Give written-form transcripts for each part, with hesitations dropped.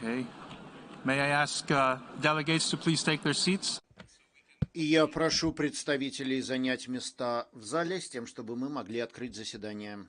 Okay. May I ask delegates to please take their seats? И я прошу представителей занять места в зале с тем, чтобы мы могли открыть заседание.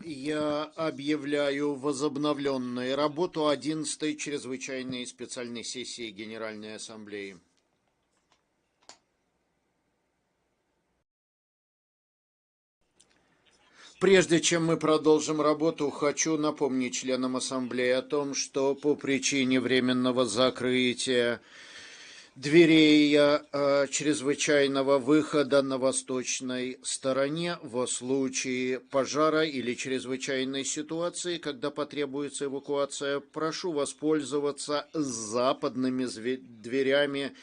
Я объявляю возобновленной работу 11-й чрезвычайной и специальной сессии Генеральной Ассамблеи. Прежде чем мы продолжим работу, хочу напомнить членам Ассамблеи о том, что по причине временного закрытия дверей чрезвычайного выхода на восточной стороне в случае пожара или чрезвычайной ситуации, когда потребуется эвакуация, прошу воспользоваться западными дверями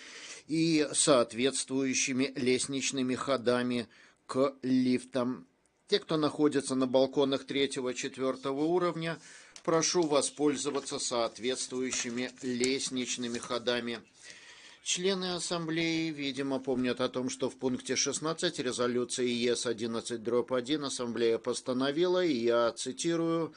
и соответствующими лестничными ходами к лифтам. Те, кто находится на балконах 3-4 уровня, прошу воспользоваться соответствующими лестничными ходами. Члены Ассамблеи, видимо, помнят о том, что в пункте 16 резолюции ЕС-11/1 Ассамблея постановила, и я цитирую,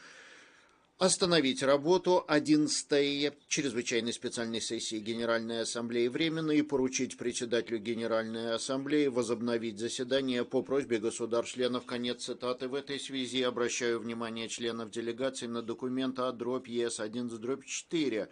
остановить работу 11-й чрезвычайной специальной сессии Генеральной Ассамблеи временно и поручить председателю Генеральной Ассамблеи возобновить заседание по просьбе государств-членов. Конец цитаты. В этой связи обращаю внимание членов делегации на документ ЕС-11/4,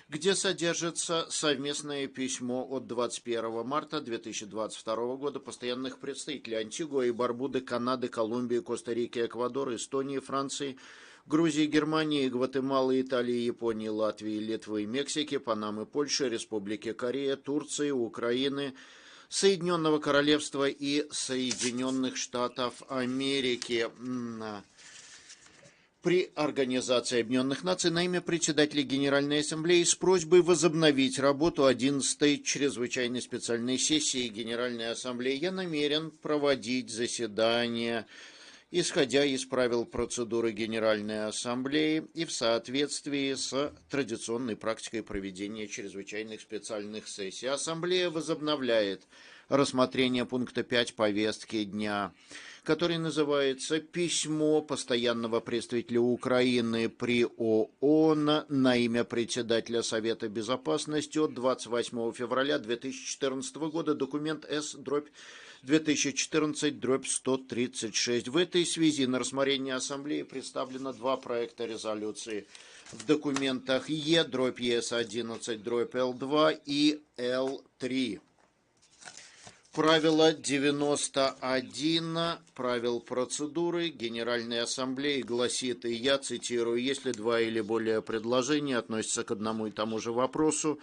где содержится совместное письмо от 21 марта 2022 года постоянных представителей Антигуа и Барбуды, Канады, Колумбии, Коста-Рики, Эквадора, Эстонии, Франции, Грузии, Германии, Гватемалы, Италии, Японии, Латвии, Литвы, Мексики, Панамы, Польши, Республики Корея, Турции, Украины, Соединенного Королевства и Соединенных Штатов Америки. При Организации Объединенных Наций на имя председателя Генеральной Ассамблеи с просьбой возобновить работу 11-й чрезвычайной специальной сессии Генеральной Ассамблеи. Я намерен проводить заседание, исходя из правил процедуры Генеральной Ассамблеи и в соответствии с традиционной практикой проведения чрезвычайных специальных сессий. Ассамблея возобновляет рассмотрение пункта 5 повестки дня, который называется «Письмо постоянного представителя Украины при ООН на имя председателя Совета Безопасности от 28 февраля 2014 года, документ С/2014/136». В этой связи на рассмотрение Ассамблеи представлено два проекта резолюции в документах Е/ЕС-11/Л2 и Л3. Правило 91 правил процедуры Генеральной Ассамблеи гласит, и я цитирую, если два или более предложения относятся к одному и тому же вопросу,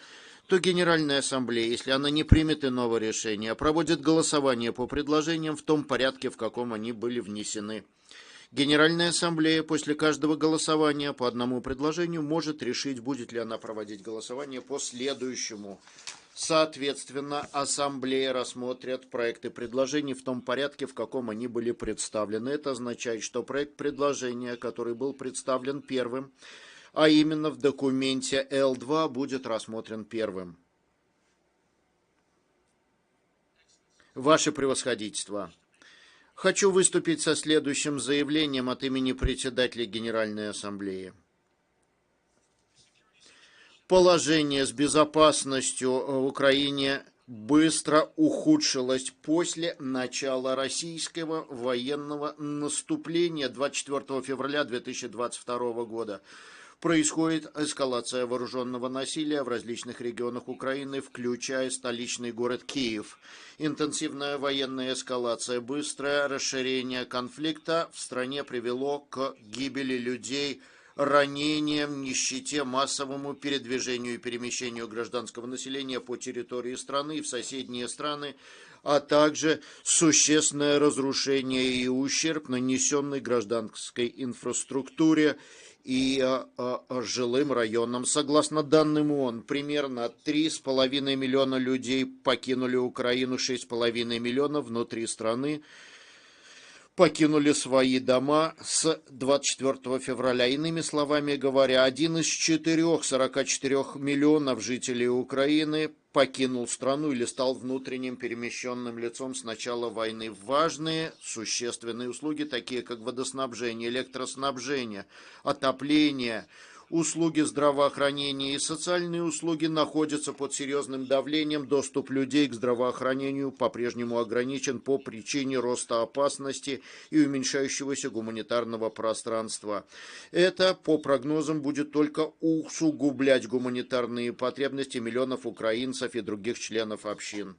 то Генеральная Ассамблея, если она не примет иного решения, проводит голосование по предложениям в том порядке, в каком они были внесены. Генеральная Ассамблея после каждого голосования по одному предложению может решить, будет ли она проводить голосование по следующему. Соответственно, Ассамблея рассмотрит проекты предложений в том порядке, в каком они были представлены. Это означает, что проект предложения, который был представлен первым, а именно в документе Л2, будет рассмотрен первым. Ваше превосходительство, хочу выступить со следующим заявлением от имени председателя Генеральной Ассамблеи. Положение с безопасностью в Украине быстро ухудшилось после начала российского военного наступления 24 февраля 2022 года. Происходит эскалация вооруженного насилия в различных регионах Украины, включая столичный город Киев. Интенсивная военная эскалация, быстрое расширение конфликта в стране привело к гибели людей, ранениям, нищете, массовому передвижению и перемещению гражданского населения по территории страны и в соседние страны, а также существенное разрушение и ущерб, нанесенный гражданской инфраструктуре и жилым районам. Согласно данным ООН, примерно 3,5 миллиона людей покинули Украину, 6,5 миллионов внутри страны покинули свои дома с 24 февраля. Иными словами говоря, 1 из 44 миллионов жителей Украины покинул страну или стал внутренним перемещенным лицом с начала войны. Важные, существенные услуги, такие как водоснабжение, электроснабжение, отопление, услуги здравоохранения и социальные услуги находятся под серьезным давлением. Доступ людей к здравоохранению по-прежнему ограничен по причине роста опасности и уменьшающегося гуманитарного пространства. Это, по прогнозам, будет только усугублять гуманитарные потребности миллионов украинцев и других членов общин.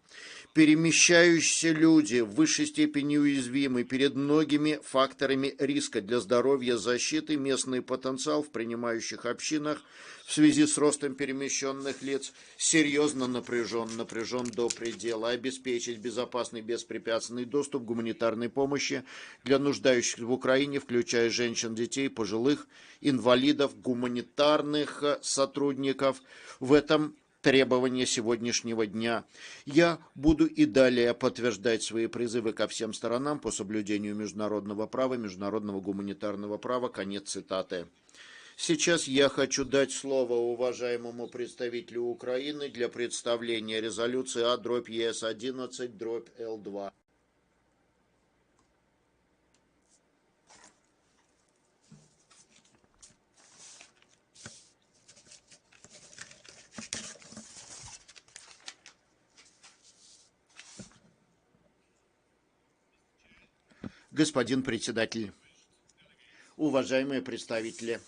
Перемещающиеся люди в высшей степени уязвимы перед многими факторами риска для здоровья, защиты. Местный потенциал в принимающих общинах в связи с ростом перемещенных лиц серьезно напряжен до предела. Обеспечить безопасный, беспрепятственный доступ к гуманитарной помощи для нуждающихся в Украине, включая женщин, детей, пожилых, инвалидов, гуманитарных сотрудников. В этом требования сегодняшнего дня. Я буду и далее подтверждать свои призывы ко всем сторонам по соблюдению международного права, международного гуманитарного права. Конец цитаты. Сейчас я хочу дать слово уважаемому представителю Украины для представления резолюции А/ЕС-11/Л2. Господин председатель, уважаемые представители,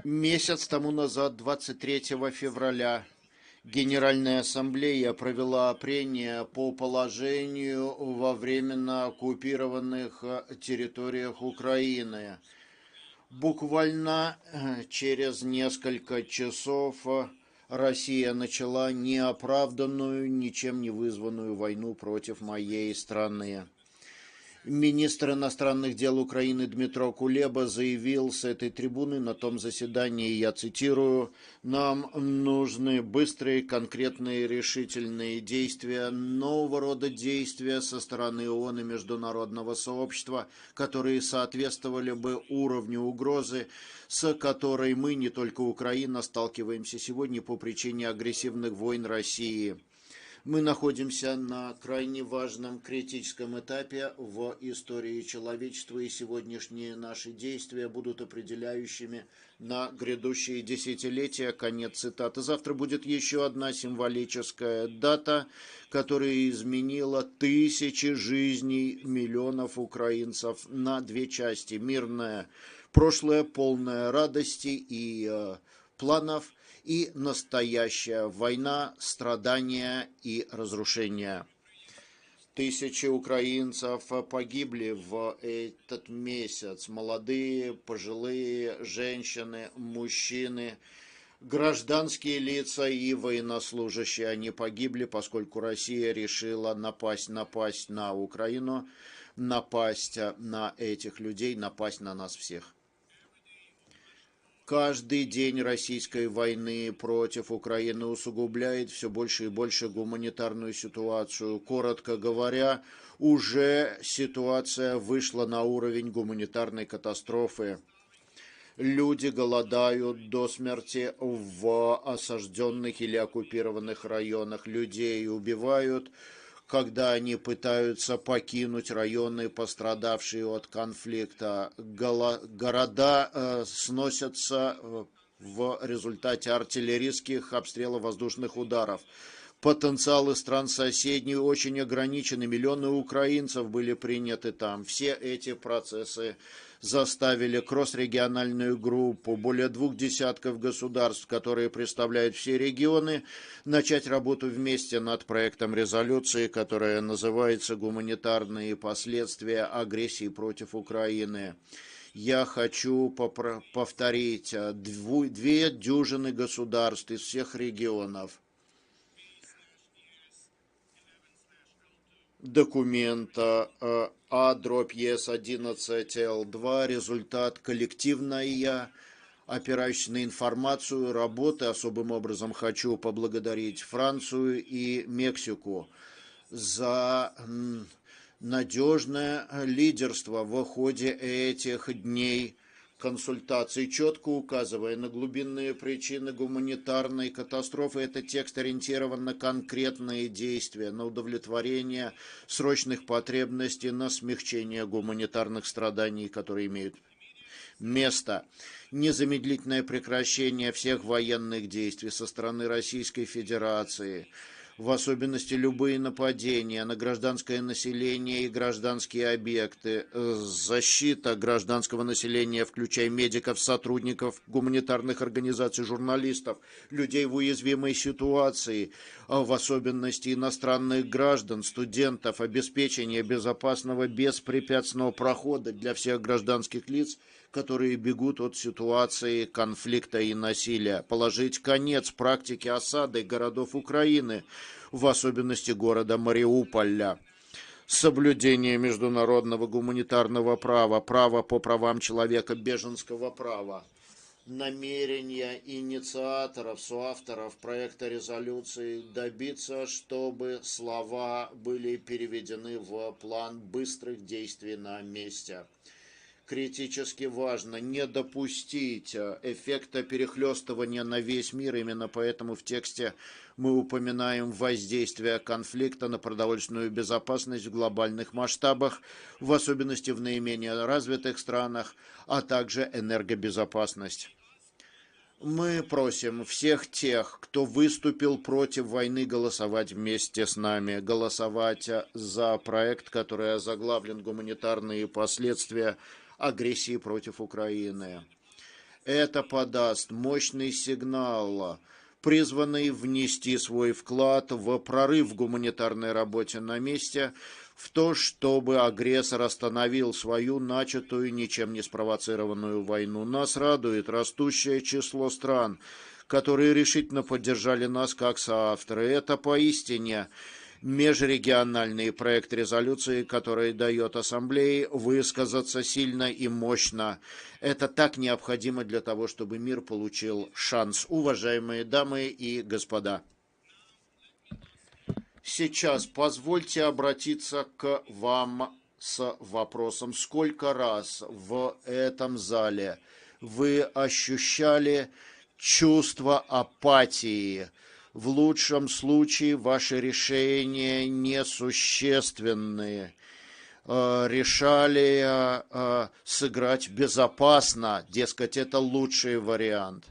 месяц тому назад, 23 февраля, Генеральная Ассамблея провела прения по положению во временно оккупированных территориях Украины. Буквально через несколько часов Россия начала неоправданную, ничем не вызванную войну против моей страны. Министр иностранных дел Украины Дмитро Кулеба заявил с этой трибуны на том заседании, я цитирую: «Нам нужны быстрые, конкретные, решительные действия, нового рода действия со стороны ООН и международного сообщества, которые соответствовали бы уровню угрозы, с которой мы, не только Украина, сталкиваемся сегодня по причине агрессивных войн России». Мы находимся на крайне важном критическом этапе в истории человечества, и сегодняшние наши действия будут определяющими на грядущие десятилетия. Конец цитаты. Завтра будет еще одна символическая дата, которая изменила тысячи жизней миллионов украинцев на две части. Мирное прошлое, полное радости и планов, и настоящая война, страдания и разрушения. Тысячи украинцев погибли в этот месяц. Молодые, пожилые, женщины, мужчины, гражданские лица и военнослужащие. Они погибли, поскольку Россия решила напасть на Украину, напасть на этих людей, напасть на нас всех. Каждый день российской войны против Украины усугубляет все больше и больше гуманитарную ситуацию. Коротко говоря, уже ситуация вышла на уровень гуманитарной катастрофы. Люди голодают до смерти в осажденных или оккупированных районах. Людей убивают, когда они пытаются покинуть районы, пострадавшие от конфликта. Города сносятся в результате артиллерийских обстрелов, воздушных ударов. Потенциалы стран соседних очень ограничены. Миллионы украинцев были приняты там. Все эти процессы заставили кросс-региональную группу, более 2 десятков государств, которые представляют все регионы, начать работу вместе над проектом резолюции, которая называется «Гуманитарные последствия агрессии против Украины». Я хочу повторить: 2 дюжины государств из всех регионов документа А/ЕС-11Л2 результат коллективной, опирающейся на информацию, работы. Особым образом хочу поблагодарить Францию и Мексику за надежное лидерство в ходе этих дней консультаций, четко указывая на глубинные причины гуманитарной катастрофы. Этот текст ориентирован на конкретные действия, на удовлетворение срочных потребностей, на смягчение гуманитарных страданий, которые имеют место. Незамедлительное прекращение всех военных действий со стороны Российской Федерации, в особенности любые нападения на гражданское население и гражданские объекты, защита гражданского населения, включая медиков, сотрудников гуманитарных организаций, журналистов, людей в уязвимой ситуации, в особенности иностранных граждан, студентов, обеспечение безопасного, беспрепятственного прохода для всех гражданских лиц, которые бегут от ситуации конфликта и насилия, положить конец практике осады городов Украины, в особенности города Мариуполя, соблюдение международного гуманитарного права, права по правам человека, беженского права, намерения инициаторов, соавторов проекта резолюции добиться, чтобы слова были переведены в план быстрых действий на месте. Критически важно не допустить эффекта перехлестывания на весь мир. Именно поэтому в тексте мы упоминаем воздействие конфликта на продовольственную безопасность в глобальных масштабах, в особенности в наименее развитых странах, а также энергобезопасность. Мы просим всех тех, кто выступил против войны, голосовать вместе с нами, голосовать за проект, который озаглавлен «Гуманитарные последствия агрессии против Украины». Это подаст мощный сигнал, призванный внести свой вклад в прорыв в гуманитарной работе на месте, в то, чтобы агрессор остановил свою начатую, ничем не спровоцированную войну. Нас радует растущее число стран, которые решительно поддержали нас как соавторы. Это поистине межрегиональный проект резолюции, который дает Ассамблее высказаться сильно и мощно. Это так необходимо для того, чтобы мир получил шанс. Уважаемые дамы и господа, сейчас позвольте обратиться к вам с вопросом: сколько раз в этом зале вы ощущали чувство апатии? В лучшем случае ваши решения несущественные. Решали сыграть безопасно, дескать, это лучший вариант.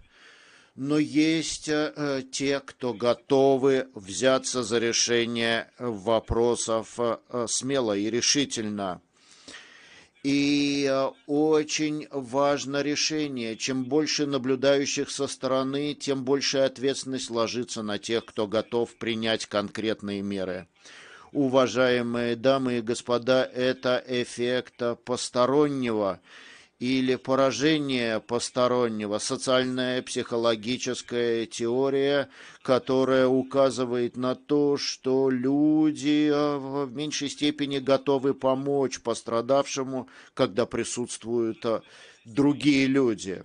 Но есть те, кто готовы взяться за решение вопросов смело и решительно. И очень важно решение. Чем больше наблюдающих со стороны, тем большая ответственность ложится на тех, кто готов принять конкретные меры. Уважаемые дамы и господа, это эффект постороннего или поражение постороннего, социальная психологическая теория, которая указывает на то, что люди в меньшей степени готовы помочь пострадавшему, когда присутствуют другие люди.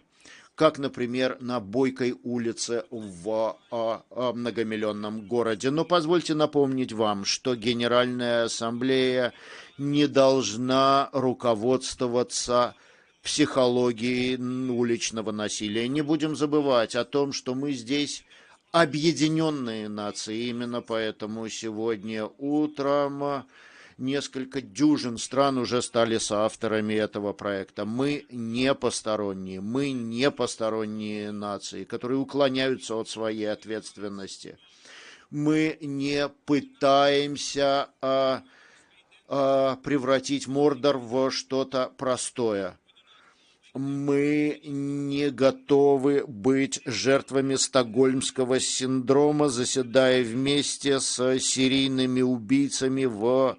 Как, например, на Бойкой улице в многомиллионном городе. Но позвольте напомнить вам, что Генеральная Ассамблея не должна руководствоваться психологии уличного насилия. Не будем забывать о том, что мы здесь объединенные нации. Именно поэтому сегодня утром несколько дюжин стран уже стали соавторами этого проекта. Мы не посторонние нации, которые уклоняются от своей ответственности. Мы не пытаемся превратить Мордор в что-то простое. Мы не готовы быть жертвами стокгольмского синдрома, заседая вместе с серийными убийцами в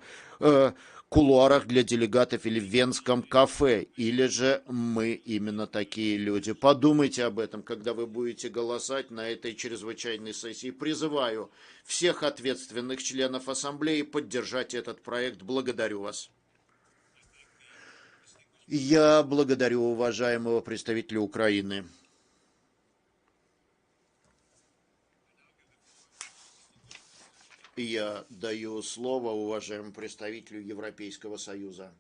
кулуарах для делегатов или в венском кафе, или же мы именно такие люди. Подумайте об этом, когда вы будете голосовать на этой чрезвычайной сессии. Призываю всех ответственных членов Ассамблеи поддержать этот проект. Благодарю вас. Я благодарю уважаемого представителя Украины. Я даю слово уважаемому представителю Европейского Союза.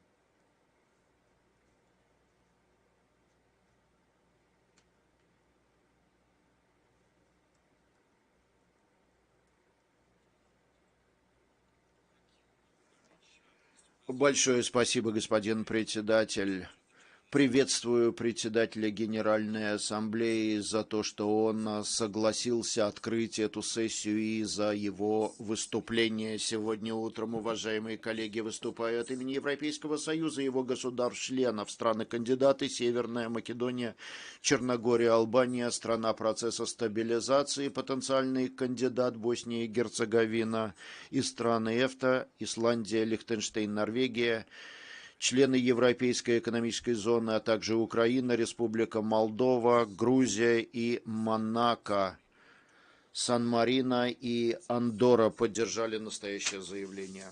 Большое спасибо, господин председатель. Приветствую председателя Генеральной Ассамблеи за то, что он согласился открыть эту сессию и за его выступление сегодня утром. Уважаемые коллеги, выступаю от имени Европейского Союза, его государств-членов, страны-кандидаты, Северная Македония, Черногория, Албания, страна процесса стабилизации, потенциальный кандидат Босния и Герцеговина и страны ЕФТА, Исландия, Лихтенштейн, Норвегия, члены Европейской экономической зоны, а также Украина, Республика Молдова, Грузия и Монако, Сан-Марино и Андорра поддержали настоящее заявление.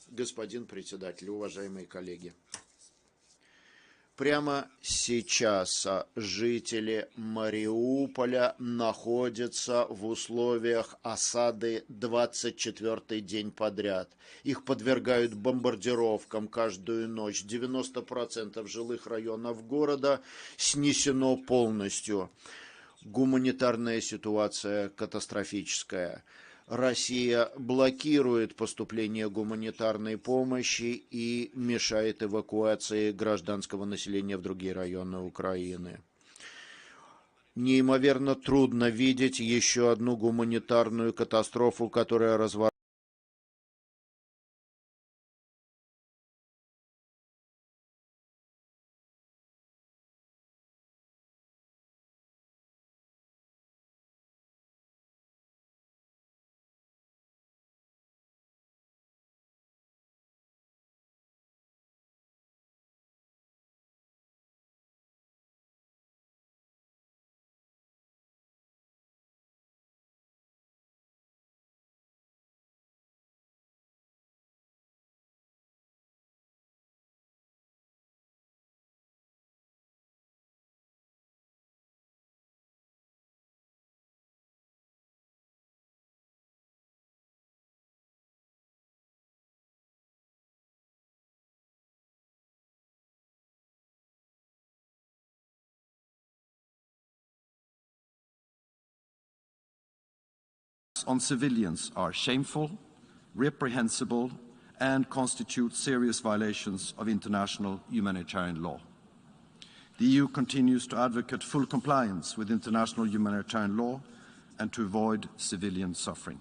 Господин председатель, уважаемые коллеги. Прямо сейчас жители Мариуполя находятся в условиях осады 24-й день подряд. Их подвергают бомбардировкам каждую ночь. 90% жилых районов города снесено полностью. Гуманитарная ситуация катастрофическая. Россия блокирует поступление гуманитарной помощи и мешает эвакуации гражданского населения в другие районы Украины. Неимоверно трудно видеть еще одну гуманитарную катастрофу, которая разворачивается. On civilians are shameful, reprehensible, and constitute serious violations of international humanitarian law. The EU continues to advocate full compliance with international humanitarian law and to avoid civilian suffering.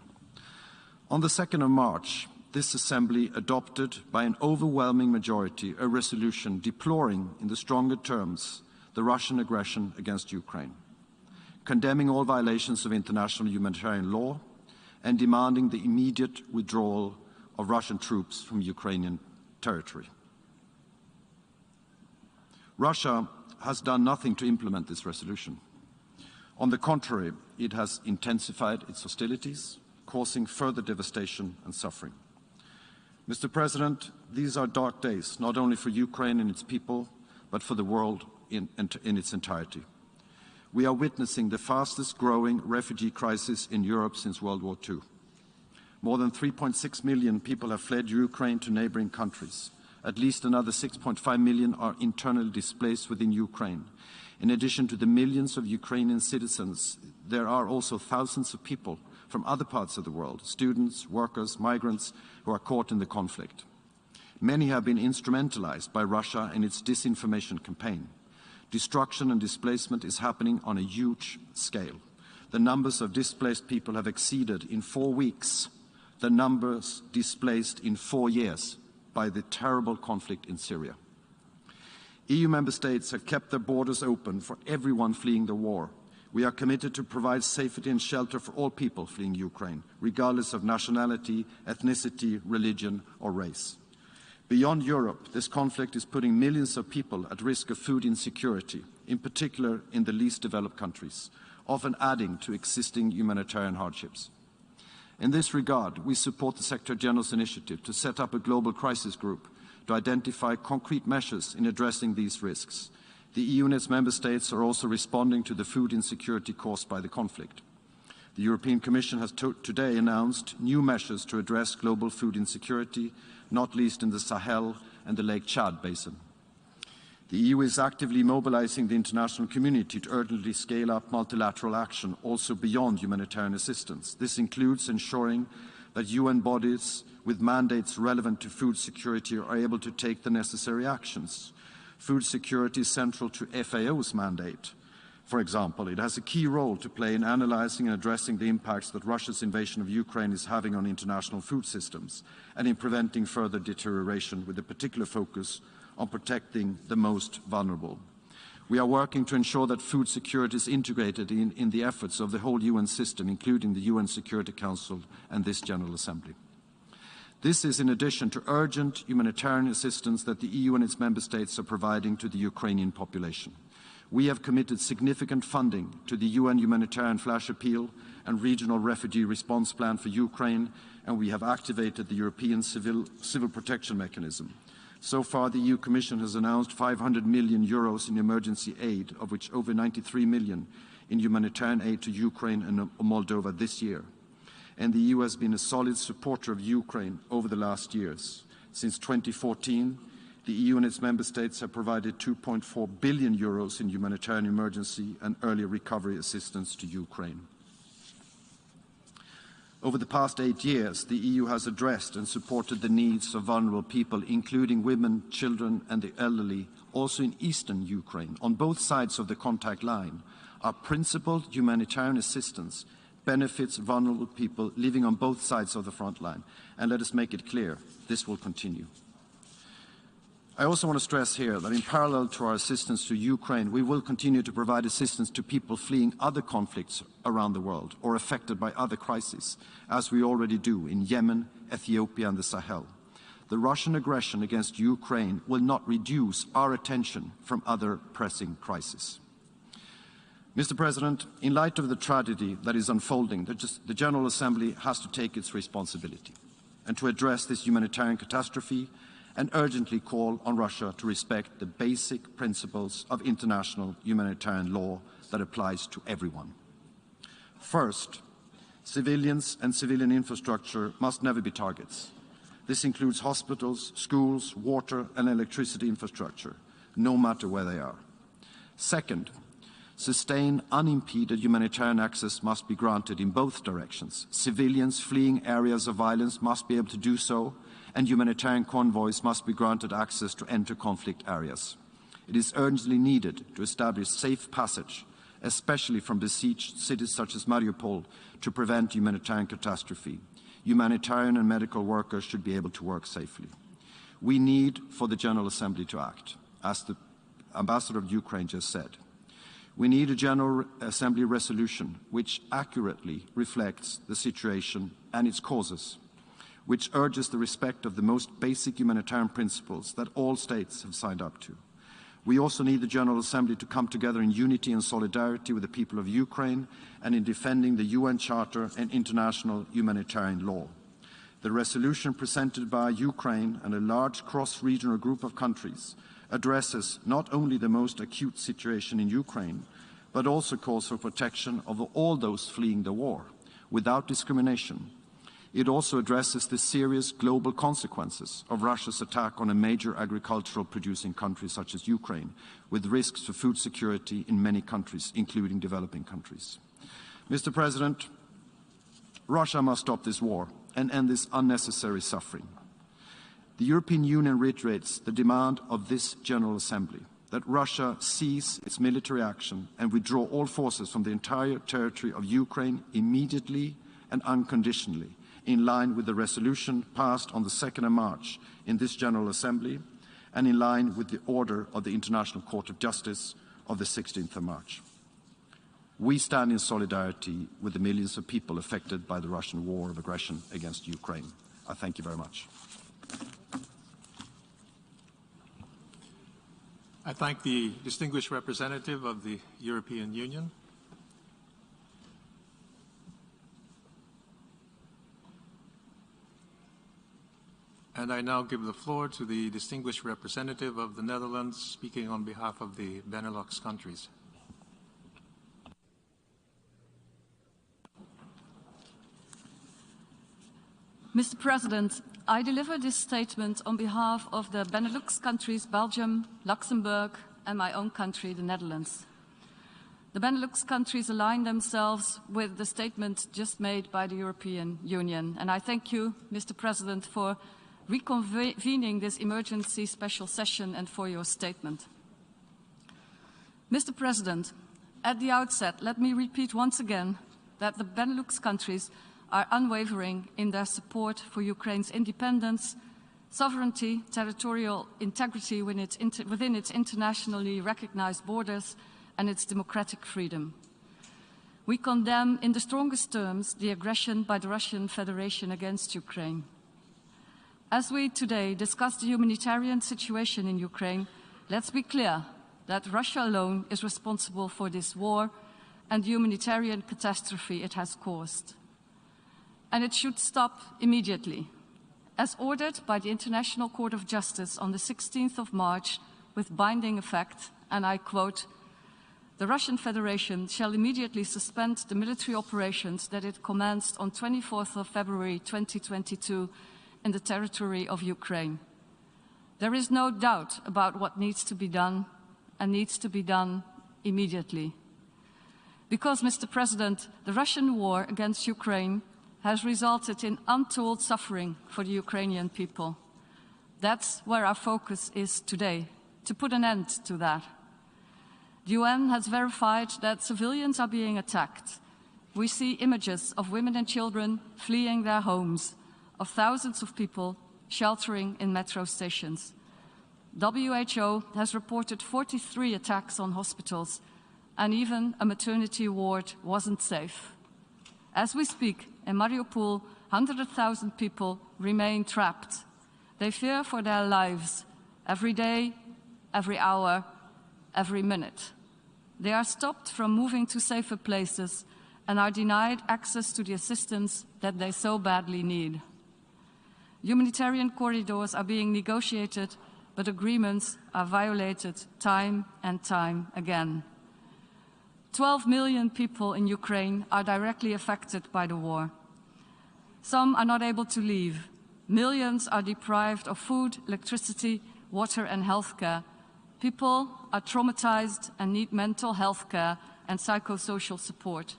On the 2nd of March, this Assembly adopted by an overwhelming majority a resolution deploring in the stronger terms the Russian aggression against Ukraine, condemning all violations of international humanitarian law and demanding the immediate withdrawal of Russian troops from Ukrainian territory. Russia has done nothing to implement this resolution. On the contrary, it has intensified its hostilities, causing further devastation and suffering. Mr. President, these are dark days, not only for Ukraine and its people, but for the world in its entirety. We are witnessing the fastest growing refugee crisis in Europe since World War II. More than 3.6 million people have fled Ukraine to neighboring countries. At least another 6.5 million are internally displaced within Ukraine. In addition to the millions of Ukrainian citizens, there are also thousands of people from other parts of the world, students, workers, migrants, who are caught in the conflict. Many have been instrumentalized by Russia in its disinformation campaign. Destruction and displacement is happening on a huge scale. The numbers of displaced people have exceeded in 4 weeks the numbers displaced in 4 years by the terrible conflict in Syria. EU member states have kept their borders open for everyone fleeing the war. We are committed to provide safety and shelter for all people fleeing Ukraine, regardless of nationality, ethnicity, religion, or race. Beyond Europe, this conflict is putting millions of people at risk of food insecurity, in particular in the least developed countries, often adding to existing humanitarian hardships. In this regard, we support the Secretary General's initiative to set up a global crisis group to identify concrete measures in addressing these risks. The EU and its member states are also responding to the food insecurity caused by the conflict. The European Commission has today announced new measures to address global food insecurity, not least in the Sahel and the Lake Chad basin. The EU is actively mobilizing the international community to urgently scale up multilateral action, also beyond humanitarian assistance. This includes ensuring that UN bodies with mandates relevant to food security are able to take the necessary actions. Food security is central to FAO's mandate. For example, it has a key role to play in analyzing and addressing the impacts that Russia's invasion of Ukraine is having on international food systems and in preventing further deterioration, with a particular focus on protecting the most vulnerable. We are working to ensure that food security is integrated in the efforts of the whole UN system, including the UN Security Council and this General Assembly. This is in addition to urgent humanitarian assistance that the EU and its member states are providing to the Ukrainian population. We have committed significant funding to the UN Humanitarian Flash Appeal and Regional Refugee Response Plan for Ukraine, and we have activated the European Civil Protection Mechanism. So far, the EU Commission has announced 500 million euros in emergency aid, of which over 93 million in humanitarian aid to Ukraine and Moldova this year. And the EU has been a solid supporter of Ukraine over the last years. Since 2014, the EU and its member states have provided 2.4 billion euros in humanitarian emergency and early recovery assistance to Ukraine. Over the past 8 years, the EU has addressed and supported the needs of vulnerable people, including women, children, and the elderly, also in eastern Ukraine, on both sides of the contact line. Our principled humanitarian assistance benefits vulnerable people living on both sides of the front line. And let us make it clear, this will continue. I also want to stress here that in parallel to our assistance to Ukraine, we will continue to provide assistance to people fleeing other conflicts around the world or affected by other crises, as we already do in Yemen, Ethiopia, and the Sahel. The Russian aggression against Ukraine will not reduce our attention from other pressing crises. Mr. President, in light of the tragedy that is unfolding, the General Assembly has to take its responsibility and to address this humanitarian catastrophe and urgently call on Russia to respect the basic principles of international humanitarian law that applies to everyone. First, civilians and civilian infrastructure must never be targets. This includes hospitals, schools, water and electricity infrastructure, no matter where they are. Second, sustained unimpeded humanitarian access must be granted in both directions. Civilians fleeing areas of violence must be able to do so, and humanitarian convoys must be granted access to enter conflict areas. It is urgently needed to establish safe passage, especially from besieged cities such as Mariupol, to prevent humanitarian catastrophe. Humanitarian and medical workers should be able to work safely. We need for the General Assembly to act, as the Ambassador of Ukraine just said. We need a General Assembly resolution which accurately reflects the situation and its causes, which urges the respect of the most basic humanitarian principles that all states have signed up to. We also need the General Assembly to come together in unity and solidarity with the people of Ukraine and in defending the UN Charter and international humanitarian law. The resolution presented by Ukraine and a large cross-regional group of countries addresses not only the most acute situation in Ukraine, but also calls for protection of all those fleeing the war, without discrimination. It also addresses the serious global consequences of Russia's attack on a major agricultural producing country such as Ukraine, with risks for food security in many countries, including developing countries. Mr. President, Russia must stop this war and end this unnecessary suffering. The European Union reiterates the demand of this General Assembly that Russia cease its military action and withdraw all forces from the entire territory of Ukraine immediately and unconditionally, in line with the resolution passed on the 2nd of March in this General Assembly and in line with the order of the International Court of Justice of the 16th of March. We stand in solidarity with the millions of people affected by the Russian war of aggression against Ukraine. I thank you very much. I thank the distinguished representative of the European Union. And I now give the floor to the distinguished representative of the Netherlands, speaking on behalf of the Benelux countries. Mr. President, I deliver this statement on behalf of the Benelux countries, Belgium, Luxembourg, and my own country, the Netherlands. The Benelux countries align themselves with the statement just made by the European Union. And I thank you, Mr. President, for reconvening this emergency special session and for your statement. Mr. President, at the outset, let me repeat once again that the Benelux countries are unwavering in their support for Ukraine's independence, sovereignty, territorial integrity within its internationally recognized borders and its democratic freedom. We condemn in the strongest terms the aggression by the Russian Federation against Ukraine. As we today discuss the humanitarian situation in Ukraine, let's be clear that Russia alone is responsible for this war and the humanitarian catastrophe it has caused. And it should stop immediately. As ordered by the International Court of Justice on the 16th of March with binding effect, and I quote, "The Russian Federation shall immediately suspend the military operations that it commenced on 24th of February 2022 in the territory of Ukraine." There is no doubt about what needs to be done and needs to be done immediately. Because, Mr. President, the Russian war against Ukraine has resulted in untold suffering for the Ukrainian people. That's where our focus is today, to put an end to that. The UN has verified that civilians are being attacked. We see images of women and children fleeing their homes, of thousands of people sheltering in metro stations. WHO has reported 43 attacks on hospitals, and even a maternity ward wasn't safe. As we speak, in Mariupol, 100,000 people remain trapped. They fear for their lives every day, every hour, every minute. They are stopped from moving to safer places and are denied access to the assistance that they so badly need. Humanitarian corridors are being negotiated, but agreements are violated time and time again. 12 million people in Ukraine are directly affected by the war. Some are not able to leave. Millions are deprived of food, electricity, water, and health care. People are traumatized and need mental health care and psychosocial support.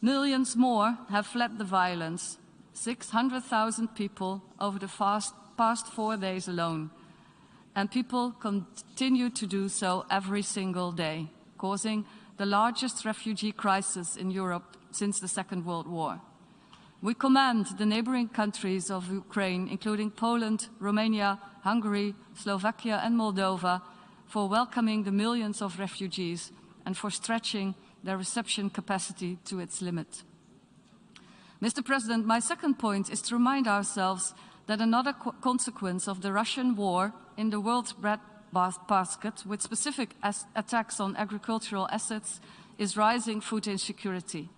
Millions more have fled the violence, 600,000 people over the past 4 days alone. And people continue to do so every single day, causing the largest refugee crisis in Europe since the Second World War. We commend the neighboring countries of Ukraine, including Poland, Romania, Hungary, Slovakia, and Moldova, for welcoming the millions of refugees and for stretching their reception capacity to its limit. Mr. President, my second point is to remind ourselves that another consequence of the Russian war in the world's bread basket, with specific attacks on agricultural assets, is rising food insecurity.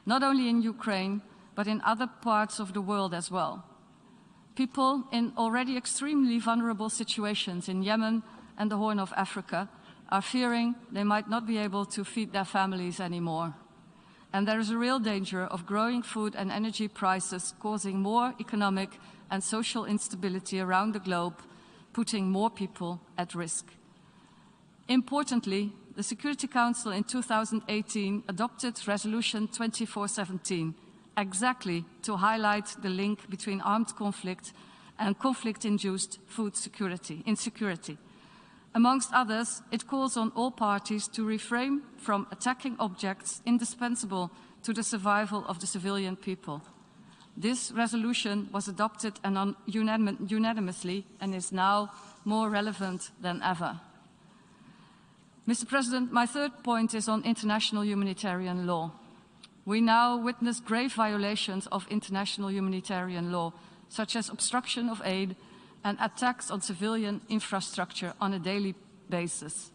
Not only in Ukraine, but in other parts of the world as well. People in already extremely vulnerable situations in Yemen and the Horn of Africa are fearing they might not be able to feed their families anymore. And there is a real danger of growing food and energy prices causing more economic and social instability around the globe, putting more people at risk. Importantly, the Security Council in 2018 adopted Resolution 2417, exactly to highlight the link between armed conflict and conflict-induced food insecurity. Amongst others, it calls on all parties to refrain from attacking objects indispensable to the survival of the civilian people. This resolution was adopted unanimously and is now more relevant than ever. Mr. President, my third point is on international humanitarian law. We now witness grave violations of international humanitarian law, such as obstruction of aid, and attacks on civilian infrastructure on a daily basis.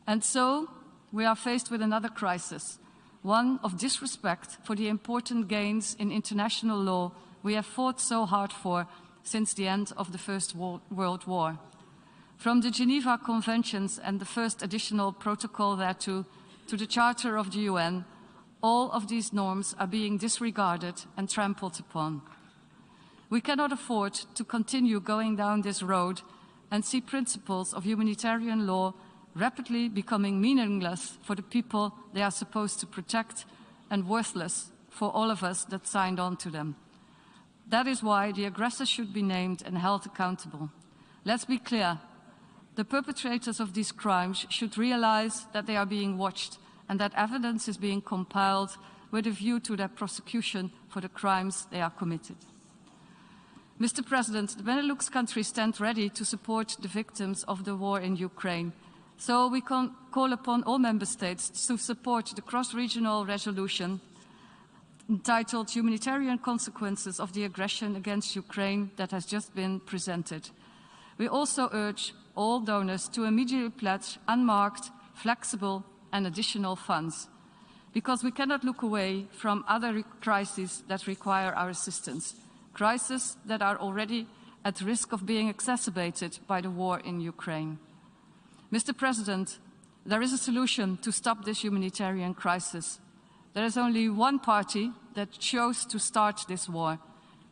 And so, we are faced with another crisis, one of disrespect for the important gains in international law we have fought so hard for since the end of the First World War. From the Geneva Conventions and the first additional protocol thereto, to the Charter of the UN, all of these norms are being disregarded and trampled upon. We cannot afford to continue going down this road and see principles of humanitarian law rapidly becoming meaningless for the people they are supposed to protect and worthless for all of us that signed on to them. That is why the aggressor should be named and held accountable. Let's be clear. The perpetrators of these crimes should realize that they are being watched and that evidence is being compiled with a view to their prosecution for the crimes they are committed. Mr. President, the Benelux countries stand ready to support the victims of the war in Ukraine. So we can call upon all member states to support the cross-regional resolution entitled Humanitarian Consequences of the Aggression against Ukraine that has just been presented. We also urge all donors to immediately pledge unmarked, flexible and additional funds, because we cannot look away from other crises that require our assistance, crises that are already at risk of being exacerbated by the war in Ukraine. Mr. President, there is a solution to stop this humanitarian crisis. There is only one party that chose to start this war.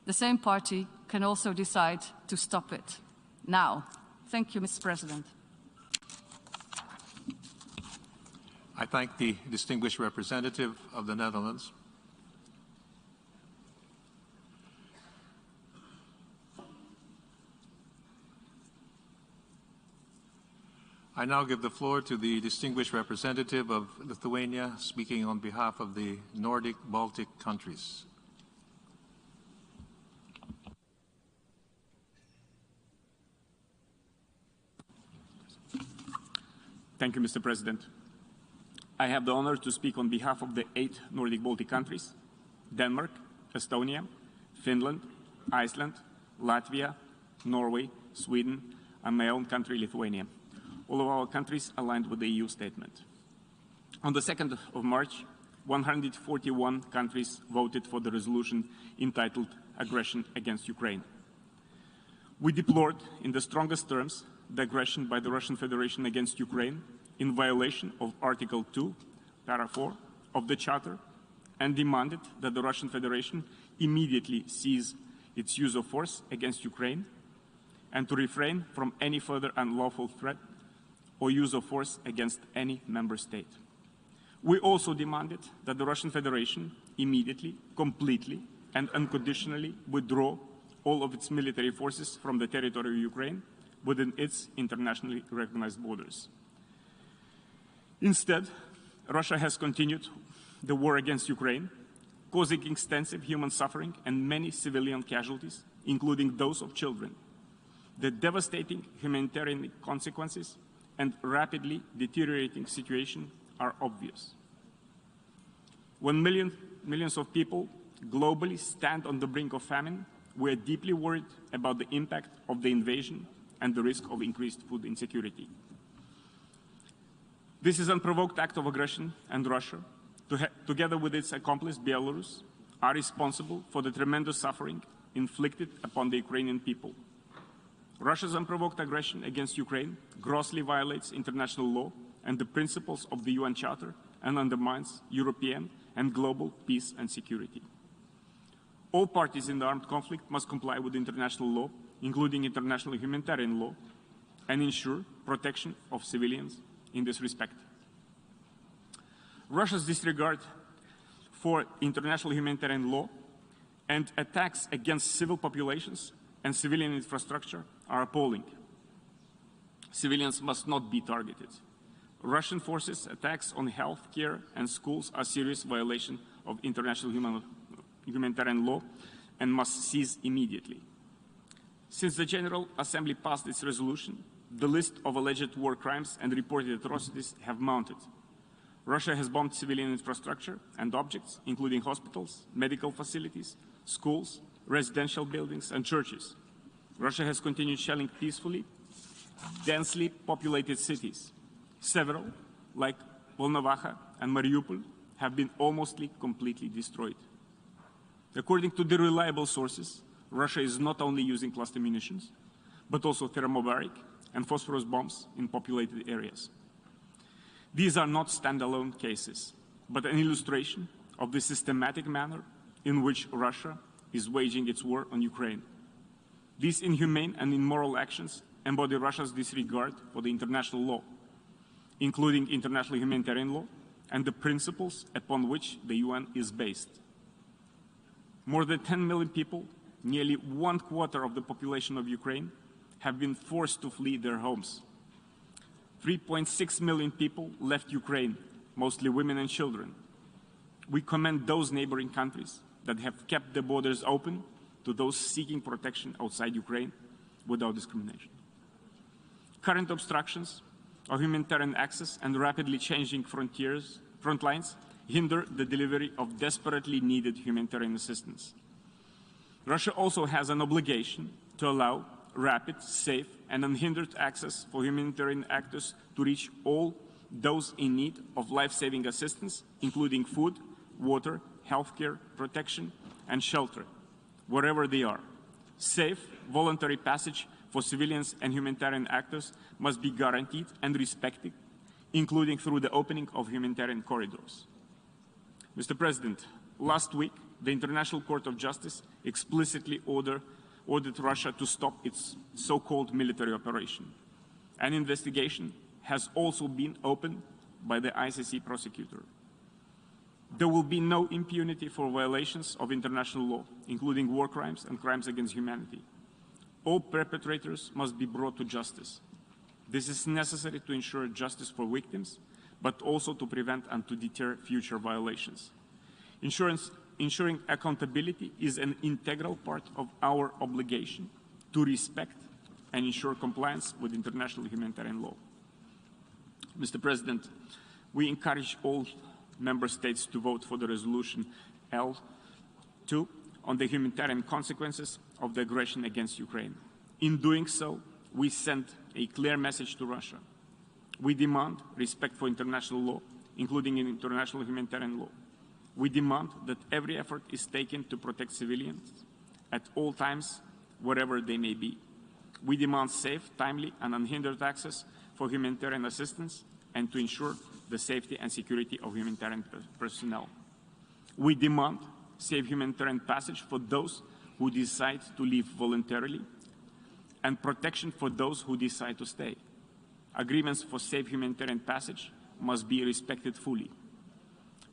The same party can also decide to stop it now. Thank you, Mr. President. I thank the distinguished representative of the Netherlands. I now give the floor to the distinguished representative of Lithuania, speaking on behalf of the Nordic Baltic countries. Thank you, Mr. President. I have the honor to speak on behalf of the 8 Nordic Baltic countries: Denmark, Estonia, Finland, Iceland, Latvia, Norway, Sweden, and my own country, Lithuania. All of our countries aligned with the EU statement. On the 2nd of March, 141 countries voted for the resolution entitled Aggression against Ukraine. We deplored in the strongest terms the aggression by the Russian Federation against Ukraine in violation of Article 2, Para 4 of the Charter, and demanded that the Russian Federation immediately cease its use of force against Ukraine and to refrain from any further unlawful threat or use of force against any member state. We also demanded that the Russian Federation immediately, completely, and unconditionally withdraw all of its military forces from the territory of Ukraine within its internationally recognized borders. Instead, Russia has continued the war against Ukraine, causing extensive human suffering and many civilian casualties, including those of children. The devastating humanitarian consequences and rapidly deteriorating situation are obvious. When millions of people globally stand on the brink of famine, we are deeply worried about the impact of the invasion and the risk of increased food insecurity. This is an unprovoked act of aggression, and Russia, together with its accomplice Belarus, are responsible for the tremendous suffering inflicted upon the Ukrainian people. Russia's unprovoked aggression against Ukraine grossly violates international law and the principles of the UN Charter and undermines European and global peace and security. All parties in the armed conflict must comply with international law, including international humanitarian law, and ensure protection of civilians in this respect. Russia's disregard for international humanitarian law and attacks against civil populations and civilian infrastructure are appalling. Civilians must not be targeted. Russian forces' attacks on health care and schools are serious violation of international humanitarian law and must cease immediately. Since the General Assembly passed its resolution, the list of alleged war crimes and reported atrocities have mounted. Russia has bombed civilian infrastructure and objects, including hospitals, medical facilities, schools, residential buildings, and churches. Russia has continued shelling peacefully densely populated cities. Several, like Volnovakha and Mariupol, have been almost completely destroyed. According to the reliable sources, Russia is not only using cluster munitions, but also thermobaric and phosphorus bombs in populated areas. These are not standalone cases, but an illustration of the systematic manner in which Russia is waging its war on Ukraine. These inhumane and immoral actions embody Russia's disregard for the international law, including international humanitarian law and the principles upon which the UN is based. More than 10 million people, nearly 1/4 of the population of Ukraine, have been forced to flee their homes. 3.6 million people left Ukraine, mostly women and children. We commend those neighboring countries that have kept the borders open to those seeking protection outside Ukraine without discrimination. Current obstructions of humanitarian access and rapidly changing front lines hinder the delivery of desperately needed humanitarian assistance. Russia also has an obligation to allow rapid, safe, and unhindered access for humanitarian actors to reach all those in need of life-saving assistance, including food, water, healthcare, protection, and shelter, wherever they are. Safe, voluntary passage for civilians and humanitarian actors must be guaranteed and respected, including through the opening of humanitarian corridors. Mr. President, last week, the International Court of Justice explicitly ordered Russia to stop its so-called military operation. An investigation has also been opened by the ICC prosecutor. There will be no impunity for violations of international law, including war crimes and crimes against humanity. All perpetrators must be brought to justice. This is necessary to ensure justice for victims, but also to prevent and to deter future violations. Ensuring accountability is an integral part of our obligation to respect and ensure compliance with international humanitarian law. Mr. President, we encourage all member states to vote for the resolution L2 on the humanitarian consequences of the aggression against Ukraine. In doing so, we send a clear message to Russia. We demand respect for international law, including in international humanitarian law. We demand that every effort is taken to protect civilians at all times, wherever they may be. We demand safe, timely, and unhindered access for humanitarian assistance and to ensure the safety and security of humanitarian personnel. We demand safe humanitarian passage for those who decide to leave voluntarily and protection for those who decide to stay. Agreements for safe humanitarian passage must be respected fully.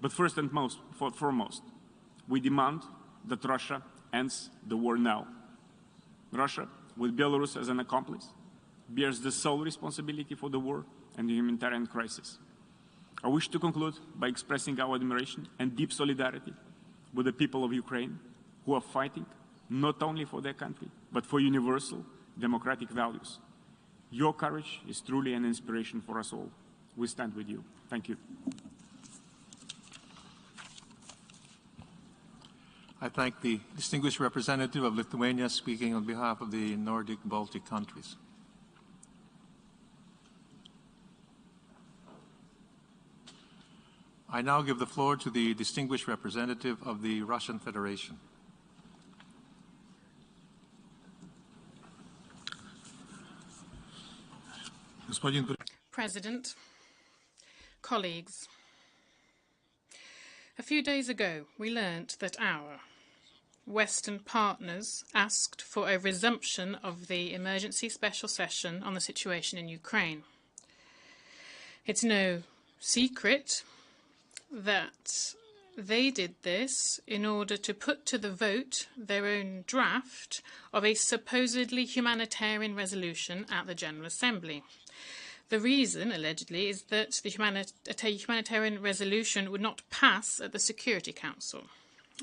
But first and foremost, we demand that Russia ends the war now. Russia, with Belarus as an accomplice, bears the sole responsibility for the war and the humanitarian crisis. I wish to conclude by expressing our admiration and deep solidarity with the people of Ukraine who are fighting not only for their country, but for universal democratic values. Your courage is truly an inspiration for us all. We stand with you. Thank you. I thank the distinguished representative of Lithuania speaking on behalf of the Nordic Baltic countries. I now give the floor to the distinguished representative of the Russian Federation. President, colleagues, a few days ago we learnt that our Western partners asked for a resumption of the emergency special session on the situation in Ukraine. It's no secret that they did this in order to put to the vote their own draft of a supposedly humanitarian resolution at the General Assembly. The reason, allegedly, is that the humanitarian resolution would not pass at the Security Council.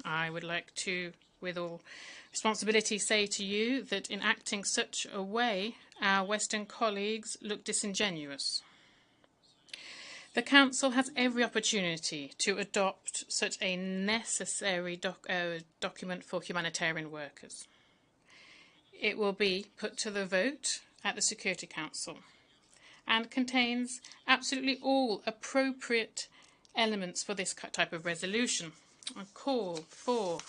I would like to, with all responsibility, say to you that in acting such a way, our Western colleagues look disingenuous. The Council has every opportunity to adopt such a necessary document for humanitarian workers. it will be put to the vote at the Security Council and contains absolutely all appropriate elements for this type of resolution. A call for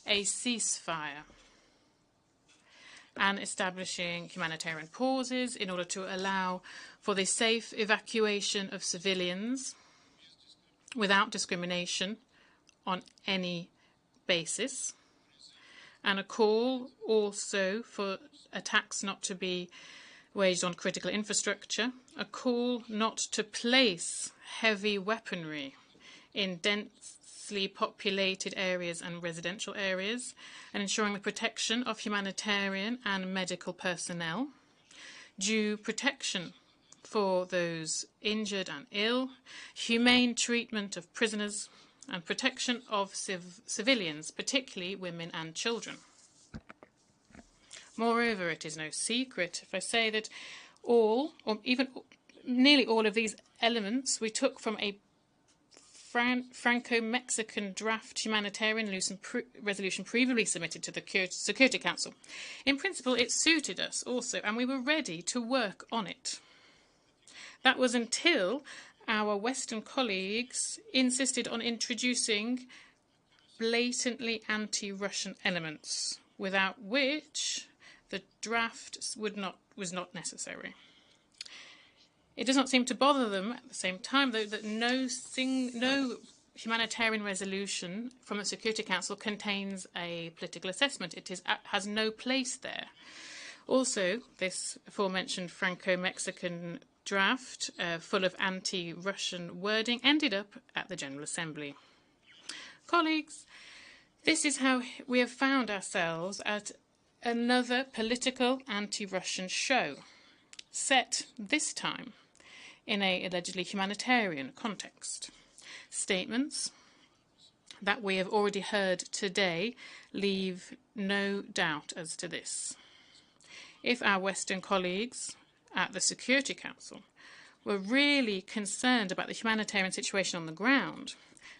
a ceasefire and establishing humanitarian pauses in order to allow for the safe evacuation of civilians without discrimination on any basis, and a call also for attacks not to be waged on critical infrastructure, a call not to place heavy weaponry in densely populated areas and residential areas, and ensuring the protection of humanitarian and medical personnel, due protection for those injured and ill, humane treatment of prisoners, and protection of civilians, particularly women and children. Moreover, it is no secret if I say that all, or even nearly all of these elements we took from a Franco-Mexican draft humanitarian resolution previously submitted to the Security Council. In principle, it suited us also, and we were ready to work on it. That was until our Western colleagues insisted on introducing blatantly anti-Russian elements, without which the draft was not necessary. It does not seem to bother them at the same time, though, that no humanitarian resolution from the Security Council contains a political assessment. It has no place there. Also, this aforementioned Franco-Mexican draft, full of anti-Russian wording, ended up at the General Assembly. Colleagues, this is how we have found ourselves at another political anti-Russian show, set this time in an allegedly humanitarian context. Statements that we have already heard today leave no doubt as to this. If our Western colleagues at the Security Council were really concerned about the humanitarian situation on the ground,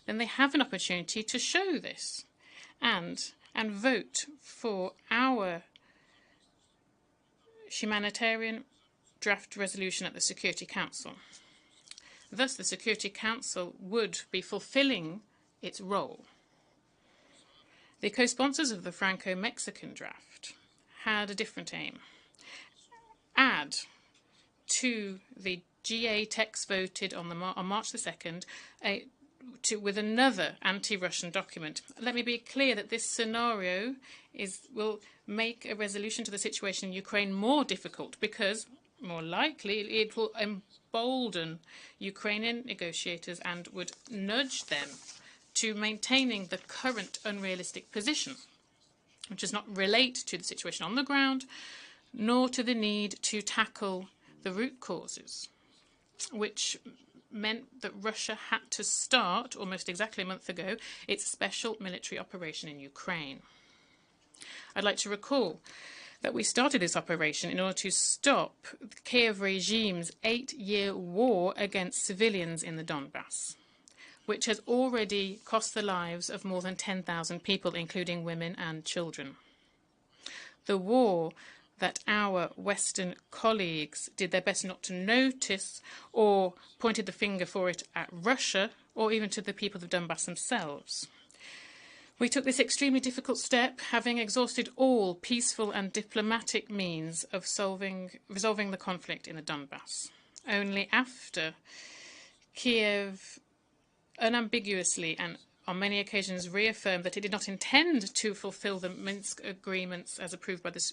then they have an opportunity to show this and vote for our humanitarian draft resolution at the Security Council. Thus, the Security Council would be fulfilling its role. The co-sponsors of the Franco-Mexican draft had a different aim. Add to the GA text voted on March the 2nd with another anti-Russian document. Let me be clear that this scenario will make a resolution to the situation in Ukraine more difficult, because more likely it will embolden Ukrainian negotiators and would nudge them to maintaining the current unrealistic position, which does not relate to the situation on the ground, nor to the need to tackle the root causes, which meant that Russia had to start, almost exactly a month ago, its special military operation in Ukraine. I'd like to recall that we started this operation in order to stop the Kiev regime's 8-year war against civilians in the Donbass, which has already cost the lives of more than 10,000 people, including women and children. The war that our Western colleagues did their best not to notice, or pointed the finger for it at Russia, or even to the people of Donbass themselves. We took this extremely difficult step, having exhausted all peaceful and diplomatic means of resolving the conflict in the Donbass. Only after Kiev unambiguously and on many occasions reaffirmed that it did not intend to fulfill the Minsk agreements as approved by the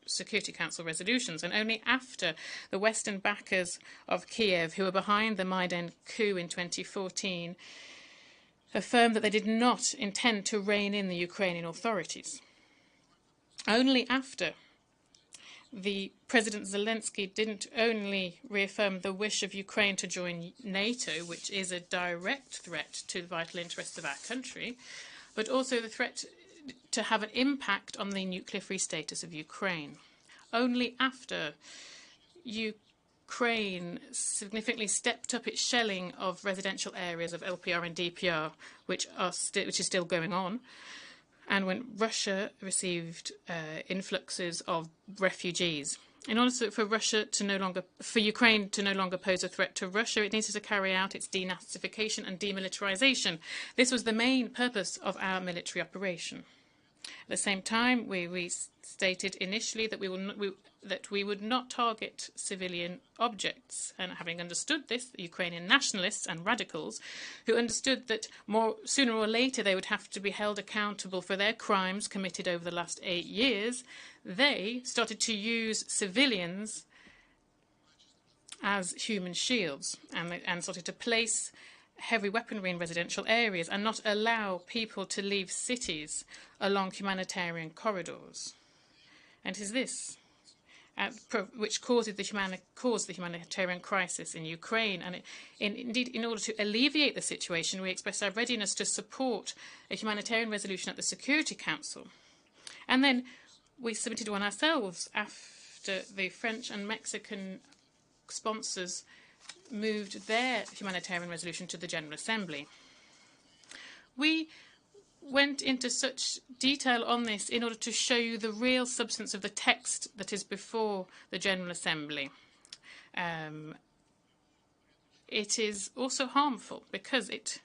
Security Council resolutions, and only after the Western backers of Kiev, who were behind the Maidan coup in 2014, affirmed that they did not intend to rein in the Ukrainian authorities. Only after the President Zelensky didn't only reaffirm the wish of Ukraine to join NATO, which is a direct threat to the vital interests of our country, but also the threat to have an impact on the nuclear-free status of Ukraine. Only after Ukraine significantly stepped up its shelling of residential areas of LPR and DPR, which is still going on, and when Russia received influxes of refugees. In order for Ukraine to no longer pose a threat to Russia, it needed to carry out its denazification and demilitarization. This was the main purpose of our military operation. At the same time, we stated initially that we would not target civilian objects. And having understood this, the Ukrainian nationalists and radicals, who understood that sooner or later they would have to be held accountable for their crimes committed over the last 8 years, they started to use civilians as human shields and started to place heavy weaponry in residential areas and not allow people to leave cities along humanitarian corridors. And it is this which caused the humanitarian crisis in Ukraine. And indeed, in order to alleviate the situation, we expressed our readiness to support a humanitarian resolution at the Security Council. And then we submitted one ourselves after the French and Mexican sponsors moved their humanitarian resolution to the General Assembly. We went into such detail on this in order to show you the real substance of the text that is before the General Assembly. It is also harmful because it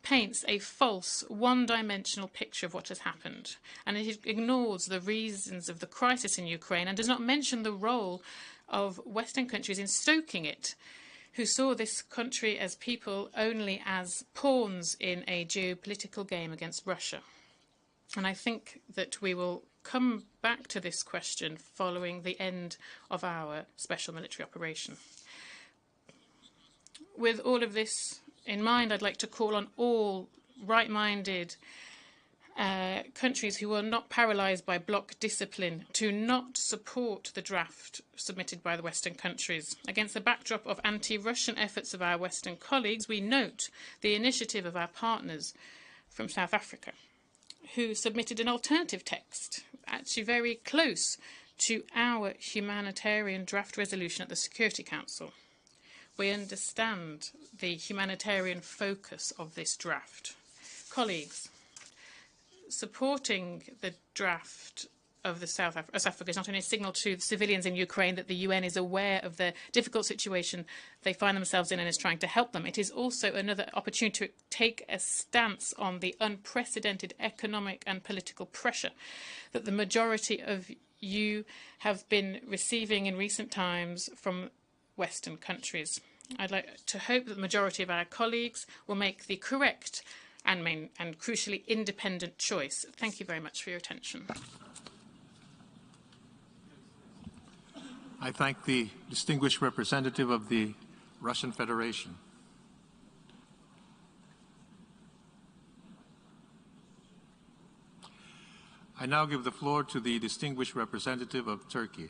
paints a false, one-dimensional picture of what has happened, and it ignores the reasons of the crisis in Ukraine and does not mention the role of Western countries in stoking it, who saw this country as people only as pawns in a geopolitical game against Russia. And I think that we will come back to this question following the end of our special military operation. With all of this in mind, I'd like to call on all right-minded countries who are not paralysed by bloc discipline to not support the draft submitted by the Western countries. Against the backdrop of anti-Russian efforts of our Western colleagues, we note the initiative of our partners from South Africa, who submitted an alternative text, actually very close to our humanitarian draft resolution at the Security Council. We understand the humanitarian focus of this draft. Colleagues, supporting the draft of the South Africa is not only a signal to the civilians in Ukraine that the UN is aware of the difficult situation they find themselves in and is trying to help them. It is also another opportunity to take a stance on the unprecedented economic and political pressure that the majority of you have been receiving in recent times from Western countries. I'd like to hope that the majority of our colleagues will make the correct and crucially independent choice. Thank you very much for your attention. I thank the distinguished representative of the Russian Federation. I now give the floor to the distinguished representative of Turkey.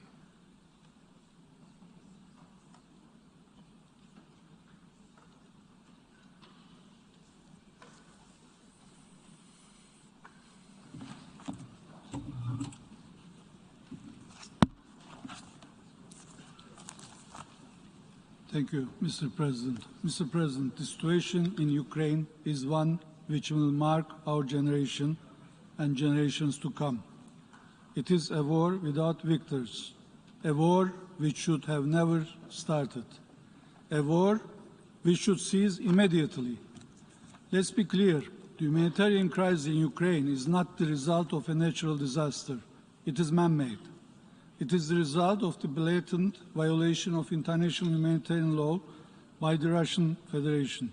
Thank you, Mr. President. Mr. President, the situation in Ukraine is one which will mark our generation and generations to come. It is a war without victors, a war which should have never started, a war which should cease immediately. Let's be clear, the humanitarian crisis in Ukraine is not the result of a natural disaster. It is man-made. It is the result of the blatant violation of international humanitarian law by the Russian Federation.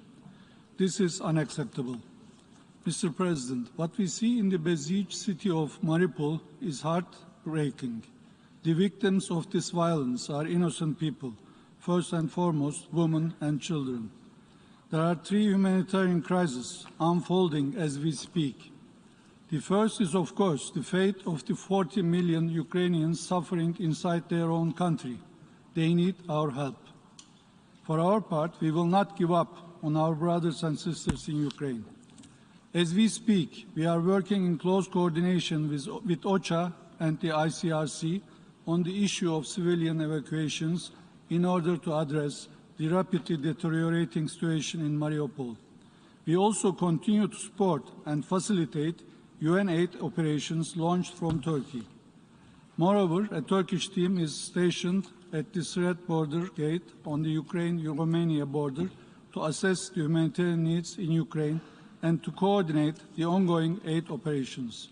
This is unacceptable. Mr. President, what we see in the besieged city of Mariupol is heartbreaking. The victims of this violence are innocent people, first and foremost women and children. There are 3 humanitarian crises unfolding as we speak. The first is, of course, the fate of the 40 million Ukrainians suffering inside their own country. They need our help. For our part, we will not give up on our brothers and sisters in Ukraine. As we speak, we are working in close coordination with OCHA and the ICRC on the issue of civilian evacuations in order to address the rapidly deteriorating situation in Mariupol. We also continue to support and facilitate UN aid operations launched from Turkey. Moreover, a Turkish team is stationed at the Siret border gate on the Ukraine-Romania border to assess the humanitarian needs in Ukraine and to coordinate the ongoing aid operations.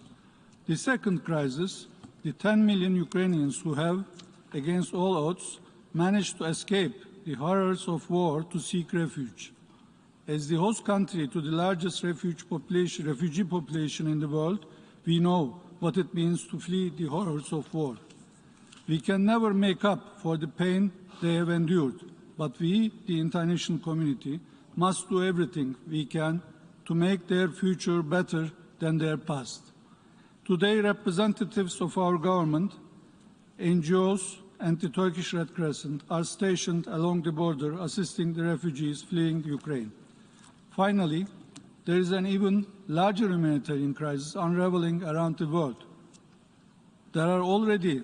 The second crisis, the 10 million Ukrainians who have, against all odds, managed to escape the horrors of war to seek refuge. As the host country to the largest refugee population in the world, we know what it means to flee the horrors of war. We can never make up for the pain they have endured, but we, the international community, must do everything we can to make their future better than their past. Today, representatives of our government, NGOs, and the Turkish Red Crescent are stationed along the border assisting the refugees fleeing Ukraine. Finally, there is an even larger humanitarian crisis unraveling around the world. There are already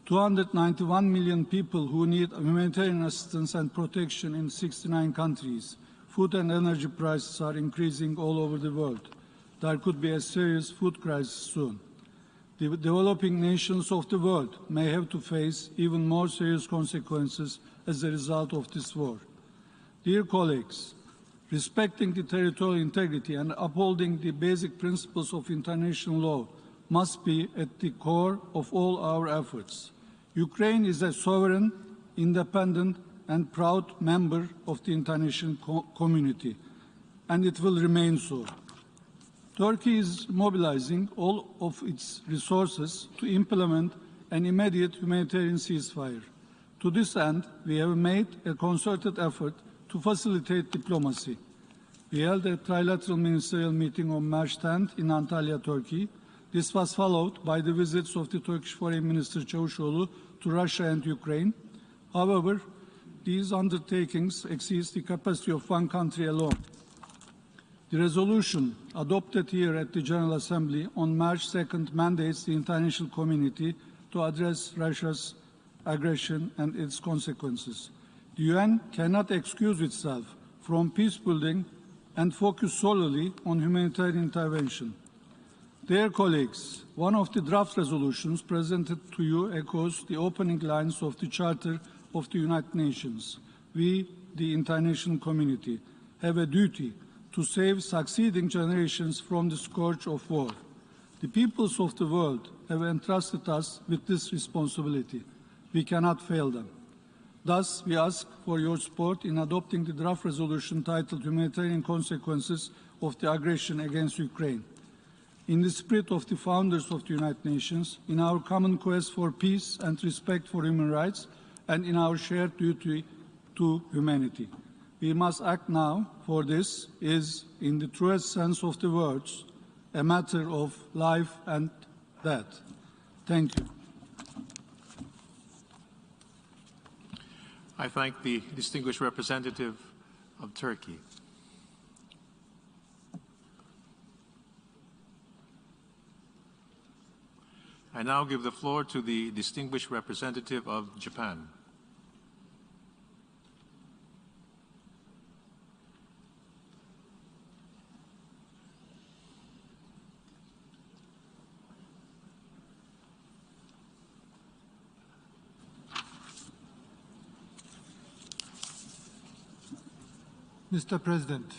291 million people who need humanitarian assistance and protection in 69 countries. Food and energy prices are increasing all over the world. There could be a serious food crisis soon. The developing nations of the world may have to face even more serious consequences as a result of this war. Dear colleagues, respecting the territorial integrity and upholding the basic principles of international law must be at the core of all our efforts. Ukraine is a sovereign, independent, and proud member of the international community, and it will remain so. Turkey is mobilizing all of its resources to implement an immediate humanitarian ceasefire. To this end, we have made a concerted effort to facilitate diplomacy. We held a trilateral ministerial meeting on March 10th in Antalya, Turkey. This was followed by the visits of the Turkish Foreign Minister Çavuşoğlu to Russia and Ukraine. However, these undertakings exceed the capacity of one country alone. The resolution adopted here at the General Assembly on March 2nd mandates the international community to address Russia's aggression and its consequences. The UN cannot excuse itself from peace building and focus solely on humanitarian intervention. Dear colleagues, one of the draft resolutions presented to you echoes the opening lines of the Charter of the United Nations. We, the international community, have a duty to save succeeding generations from the scourge of war. The peoples of the world have entrusted us with this responsibility. We cannot fail them. Thus, we ask for your support in adopting the draft resolution titled Humanitarian Consequences of the Aggression against Ukraine. In the spirit of the founders of the United Nations, in our common quest for peace and respect for human rights, and in our shared duty to humanity. We must act now, for this is, in the truest sense of the words, a matter of life and death. Thank you. I thank the distinguished representative of Turkey. I now give the floor to the distinguished representative of Japan. Mr. President,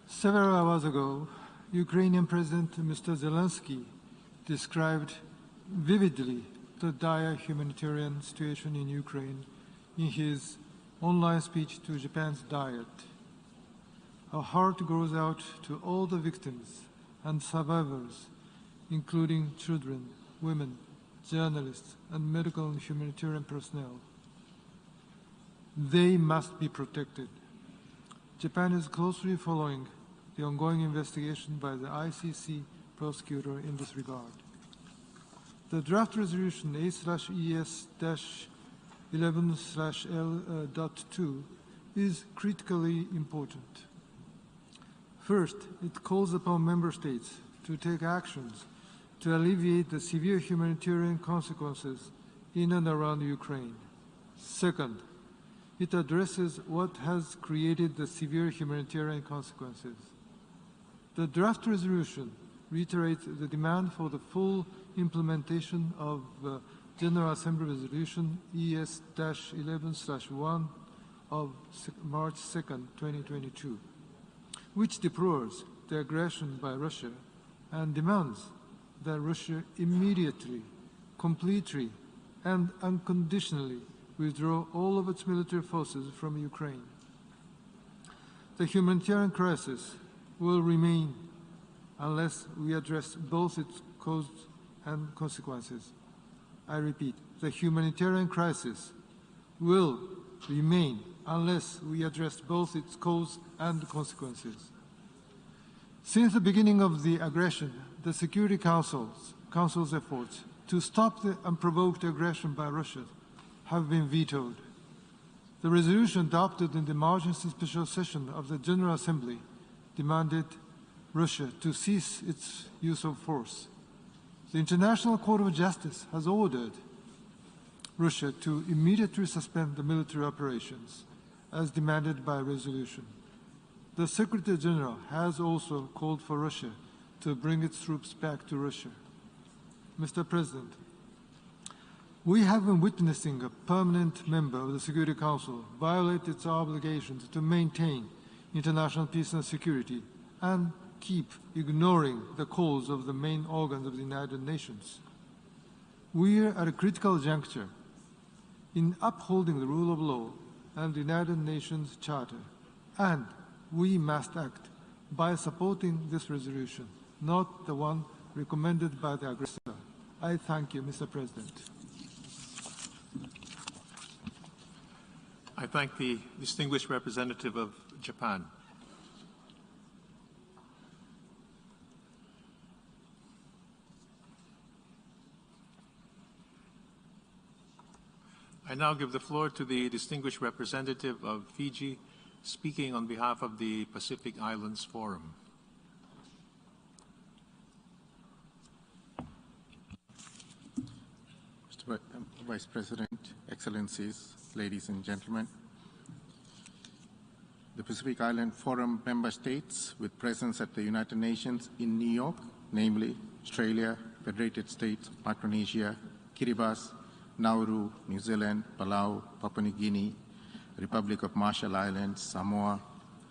several hours ago, Ukrainian President Mr. Zelensky described vividly the dire humanitarian situation in Ukraine in his online speech to Japan's Diet. Our heart goes out to all the victims and survivors, including children, women, journalists, and medical and humanitarian personnel. They must be protected. Japan is closely following the ongoing investigation by the ICC prosecutor in this regard. The draft resolution A/ES-11/L.2 is critically important. First, it calls upon member states to take actions to alleviate the severe humanitarian consequences in and around Ukraine. Second, it addresses what has created the severe humanitarian consequences. The draft resolution reiterate the demand for the full implementation of General Assembly Resolution ES-11/1 of March 2nd, 2022, which deplores the aggression by Russia and demands that Russia immediately, completely, and unconditionally withdraw all of its military forces from Ukraine. The humanitarian crisis will remain unless we address both its cause and consequences. I repeat, the humanitarian crisis will remain unless we address both its cause and consequences. Since the beginning of the aggression, the Security Council's efforts to stop the unprovoked aggression by Russia have been vetoed. The resolution adopted in the emergency special session of the General Assembly demanded Russia to cease its use of force. The International Court of Justice has ordered Russia to immediately suspend the military operations, as demanded by resolution. The Secretary General has also called for Russia to bring its troops back to Russia. Mr. President, we have been witnessing a permanent member of the Security Council violate its obligations to maintain international peace and security and keep ignoring the calls of the main organs of the United Nations. We are at a critical juncture in upholding the rule of law and the United Nations Charter, and we must act by supporting this resolution, not the one recommended by the aggressor. I thank you, Mr. President. I thank the distinguished representative of Japan. I now give the floor to the distinguished representative of Fiji, speaking on behalf of the Pacific Islands Forum. Mr. Vice President, Excellencies, ladies and gentlemen, the Pacific Island Forum member states with presence at the United Nations in New York, namely Australia, Federated States, Micronesia, Kiribati, Nauru, New Zealand, Palau, Papua New Guinea, Republic of Marshall Islands, Samoa,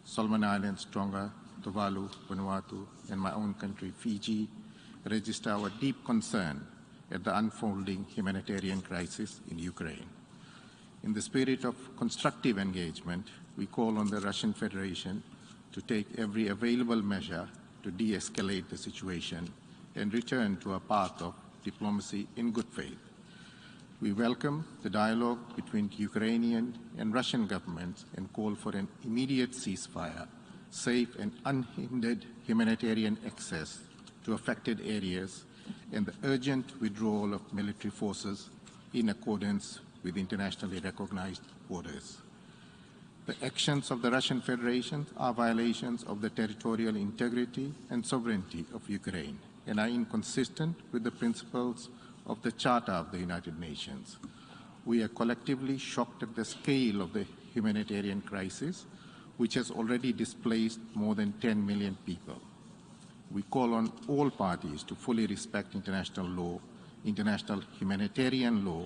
Solomon Islands, Tonga, Tuvalu, Vanuatu, and my own country, Fiji, register our deep concern at the unfolding humanitarian crisis in Ukraine. In the spirit of constructive engagement, we call on the Russian Federation to take every available measure to de-escalate the situation and return to a path of diplomacy in good faith. We welcome the dialogue between the Ukrainian and Russian governments and call for an immediate ceasefire, safe and unhindered humanitarian access to affected areas, and the urgent withdrawal of military forces in accordance with internationally recognized borders. The actions of the Russian Federation are violations of the territorial integrity and sovereignty of Ukraine and are inconsistent with the principles of the Charter of the United Nations. We are collectively shocked at the scale of the humanitarian crisis, which has already displaced more than 10 million people. We call on all parties to fully respect international law, international humanitarian law,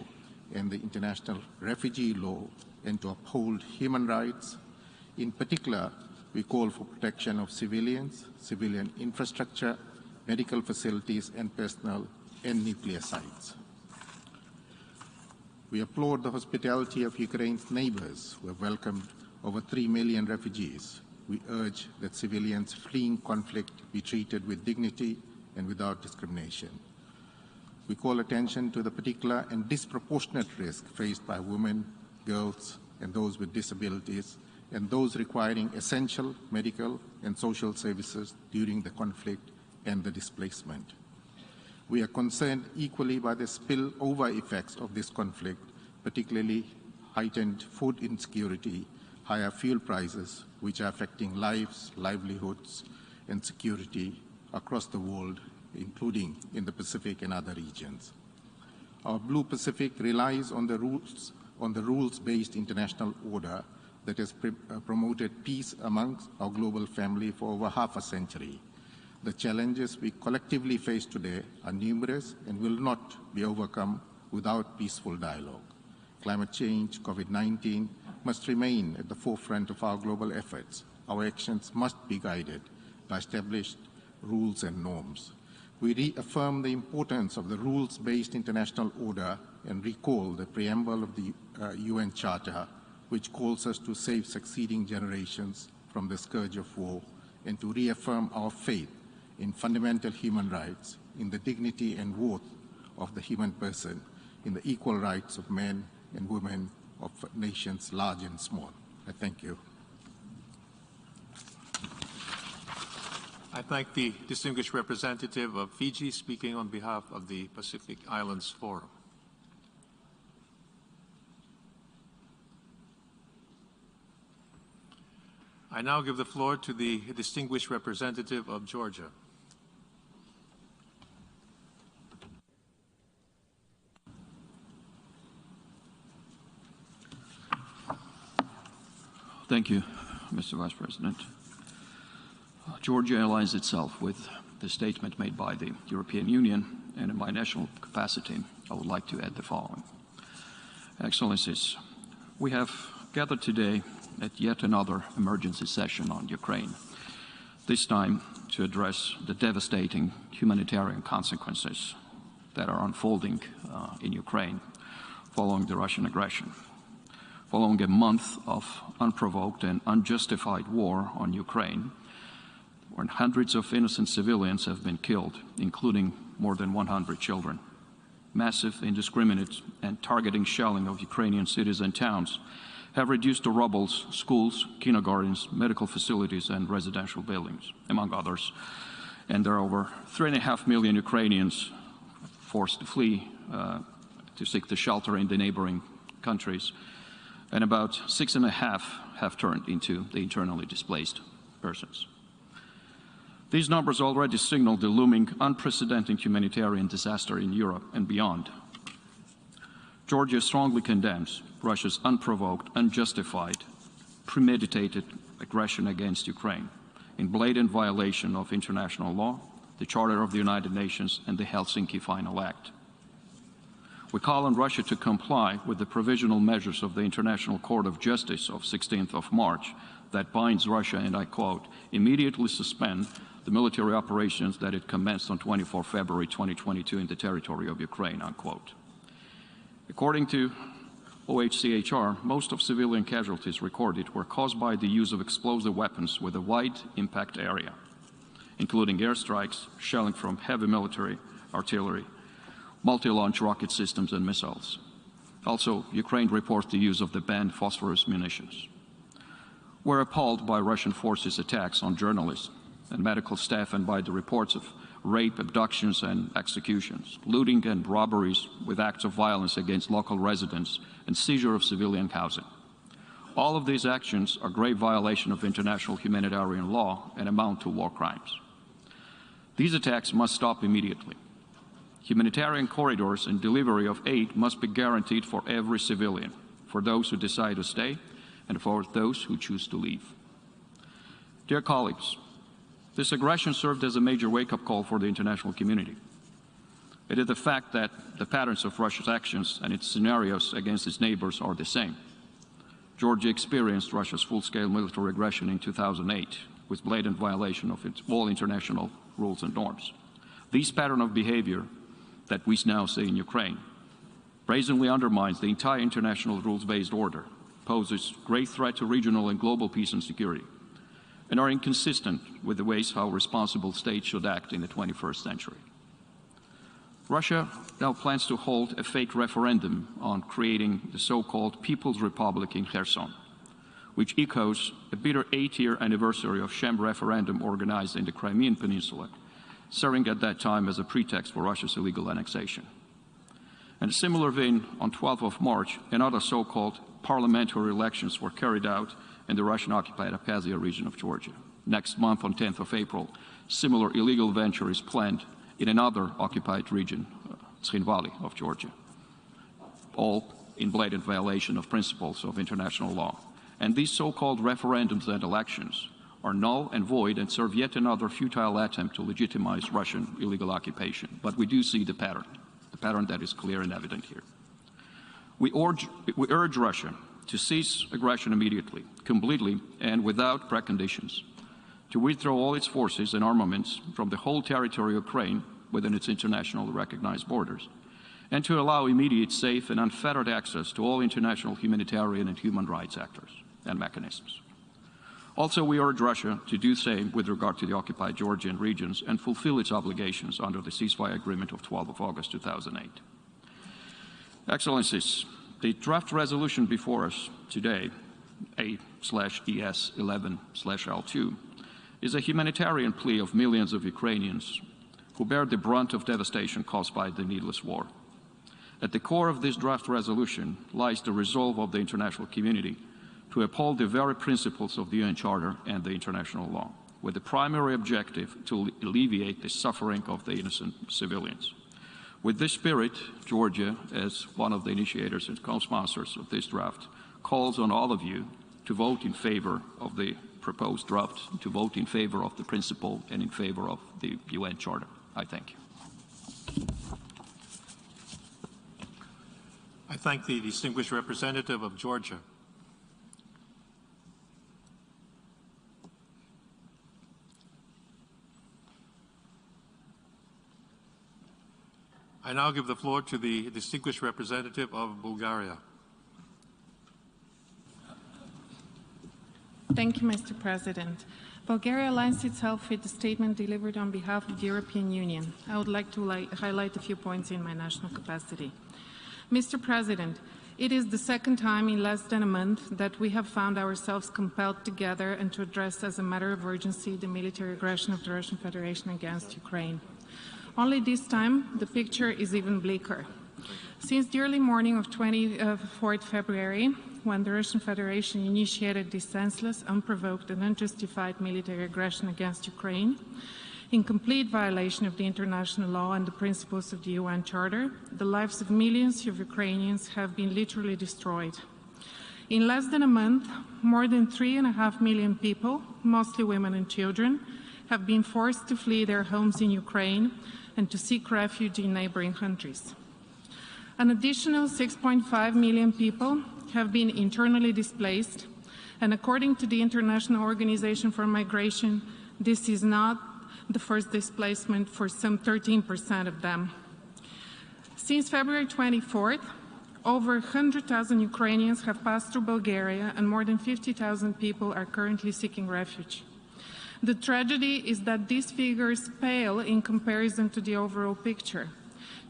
and the international refugee law, and to uphold human rights. In particular, we call for protection of civilians, civilian infrastructure, medical facilities and personnel, and nuclear sites. We applaud the hospitality of Ukraine's neighbors who have welcomed over 3 million refugees. We urge that civilians fleeing conflict be treated with dignity and without discrimination. We call attention to the particular and disproportionate risk faced by women, girls, and those with disabilities, and those requiring essential medical and social services during the conflict and the displacement. We are concerned equally by the spillover effects of this conflict, particularly heightened food insecurity, higher fuel prices, which are affecting lives, livelihoods, and security across the world, including in the Pacific and other regions. Our Blue Pacific relies on the rules-based international order that has promoted peace amongst our global family for over half a century. The challenges we collectively face today are numerous and will not be overcome without peaceful dialogue. Climate change, COVID-19 must remain at the forefront of our global efforts. Our actions must be guided by established rules and norms. We reaffirm the importance of the rules-based international order and recall the preamble of the UN Charter, which calls us to save succeeding generations from the scourge of war and to reaffirm our faith in fundamental human rights, in the dignity and worth of the human person, in the equal rights of men and women of nations large and small. I thank you. I thank the distinguished representative of Fiji speaking on behalf of the Pacific Islands Forum. I now give the floor to the distinguished representative of Georgia. Thank you, Mr. Vice President. Georgia aligns itself with the statement made by the European Union, and in my national capacity, I would like to add the following. Excellencies, we have gathered today at yet another emergency session on Ukraine, this time to address the devastating humanitarian consequences that are unfolding in Ukraine following the Russian aggression. Following a month of unprovoked and unjustified war on Ukraine, when hundreds of innocent civilians have been killed, including more than 100 children. Massive, indiscriminate, and targeting shelling of Ukrainian cities and towns have reduced to rubble schools, kindergartens, medical facilities, and residential buildings, among others. And there are over 3.5 million Ukrainians forced to flee to seek the shelter in the neighboring countries, and about 6.5 have turned into the internally displaced persons. These numbers already signal the looming unprecedented humanitarian disaster in Europe and beyond. Georgia strongly condemns Russia's unprovoked, unjustified, premeditated aggression against Ukraine in blatant violation of international law, the Charter of the United Nations, and the Helsinki Final Act. We call on Russia to comply with the provisional measures of the International Court of Justice of 16th of March that binds Russia, and I quote, immediately suspend the military operations that it commenced on 24 February 2022 in the territory of Ukraine, unquote. According to OHCHR, most of civilian casualties recorded were caused by the use of explosive weapons with a wide impact area, including airstrikes, shelling from heavy military, artillery, multi-launch rocket systems and missiles. Also, Ukraine reports the use of the banned phosphorus munitions. We're appalled by Russian forces' attacks on journalists and medical staff and by the reports of rape, abductions, and executions, looting and robberies with acts of violence against local residents, and seizure of civilian housing. All of these actions are grave violation of international humanitarian law and amount to war crimes. These attacks must stop immediately. Humanitarian corridors and delivery of aid must be guaranteed for every civilian, for those who decide to stay and for those who choose to leave. Dear colleagues, this aggression served as a major wake-up call for the international community. It is the fact that the patterns of Russia's actions and its scenarios against its neighbors are the same. Georgia experienced Russia's full-scale military aggression in 2008 with blatant violation of all international rules and norms. This pattern of behavior that we now see in Ukraine brazenly undermines the entire international rules-based order, poses great threat to regional and global peace and security, and are inconsistent with the ways how responsible states should act in the 21st century. Russia now plans to hold a fake referendum on creating the so-called People's Republic in Kherson, which echoes a bitter 8-year anniversary of sham referendum organized in the Crimean Peninsula, serving at that time as a pretext for Russia's illegal annexation. In a similar vein, on 12th of March, another so-called parliamentary elections were carried out in the Russian-occupied Abkhazia region of Georgia. Next month, on 10th of April, similar illegal venture is planned in another occupied region, Tkhin Valley of Georgia, all in blatant violation of principles of international law. And these so-called referendums and elections are null and void and serve yet another futile attempt to legitimize Russian illegal occupation. But we do see the pattern that is clear and evident here. We urge Russia to cease aggression immediately, completely, and without preconditions, to withdraw all its forces and armaments from the whole territory of Ukraine within its internationally recognized borders, and to allow immediate, safe, and unfettered access to all international humanitarian and human rights actors and mechanisms. Also, we urge Russia to do the same with regard to the occupied Georgian regions and fulfill its obligations under the ceasefire agreement of 12 of August 2008. Excellencies, the draft resolution before us today, A/ES11/L2, is a humanitarian plea of millions of Ukrainians who bear the brunt of devastation caused by the needless war. At the core of this draft resolution lies the resolve of the international community to uphold the very principles of the UN Charter and the international law, with the primary objective to alleviate the suffering of the innocent civilians. With this spirit, Georgia, as one of the initiators and co-sponsors of this draft, calls on all of you to vote in favor of the proposed draft, to vote in favor of the principle and in favor of the UN Charter. I thank you. I thank the distinguished representative of Georgia. I now give the floor to the distinguished representative of Bulgaria. Thank you, Mr. President. Bulgaria aligns itself with the statement delivered on behalf of the European Union. I would like to highlight a few points in my national capacity. Mr. President, it is the second time in less than a month that we have found ourselves compelled to gather and to address as a matter of urgency the military aggression of the Russian Federation against Ukraine. Only this time, the picture is even bleaker. Since the early morning of 24th February, when the Russian Federation initiated this senseless, unprovoked and unjustified military aggression against Ukraine, in complete violation of the international law and the principles of the UN Charter, the lives of millions of Ukrainians have been literally destroyed. In less than a month, more than 3.5 million people, mostly women and children, have been forced to flee their homes in Ukraine and to seek refuge in neighboring countries. An additional 6.5 million people have been internally displaced, and according to the International Organization for Migration, this is not the first displacement for some 13% of them. Since February 24th, over 100,000 Ukrainians have passed through Bulgaria, and more than 50,000 people are currently seeking refuge. The tragedy is that these figures pale in comparison to the overall picture.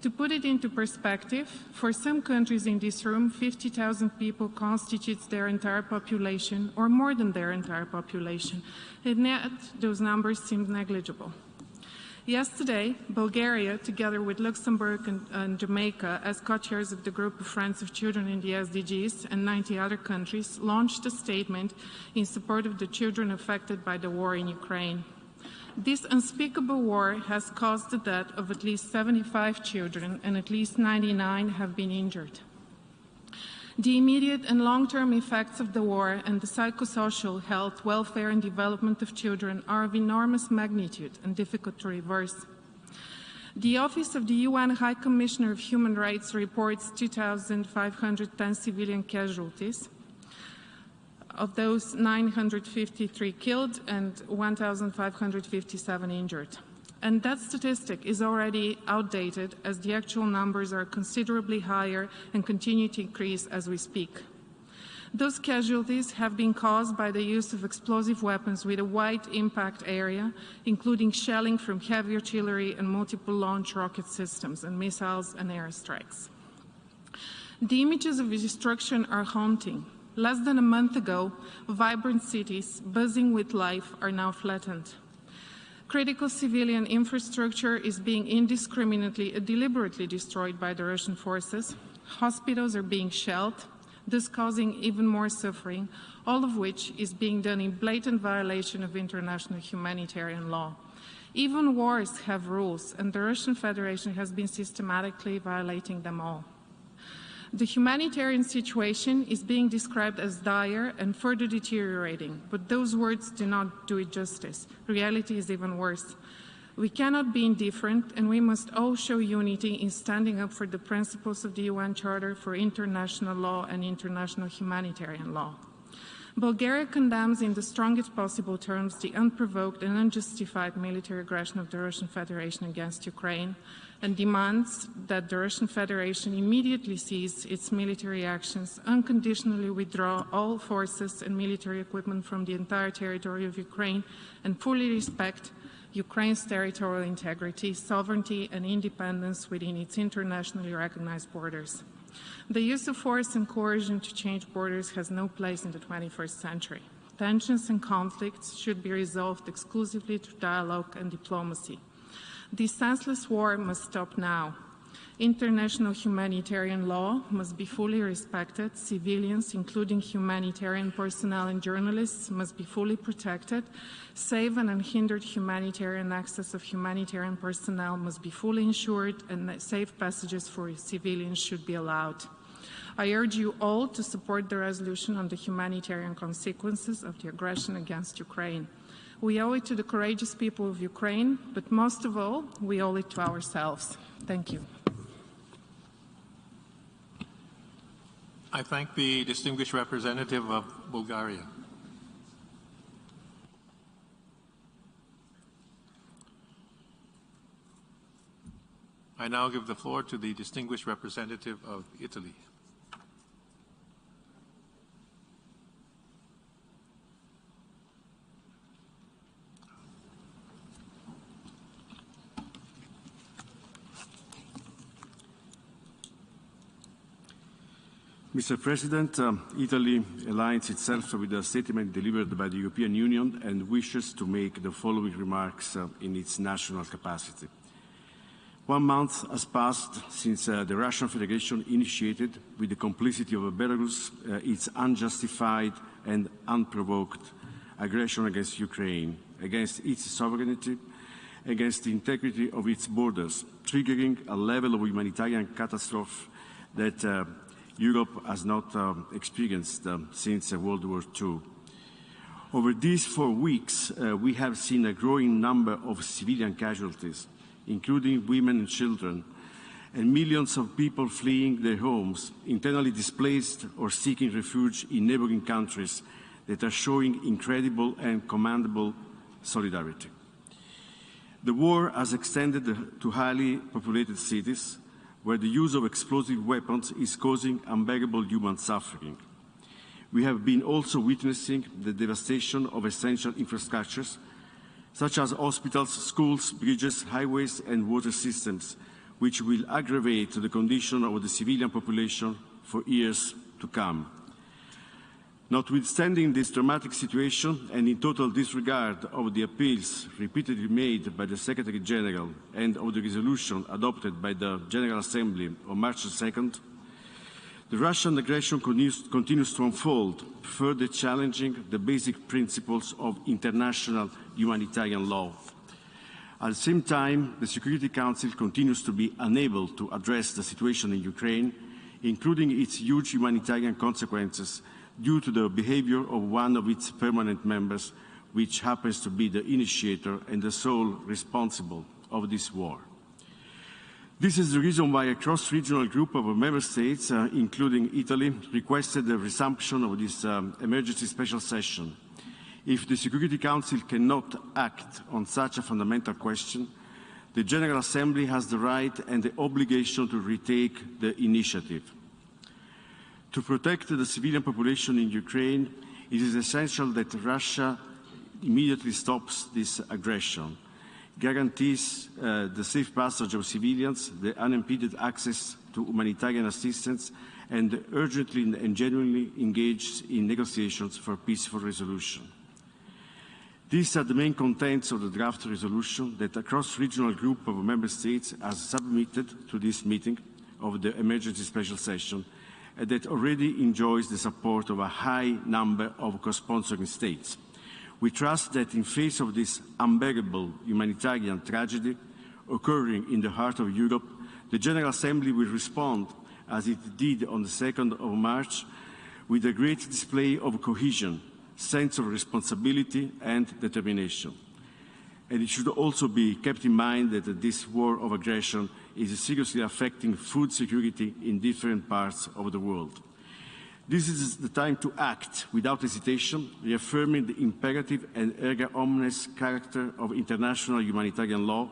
To put it into perspective, for some countries in this room, 50,000 people constitutes their entire population, or more than their entire population, and yet those numbers seem negligible. Yesterday, Bulgaria, together with Luxembourg and Jamaica, as co-chairs of the Group of Friends of Children in the SDGs and 90 other countries, launched a statement in support of the children affected by the war in Ukraine. This unspeakable war has caused the death of at least 75 children, and at least 99 have been injured. The immediate and long-term effects of the war and the psychosocial health, welfare, and development of children are of enormous magnitude and difficult to reverse. The Office of the UN High Commissioner of Human Rights reports 2,510 civilian casualties. Of those, 953 killed and 1,557 injured. And that statistic is already outdated, as the actual numbers are considerably higher and continue to increase as we speak. Those casualties have been caused by the use of explosive weapons with a wide impact area, including shelling from heavy artillery and multiple launch rocket systems and missiles and airstrikes. The images of destruction are haunting. Less than a month ago, vibrant cities buzzing with life are now flattened. Critical civilian infrastructure is being indiscriminately and deliberately destroyed by the Russian forces. Hospitals are being shelled, thus causing even more suffering, all of which is being done in blatant violation of international humanitarian law. Even wars have rules, and the Russian Federation has been systematically violating them all. The humanitarian situation is being described as dire and further deteriorating, but those words do not do it justice. Reality is even worse. We cannot be indifferent, and we must all show unity in standing up for the principles of the UN Charter for international law and international humanitarian law. Bulgaria condemns in the strongest possible terms the unprovoked and unjustified military aggression of the Russian Federation against Ukraine and demands that the Russian Federation immediately cease its military actions, unconditionally withdraw all forces and military equipment from the entire territory of Ukraine, and fully respect Ukraine's territorial integrity, sovereignty, and independence within its internationally recognized borders. The use of force and coercion to change borders has no place in the 21st century. Tensions and conflicts should be resolved exclusively through dialogue and diplomacy. This senseless war must stop now. International humanitarian law must be fully respected. Civilians, including humanitarian personnel and journalists, must be fully protected. Safe and unhindered humanitarian access of humanitarian personnel must be fully ensured, and safe passages for civilians should be allowed. I urge you all to support the resolution on the humanitarian consequences of the aggression against Ukraine. We owe it to the courageous people of Ukraine, but most of all, we owe it to ourselves. Thank you. I thank the distinguished representative of Bulgaria. I now give the floor to the distinguished representative of Italy. Mr. President, Italy aligns itself with the statement delivered by the European Union and wishes to make the following remarks in its national capacity. 1 month has passed since the Russian Federation initiated, with the complicity of Belarus, its unjustified and unprovoked aggression against Ukraine, against its sovereignty, against the integrity of its borders, triggering a level of humanitarian catastrophe that Europe has not experienced since World War II. Over these 4 weeks, we have seen a growing number of civilian casualties, including women and children, and millions of people fleeing their homes, internally displaced or seeking refuge in neighboring countries that are showing incredible and commendable solidarity. The war has extended to highly populated cities, where the use of explosive weapons is causing unbearable human suffering. We have been also witnessing the devastation of essential infrastructures, such as hospitals, schools, bridges, highways, and water systems, which will aggravate the condition of the civilian population for years to come. Notwithstanding this dramatic situation, and in total disregard of the appeals repeatedly made by the Secretary General and of the resolution adopted by the General Assembly on March 2nd, the Russian aggression continues to unfold, further challenging the basic principles of international humanitarian law. At the same time, the Security Council continues to be unable to address the situation in Ukraine, including its huge humanitarian consequences, due to the behavior of one of its permanent members, which happens to be the initiator and the sole responsible of this war. This is the reason why a cross-regional group of member states, including Italy, requested the resumption of this emergency special session. If the Security Council cannot act on such a fundamental question, the General Assembly has the right and the obligation to retake the initiative. To protect the civilian population in Ukraine, it is essential that Russia immediately stops this aggression, guarantees the safe passage of civilians, the unimpeded access to humanitarian assistance, and urgently and genuinely engages in negotiations for peaceful resolution. These are the main contents of the draft resolution that a cross-regional group of member states has submitted to this meeting of the emergency special session, that already enjoys the support of a high number of co-sponsoring states. We trust that in face of this unbearable humanitarian tragedy occurring in the heart of Europe, the General Assembly will respond as it did on the 2nd of March, with a great display of cohesion, sense of responsibility and determination. And it should also be kept in mind that this war of aggression is seriously affecting food security in different parts of the world. This is the time to act without hesitation, reaffirming the imperative and erga omnes character of international humanitarian law,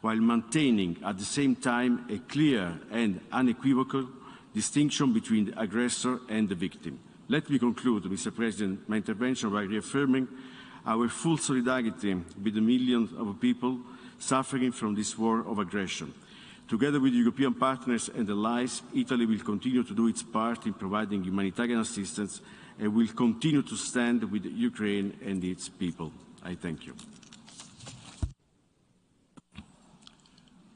while maintaining at the same time a clear and unequivocal distinction between the aggressor and the victim. Let me conclude, Mr. President, my intervention by reaffirming our full solidarity with the millions of people suffering from this war of aggression. Together with European partners and allies, Italy will continue to do its part in providing humanitarian assistance and will continue to stand with Ukraine and its people. I thank you.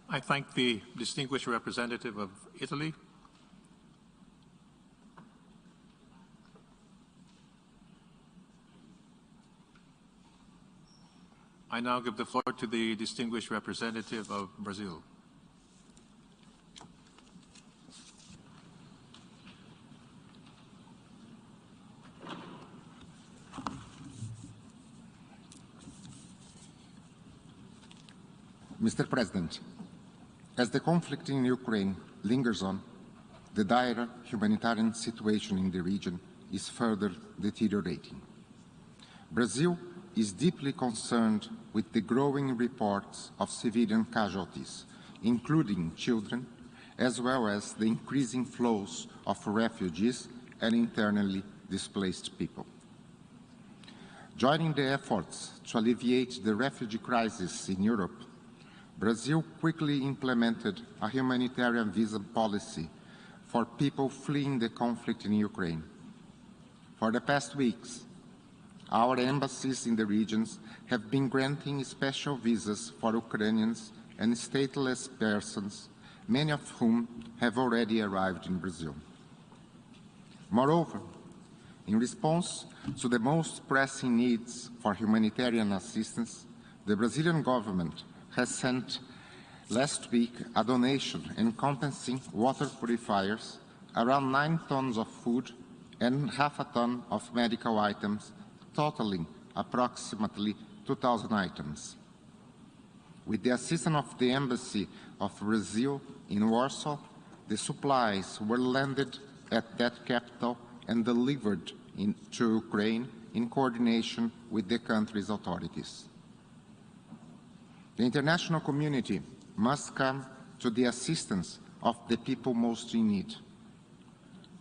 I thank the distinguished representative of Italy. I now give the floor to the distinguished representative of Brazil. Mr. President, as the conflict in Ukraine lingers on, the dire humanitarian situation in the region is further deteriorating. Brazil is deeply concerned with the growing reports of civilian casualties, including children, as well as the increasing flows of refugees and internally displaced people. Joining the efforts to alleviate the refugee crisis in Europe, Brazil quickly implemented a humanitarian visa policy for people fleeing the conflict in Ukraine. For the past weeks, our embassies in the regions have been granting special visas for Ukrainians and stateless persons, many of whom have already arrived in Brazil. Moreover, in response to the most pressing needs for humanitarian assistance, the Brazilian government has sent last week a donation encompassing water purifiers, around 9 tons of food, and half a ton of medical items, totaling approximately 2,000 items. With the assistance of the Embassy of Brazil in Warsaw, the supplies were landed at that capital and delivered to Ukraine in coordination with the country's authorities. The international community must come to the assistance of the people most in need,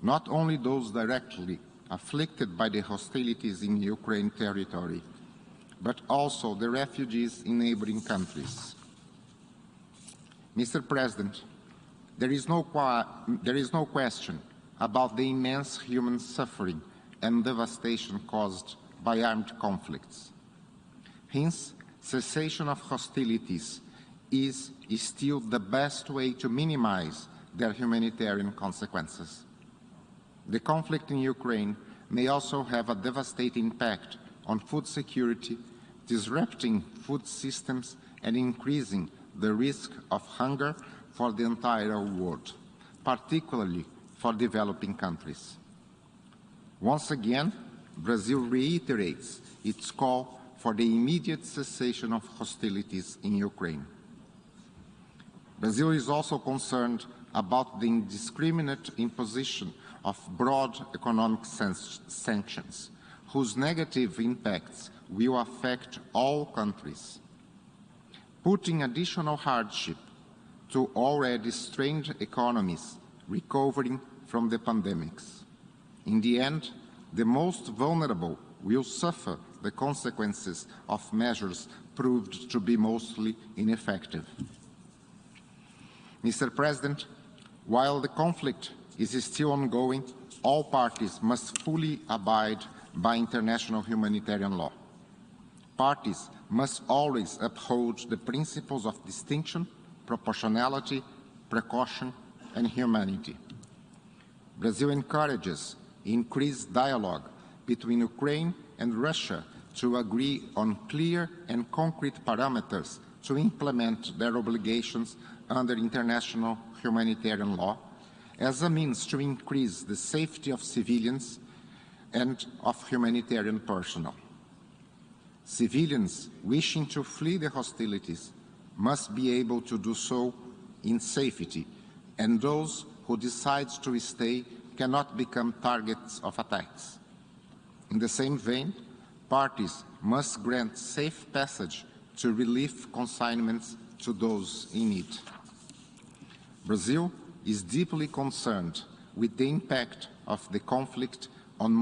not only those directly afflicted by the hostilities in Ukraine territory, but also the refugees in neighboring countries. Mr. President, there is no question about the immense human suffering and devastation caused by armed conflicts. Hence, cessation of hostilities is still the best way to minimize their humanitarian consequences. The conflict in Ukraine may also have a devastating impact on food security, disrupting food systems and increasing the risk of hunger for the entire world, particularly for developing countries. Once again, Brazil reiterates its call for the immediate cessation of hostilities in Ukraine. Brazil is also concerned about the indiscriminate imposition of broad economic sanctions, whose negative impacts will affect all countries, putting additional hardship to already strained economies recovering from the pandemics. In the end, the most vulnerable will suffer the consequences of measures proved to be mostly ineffective. Mr. President, while the conflict is still ongoing, all parties must fully abide by international humanitarian law. Parties must always uphold the principles of distinction, proportionality, precaution, and humanity. Brazil encourages increased dialogue between Ukraine and Russia to agree on clear and concrete parameters to implement their obligations under international humanitarian law, as a means to increase the safety of civilians and of humanitarian personnel. Civilians wishing to flee the hostilities must be able to do so in safety, and those who decide to stay cannot become targets of attacks. In the same vein, parties must grant safe passage to relief consignments to those in need. Brazil is deeply concerned with the impact of the conflict on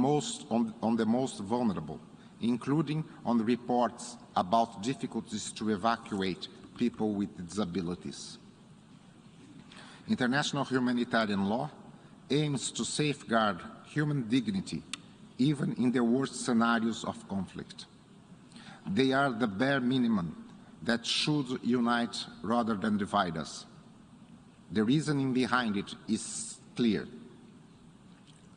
the most vulnerable, including on reports about difficulties to evacuate people with disabilities. International humanitarian law aims to safeguard human dignity even in the worst scenarios of conflict. They are the bare minimum that should unite rather than divide us. The reasoning behind it is clear.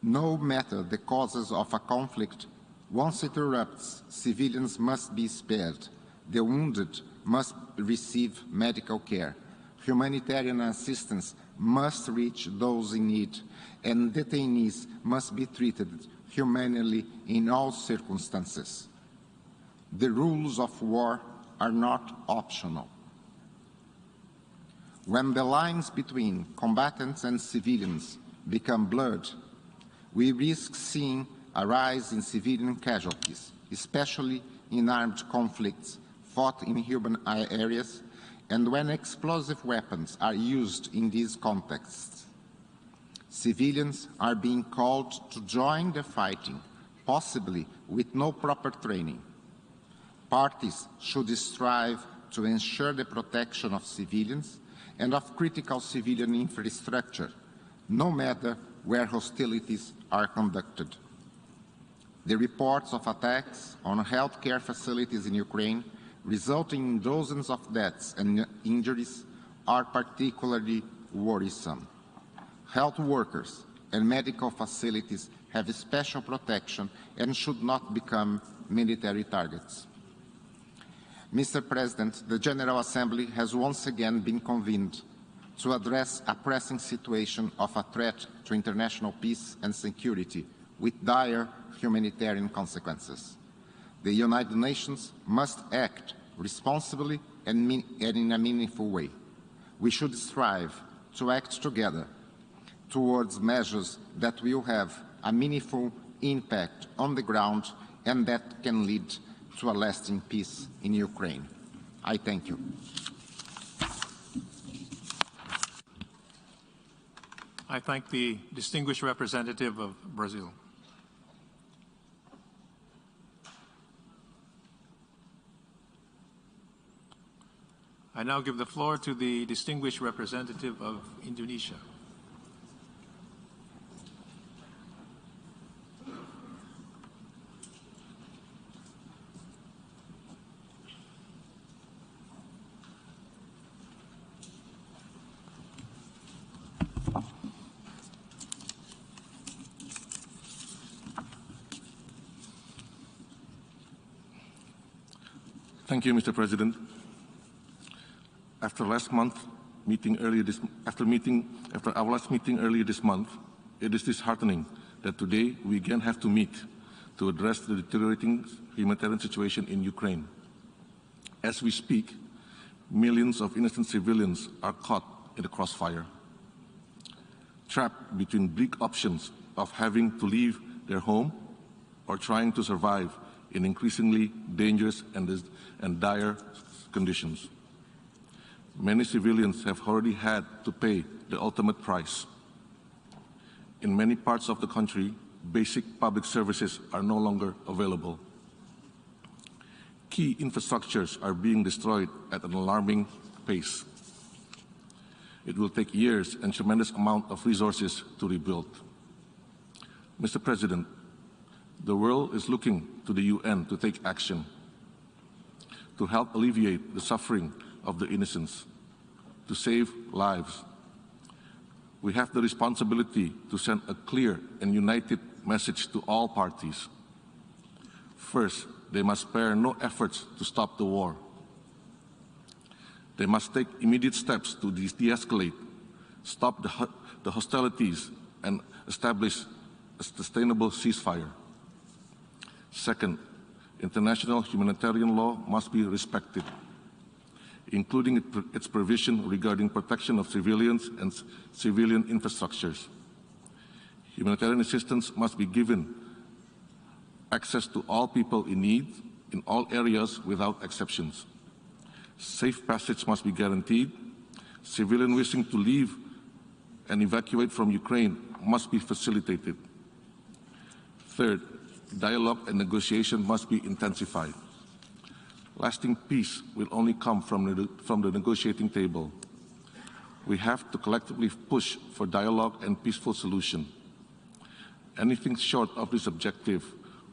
No matter the causes of a conflict, once it erupts, civilians must be spared, the wounded must receive medical care, humanitarian assistance must reach those in need, and detainees must be treated humanely in all circumstances. The rules of war are not optional. When the lines between combatants and civilians become blurred, we risk seeing a rise in civilian casualties, especially in armed conflicts fought in urban areas and when explosive weapons are used in these contexts. Civilians are being called to join the fighting, possibly with no proper training. Parties should strive to ensure the protection of civilians and of critical civilian infrastructure, no matter where hostilities are conducted. The reports of attacks on healthcare facilities in Ukraine, resulting in dozens of deaths and injuries, are particularly worrisome. Health workers and medical facilities have special protection and should not become military targets. Mr. President, the General Assembly has once again been convened to address a pressing situation of a threat to international peace and security with dire humanitarian consequences. The United Nations must act responsibly and in a meaningful way. We should strive to act together towards measures that will have a meaningful impact on the ground and that can lead to a lasting peace in Ukraine. I thank you. I thank the distinguished representative of Brazil. I now give the floor to the distinguished representative of Indonesia. Thank you, Mr. President. After our last meeting earlier this month, it is disheartening that today we again have to meet to address the deteriorating humanitarian situation in Ukraine. As we speak, millions of innocent civilians are caught in the crossfire, trapped between bleak options of having to leave their home or trying to survive in increasingly dangerous and dire conditions. Many civilians have already had to pay the ultimate price. In many parts of the country, basic public services are no longer available. Key infrastructures are being destroyed at an alarming pace. It will take years and tremendous amount of resources to rebuild. Mr. President, the world is looking to the UN to take action, to help alleviate the suffering of the innocents, to save lives. We have the responsibility to send a clear and united message to all parties. First, they must spare no efforts to stop the war. They must take immediate steps to de-escalate, stop the hostilities and establish a sustainable ceasefire. Second, international humanitarian law must be respected, including its provision regarding protection of civilians and civilian infrastructures. Humanitarian assistance must be given access to all people in need in all areas without exceptions. Safe passage must be guaranteed. Civilians wishing to leave and evacuate from Ukraine must be facilitated. Third, dialogue and negotiation must be intensified. Lasting peace will only come from the negotiating table. We have to collectively push for dialogue and peaceful solution. Anything short of this objective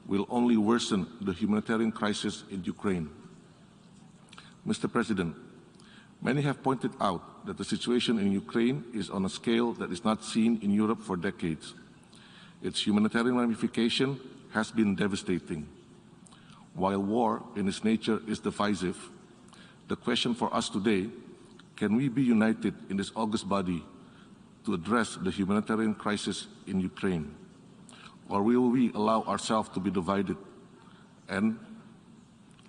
will only worsen the humanitarian crisis in Ukraine. Mr. President, many have pointed out that the situation in Ukraine is on a scale that is not seen in Europe for decades. Its humanitarian ramification has been devastating. While war in its nature is divisive, the question for us today, can we be united in this august body to address the humanitarian crisis in Ukraine? Or will we allow ourselves to be divided and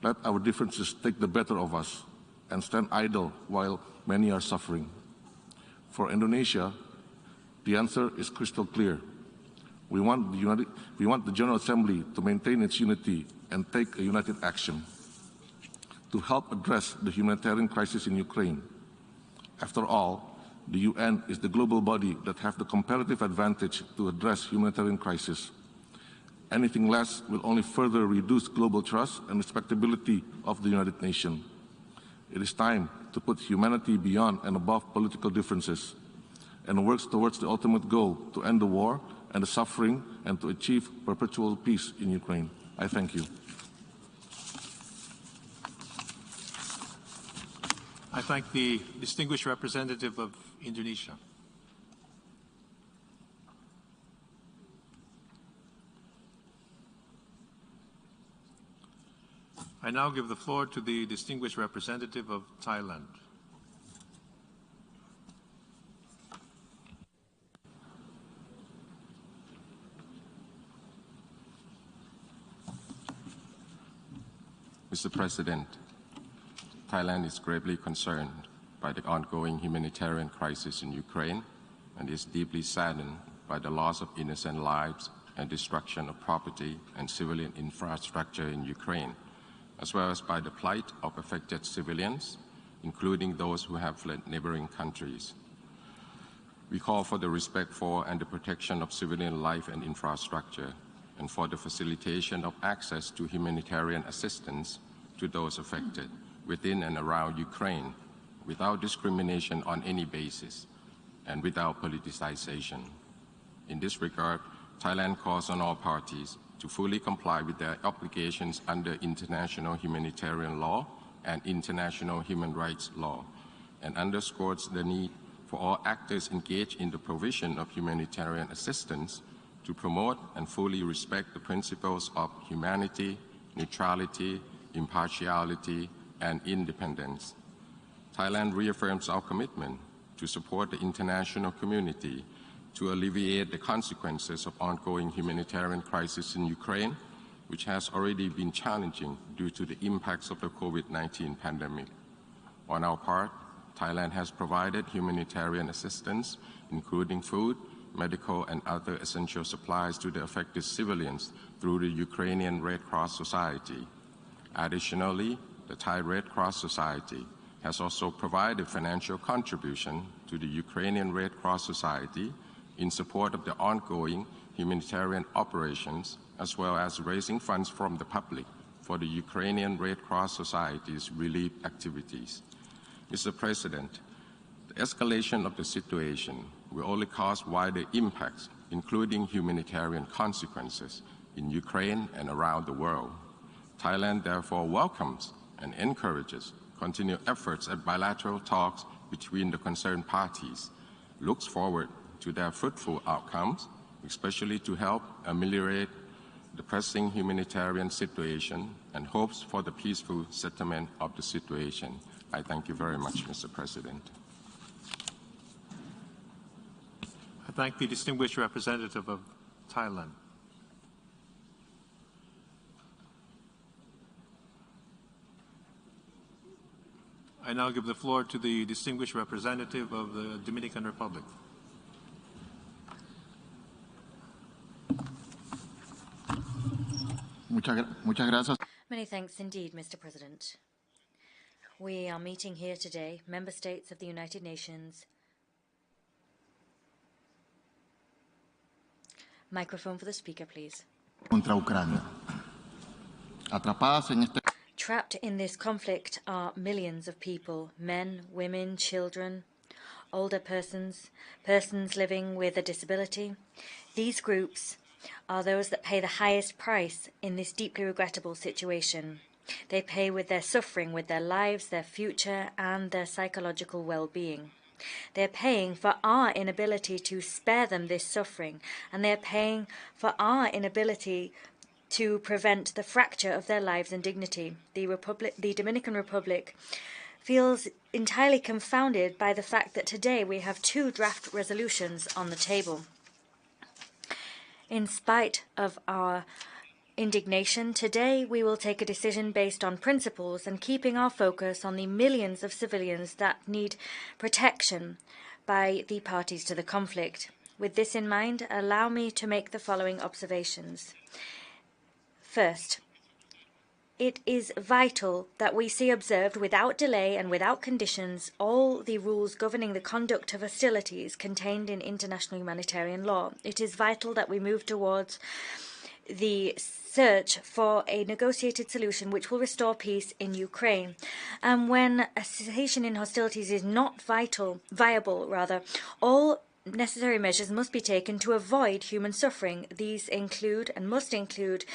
let our differences take the better of us and stand idle while many are suffering? For Indonesia, the answer is crystal clear. We want the General Assembly to maintain its unity and take a united action to help address the humanitarian crisis in Ukraine. After all, the UN is the global body that has the comparative advantage to address humanitarian crisis. Anything less will only further reduce global trust and respectability of the United Nations. It is time to put humanity beyond and above political differences and work towards the ultimate goal to end the war and the suffering and to achieve perpetual peace in Ukraine. I thank you. I thank the distinguished representative of Indonesia. I now give the floor to the distinguished representative of Thailand. Mr. President, Thailand is gravely concerned by the ongoing humanitarian crisis in Ukraine and is deeply saddened by the loss of innocent lives and destruction of property and civilian infrastructure in Ukraine, as well as by the plight of affected civilians, including those who have fled neighboring countries. We call for the respect for and the protection of civilian life and infrastructure, and for the facilitation of access to humanitarian assistance to those affected within and around Ukraine, without discrimination on any basis and without politicization. In this regard, Thailand calls on all parties to fully comply with their obligations under international humanitarian law and international human rights law, and underscores the need for all actors engaged in the provision of humanitarian assistance to promote and fully respect the principles of humanity, neutrality, impartiality, and independence. Thailand reaffirms our commitment to support the international community to alleviate the consequences of ongoing humanitarian crisis in Ukraine, which has already been challenging due to the impacts of the COVID-19 pandemic. On our part, Thailand has provided humanitarian assistance, including food, medical, and other essential supplies to the affected civilians through the Ukrainian Red Cross Society. Additionally, the Thai Red Cross Society has also provided financial contribution to the Ukrainian Red Cross Society in support of the ongoing humanitarian operations, as well as raising funds from the public for the Ukrainian Red Cross Society's relief activities. Mr. President, the escalation of the situation will only cause wider impacts, including humanitarian consequences in Ukraine and around the world. Thailand therefore welcomes and encourages continued efforts at bilateral talks between the concerned parties, looks forward to their fruitful outcomes, especially to help ameliorate the pressing humanitarian situation, and hopes for the peaceful settlement of the situation. I thank you very much, Mr. President. I thank the distinguished representative of Thailand. I now give the floor to the distinguished representative of the Dominican Republic. Many thanks indeed, Mr. President. We are meeting here today, member states of the United Nations. Microphone for the speaker, please. Trapped in this conflict are millions of people, men, women, children, older persons, persons living with a disability. These groups are those that pay the highest price in this deeply regrettable situation. They pay with their suffering, with their lives, their future, and their psychological well-being. They're paying for our inability to spare them this suffering, and they're paying for our inability to prevent the fracture of their lives and dignity. The Dominican Republic feels entirely confounded by the fact that today we have 2 draft resolutions on the table. In spite of our indignation, today we will take a decision based on principles and keeping our focus on the millions of civilians that need protection by the parties to the conflict. With this in mind, allow me to make the following observations. First, it is vital that we see observed without delay and without conditions all the rules governing the conduct of hostilities contained in international humanitarian law. It is vital that we move towards the search for a negotiated solution which will restore peace in Ukraine. And when a cessation in hostilities is not viable, all necessary measures must be taken to avoid human suffering. These include and must include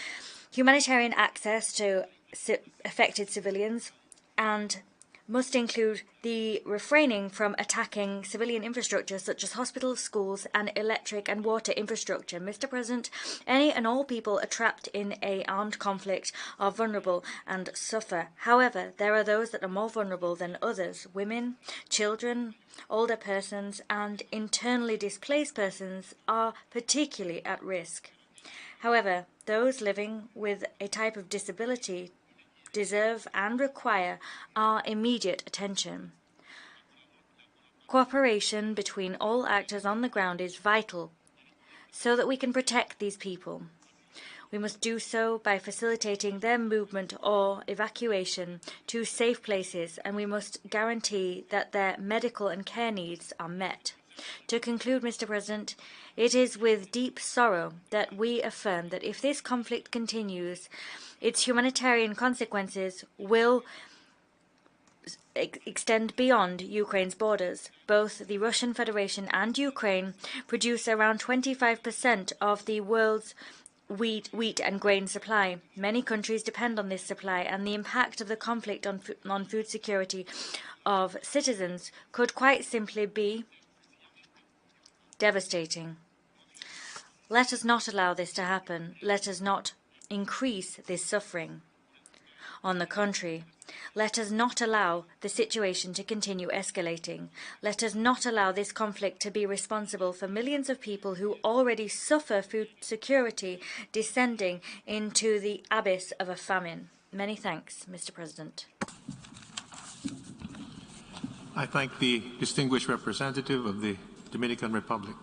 humanitarian access to affected civilians and must include the refraining from attacking civilian infrastructure such as hospitals, schools, and electric and water infrastructure. Mr. President, any and all people are trapped in an armed conflict are vulnerable and suffer. However, there are those that are more vulnerable than others. Women, children, older persons, and internally displaced persons are particularly at risk. However, those living with a type of disability deserve and require our immediate attention. Cooperation between all actors on the ground is vital so that we can protect these people. We must do so by facilitating their movement or evacuation to safe places, and we must guarantee that their medical and care needs are met. To conclude, Mr. President, it is with deep sorrow that we affirm that if this conflict continues, its humanitarian consequences will extend beyond Ukraine's borders. Both the Russian Federation and Ukraine produce around 25% of the world's wheat and grain supply. Many countries depend on this supply, and the impact of the conflict on food security of citizens could quite simply be devastating. Let us not allow this to happen. Let us not increase this suffering. On the contrary, let us not allow the situation to continue escalating. Let us not allow this conflict to be responsible for millions of people who already suffer food security descending into the abyss of a famine. Many thanks, Mr. President. I thank the distinguished representative of the Dominican Republic.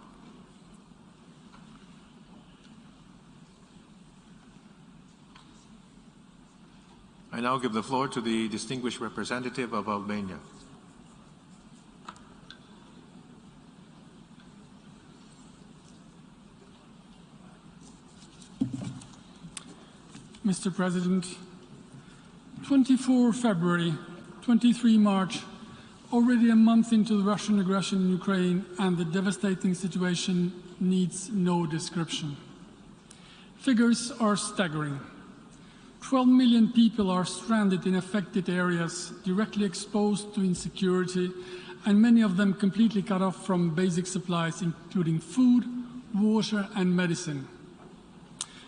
I now give the floor to the distinguished representative of Albania. Mr. President, 24 February, 23 March, already a month into the Russian aggression in Ukraine, and the devastating situation needs no description. Figures are staggering. 12 million people are stranded in affected areas, directly exposed to insecurity, and many of them completely cut off from basic supplies, including food, water, and medicine.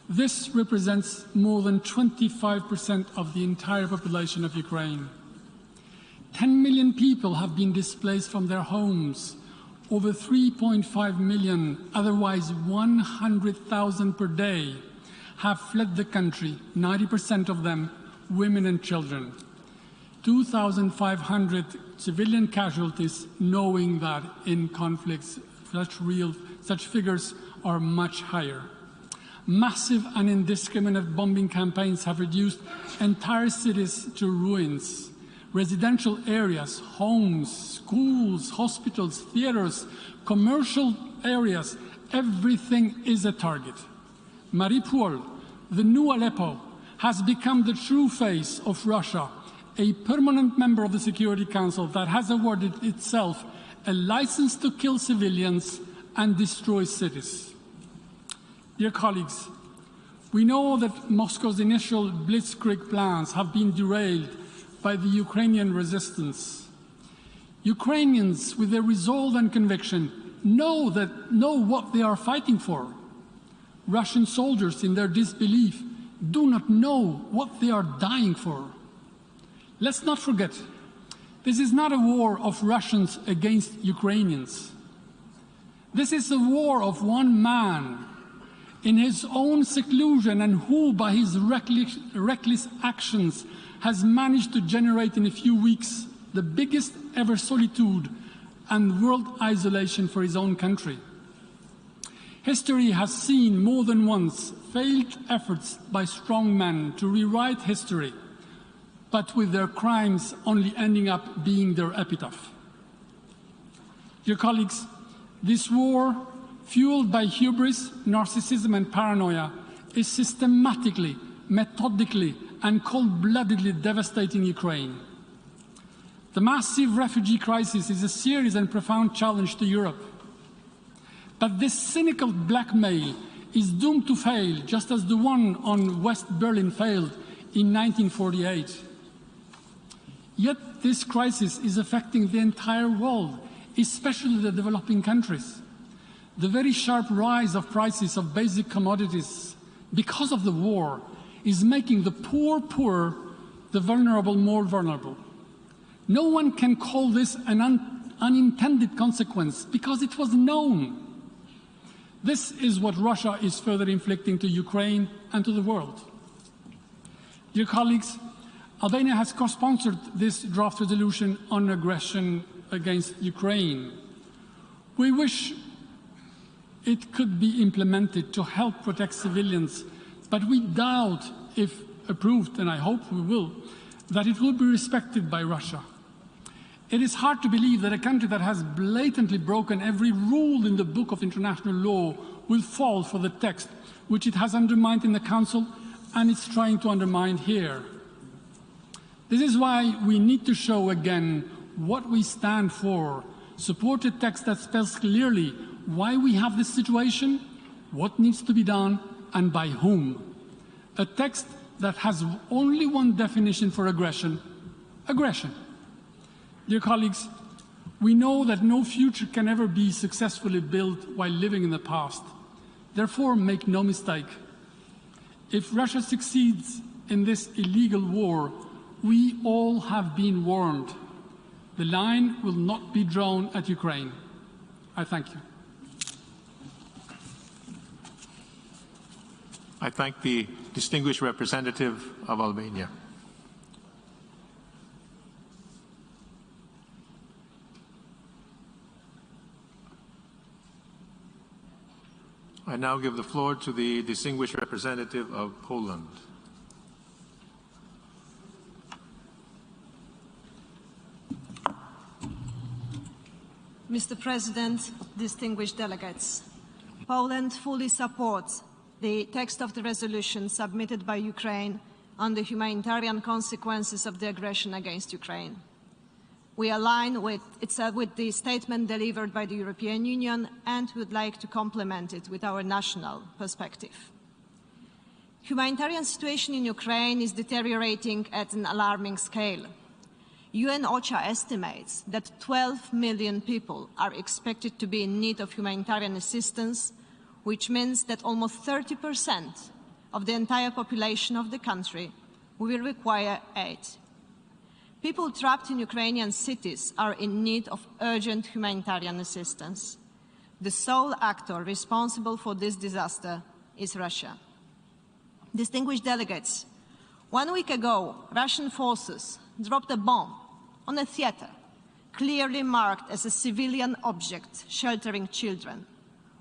This represents more than 25% of the entire population of Ukraine. 10 million people have been displaced from their homes. over 3.5 million, otherwise 100,000 per day, have fled the country, 90% of them women and children. 2,500 civilian casualties, knowing that in conflicts such figures are much higher. Massive and indiscriminate bombing campaigns have reduced entire cities to ruins. Residential areas, homes, schools, hospitals, theaters, commercial areas, everything is a target. Mariupol, the new Aleppo, has become the true face of Russia, a permanent member of the Security Council that has awarded itself a license to kill civilians and destroy cities. Dear colleagues, we know that Moscow's initial blitzkrieg plans have been derailed by the Ukrainian resistance. Ukrainians, with their resolve and conviction, know what they are fighting for. Russian soldiers, in their disbelief, do not know what they are dying for. Let's not forget, this is not a war of Russians against Ukrainians. This is a war of one man in his own seclusion, and who, by his reckless actions, has managed to generate in a few weeks the biggest ever solitude and world isolation for his own country. History has seen more than once failed efforts by strong men to rewrite history, but with their crimes only ending up being their epitaph. Dear colleagues, this war, fueled by hubris, narcissism and paranoia, is systematically, methodically and cold-bloodedly devastating Ukraine. The massive refugee crisis is a serious and profound challenge to Europe. But this cynical blackmail is doomed to fail, just as the one on West Berlin failed in 1948. Yet this crisis is affecting the entire world, especially the developing countries. The very sharp rise of prices of basic commodities because of the war is making the poor poorer, the vulnerable more vulnerable. No one can call this an unintended consequence because it was known. This is what Russia is further inflicting to Ukraine and to the world. Dear colleagues, Albania has co-sponsored this draft resolution on aggression against Ukraine. We wish it could be implemented to help protect civilians, but we doubt, if approved, and I hope we will, that it will be respected by Russia. It is hard to believe that a country that has blatantly broken every rule in the book of international law will fall for the text which it has undermined in the Council and it's trying to undermine here. This is why we need to show again what we stand for, support a text that spells clearly why we have this situation, what needs to be done, and by whom. A text that has only one definition for aggression: aggression. Dear colleagues, we know that no future can ever be successfully built while living in the past. Therefore, make no mistake. If Russia succeeds in this illegal war, we all have been warned. The line will not be drawn at Ukraine. I thank you. I thank the distinguished representative of Albania. I now give the floor to the distinguished representative of Poland. Mr. President, distinguished delegates, Poland fully supports the text of the resolution submitted by Ukraine on the humanitarian consequences of the aggression against Ukraine. We align with the statement delivered by the European Union and would like to complement it with our national perspective. Humanitarian situation in Ukraine is deteriorating at an alarming scale. UN OCHA estimates that 12 million people are expected to be in need of humanitarian assistance, which means that almost 30% of the entire population of the country will require aid. People trapped in Ukrainian cities are in need of urgent humanitarian assistance. The sole actor responsible for this disaster is Russia. Distinguished delegates, 1 week ago, Russian forces dropped a bomb on a theater, clearly marked as a civilian object sheltering children,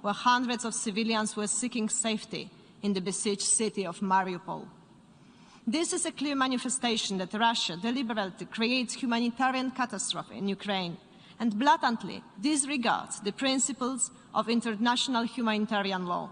where hundreds of civilians were seeking safety in the besieged city of Mariupol. This is a clear manifestation that Russia deliberately creates humanitarian catastrophe in Ukraine and blatantly disregards the principles of international humanitarian law.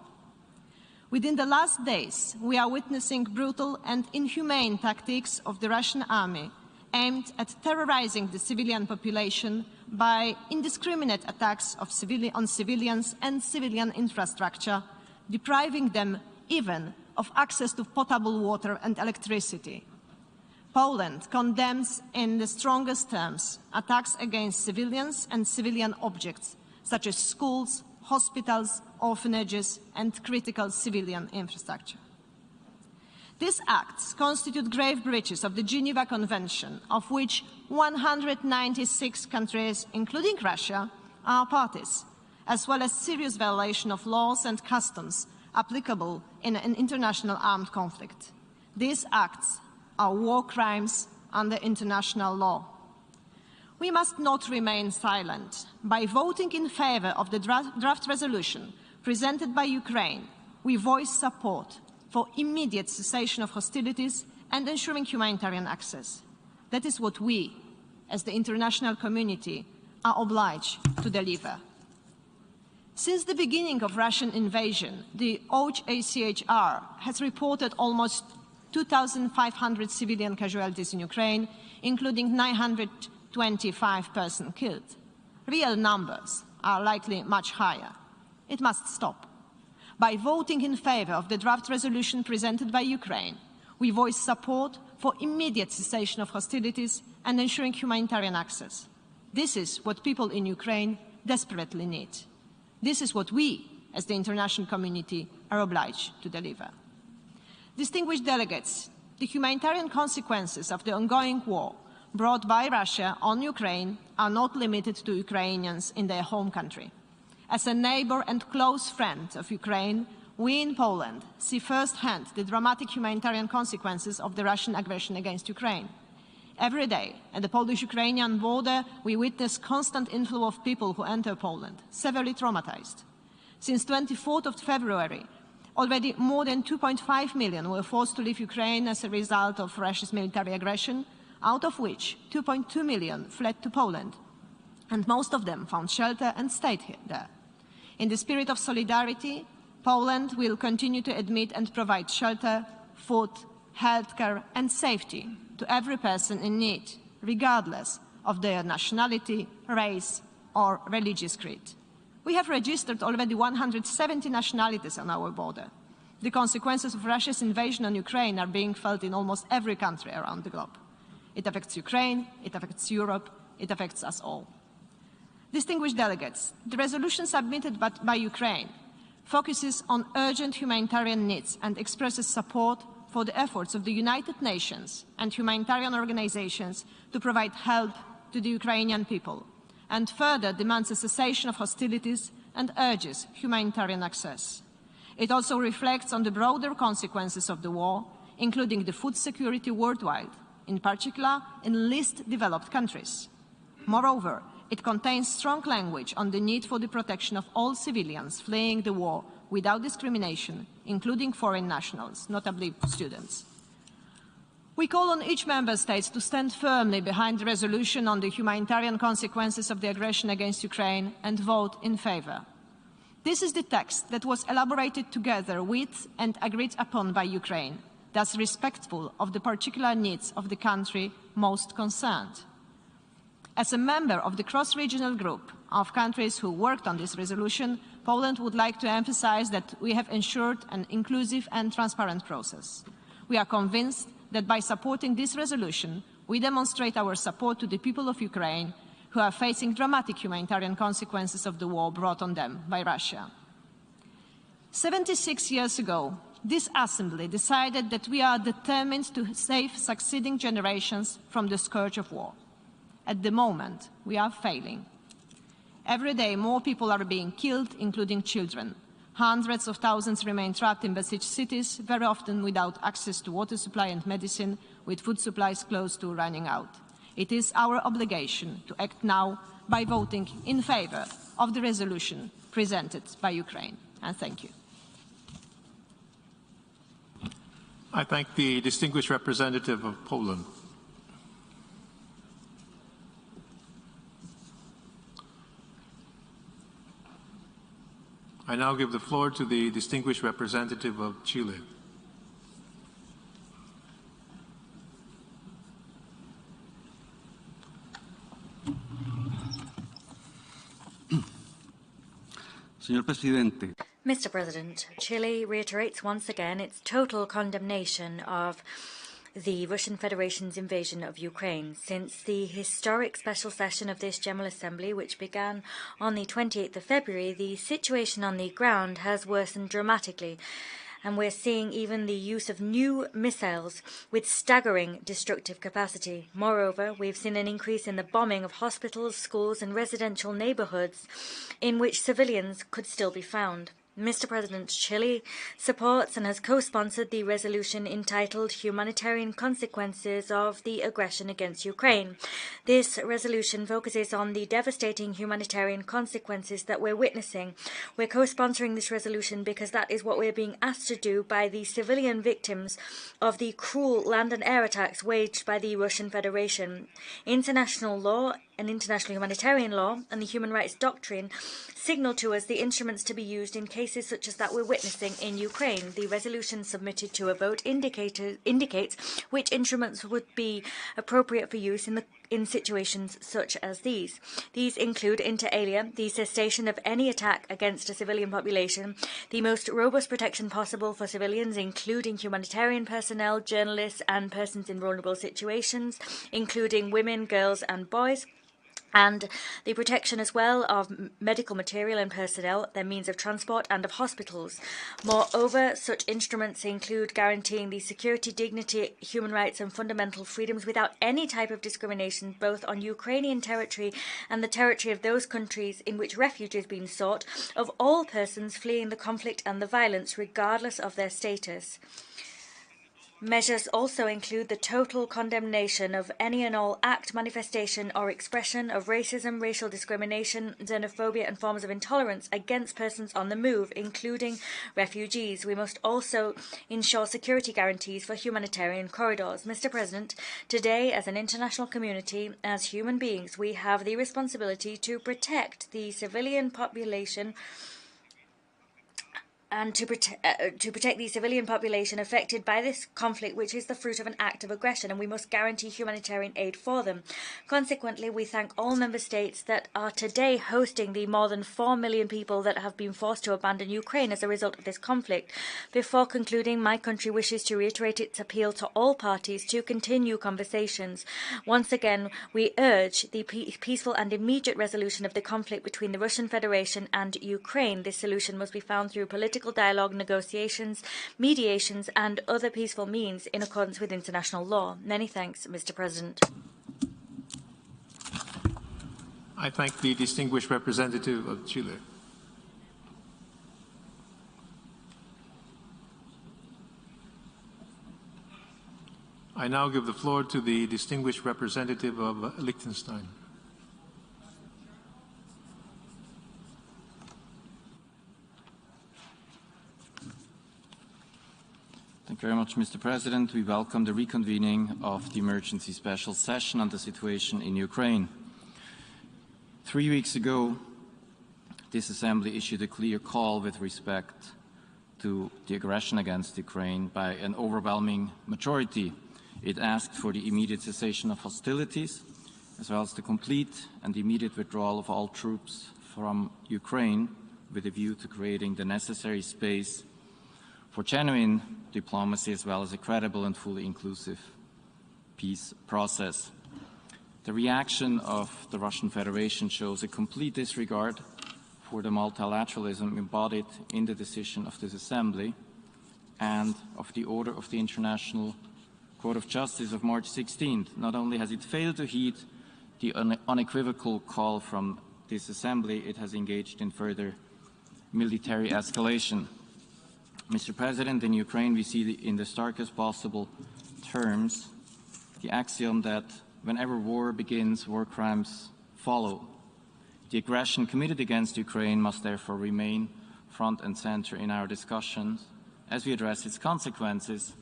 Within the last days, we are witnessing brutal and inhumane tactics of the Russian army aimed at terrorizing the civilian population by indiscriminate attacks on civilians and civilian infrastructure, depriving them even of access to potable water and electricity. Poland condemns in the strongest terms attacks against civilians and civilian objects, such as schools, hospitals, orphanages, and critical civilian infrastructure. These acts constitute grave breaches of the Geneva Convention, of which 196 countries, including Russia, are parties, as well as serious violation of laws and customs applicable in an international armed conflict. These acts are war crimes under international law. We must not remain silent. By voting in favor of the draft resolution presented by Ukraine, we voice support for immediate cessation of hostilities and ensuring humanitarian access. That is what we, as the international community, are obliged to deliver. Since the beginning of Russian invasion, the OHCHR has reported almost 2,500 civilian casualties in Ukraine, including 925 persons killed. Real numbers are likely much higher. It must stop. By voting in favor of the draft resolution presented by Ukraine, we voice support for immediate cessation of hostilities and ensuring humanitarian access. This is what people in Ukraine desperately need. This is what we, as the international community, are obliged to deliver. Distinguished delegates, the humanitarian consequences of the ongoing war brought by Russia on Ukraine are not limited to Ukrainians in their home country. As a neighbor and close friend of Ukraine, we in Poland see firsthand the dramatic humanitarian consequences of the Russian aggression against Ukraine. Every day, at the Polish-Ukrainian border, we witness constant inflow of people who enter Poland, severely traumatized. Since 24th of February, already more than 2.5 million were forced to leave Ukraine as a result of Russia's military aggression, out of which 2.2 million fled to Poland, and most of them found shelter and stayed there. In the spirit of solidarity, Poland will continue to admit and provide shelter, food, healthcare and safety to every person in need, regardless of their nationality, race or religious creed. We have registered already 170 nationalities on our border. The consequences of Russia's invasion on Ukraine are being felt in almost every country around the globe. It affects Ukraine, it affects Europe, it affects us all. Distinguished delegates, the resolution submitted by Ukraine focuses on urgent humanitarian needs and expresses support for the efforts of the United Nations and humanitarian organizations to provide help to the Ukrainian people, and further demands a cessation of hostilities and urges humanitarian access. It also reflects on the broader consequences of the war, including the food security worldwide, in particular in least developed countries. Moreover, it contains strong language on the need for the protection of all civilians fleeing the war without discrimination, including foreign nationals, notably students. We call on each member state to stand firmly behind the resolution on the humanitarian consequences of the aggression against Ukraine and vote in favor. This is the text that was elaborated together with and agreed upon by Ukraine, thus respectful of the particular needs of the country most concerned. As a member of the cross-regional group of countries who worked on this resolution, Poland would like to emphasize that we have ensured an inclusive and transparent process. We are convinced that by supporting this resolution, we demonstrate our support to the people of Ukraine who are facing dramatic humanitarian consequences of the war brought on them by Russia. 76 years ago, this Assembly decided that we are determined to save succeeding generations from the scourge of war. At the moment, we are failing. Every day, more people are being killed, including children. Hundreds of thousands remain trapped in besieged cities, very often without access to water supply and medicine, with food supplies close to running out. It is our obligation to act now by voting in favor of the resolution presented by Ukraine. And thank you. I thank the distinguished representative of Poland. I now give the floor to the distinguished representative of Chile. Señor Presidente. Mr. President, Chile reiterates once again its total condemnation of the Russian Federation's invasion of Ukraine. Since the historic special session of this General Assembly, which began on the 28th of February, the situation on the ground has worsened dramatically, and we're seeing even the use of new missiles with staggering destructive capacity. Moreover, we've seen an increase in the bombing of hospitals, schools, and residential neighborhoods in which civilians could still be found. Mr. President, Chile supports and has co-sponsored the resolution entitled Humanitarian Consequences of the Aggression against Ukraine. This resolution focuses on the devastating humanitarian consequences that we're witnessing. We're co-sponsoring this resolution because that is what we're being asked to do by the civilian victims of the cruel land and air attacks waged by the Russian Federation. International law and international humanitarian law and the human rights doctrine signal to us the instruments to be used in cases such as that we're witnessing in Ukraine. The resolution submitted to a vote indicates which instruments would be appropriate for use in situations such as these. These include, inter alia, the cessation of any attack against a civilian population, the most robust protection possible for civilians, including humanitarian personnel, journalists, and persons in vulnerable situations, including women, girls, and boys, and the protection as well of medical material and personnel, their means of transport, and of hospitals. Moreover, such instruments include guaranteeing the security, dignity, human rights, and fundamental freedoms without any type of discrimination, both on Ukrainian territory and the territory of those countries in which refuge is being sought, of all persons fleeing the conflict and the violence, regardless of their status. Measures also include the total condemnation of any and all act, manifestation, or expression of racism, racial discrimination, xenophobia, and forms of intolerance against persons on the move, including refugees. We must also ensure security guarantees for humanitarian corridors. Mr. President, today, as an international community, as human beings, we have the responsibility to protect the civilian population and to protect the civilian population affected by this conflict, which is the fruit of an act of aggression, and we must guarantee humanitarian aid for them. Consequently, we thank all member states that are today hosting the more than 4 million people that have been forced to abandon Ukraine as a result of this conflict. Before concluding, my country wishes to reiterate its appeal to all parties to continue conversations. Once again, we urge the peaceful and immediate resolution of the conflict between the Russian Federation and Ukraine. This solution must be found through political dialogue, negotiations, mediations, and other peaceful means in accordance with international law. Many thanks, Mr. President. I thank the distinguished representative of Chile. I now give the floor to the distinguished representative of Liechtenstein. Thank you very much, Mr. President. We welcome the reconvening of the emergency special session on the situation in Ukraine. 3 weeks ago, this Assembly issued a clear call with respect to the aggression against Ukraine by an overwhelming majority. It asked for the immediate cessation of hostilities, as well as the complete and immediate withdrawal of all troops from Ukraine, with a view to creating the necessary space for genuine diplomacy, as well as a credible and fully inclusive peace process. The reaction of the Russian Federation shows a complete disregard for the multilateralism embodied in the decision of this Assembly, and of the order of the International Court of Justice of March 16th. Not only has it failed to heed the unequivocal call from this assembly, it has engaged in further military escalation. Mr. President, in Ukraine we see in the starkest possible terms the axiom that whenever war begins, war crimes follow. The aggression committed against Ukraine must therefore remain front and center in our discussions as we address its consequences,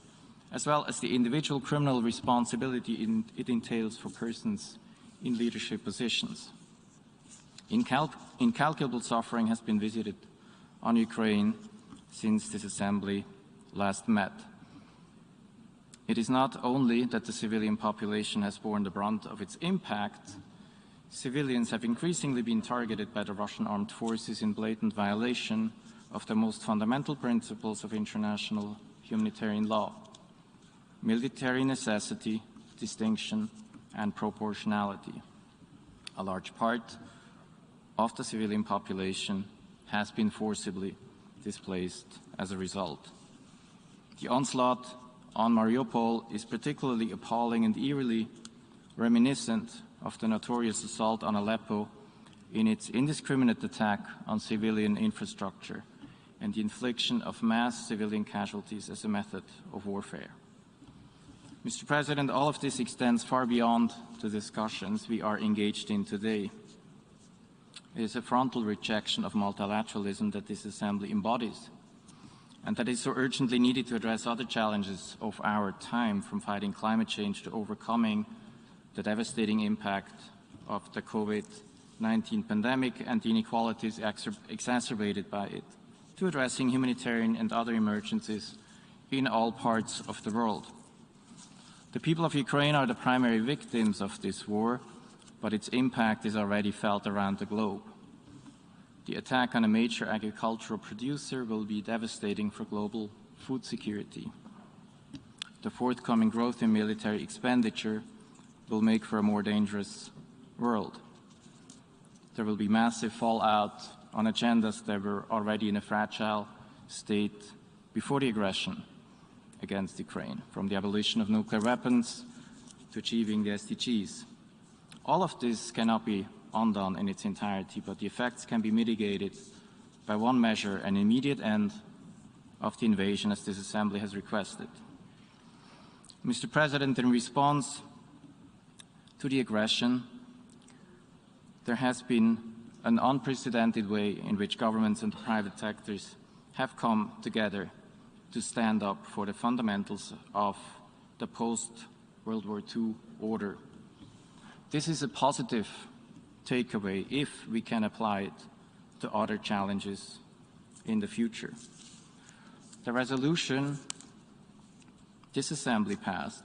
as well as the individual criminal responsibility it entails for persons in leadership positions. Incalculable suffering has been visited on Ukraine since this assembly last met. It is not only that the civilian population has borne the brunt of its impact, civilians have increasingly been targeted by the Russian armed forces in blatant violation of the most fundamental principles of international humanitarian law: military necessity, distinction, and proportionality. A large part of the civilian population has been forcibly displaced as a result. The onslaught on Mariupol is particularly appalling and eerily reminiscent of the notorious assault on Aleppo in its indiscriminate attack on civilian infrastructure and the infliction of mass civilian casualties as a method of warfare. Mr. President, all of this extends far beyond the discussions we are engaged in today. It is a frontal rejection of multilateralism that this Assembly embodies, and that is so urgently needed to address other challenges of our time, from fighting climate change to overcoming the devastating impact of the COVID-19 pandemic and the inequalities exacerbated by it, to addressing humanitarian and other emergencies in all parts of the world. The people of Ukraine are the primary victims of this war, but its impact is already felt around the globe. The attack on a major agricultural producer will be devastating for global food security. The forthcoming growth in military expenditure will make for a more dangerous world. There will be massive fallout on agendas that were already in a fragile state before the aggression against Ukraine, from the abolition of nuclear weapons to achieving the SDGs. All of this cannot be undone in its entirety, but the effects can be mitigated by one measure: an immediate end of the invasion, as this Assembly has requested. Mr. President, in response to the aggression, there has been an unprecedented way in which governments and private sectors have come together to stand up for the fundamentals of the post-World War II order. This is a positive takeaway if we can apply it to other challenges in the future. The resolution this Assembly passed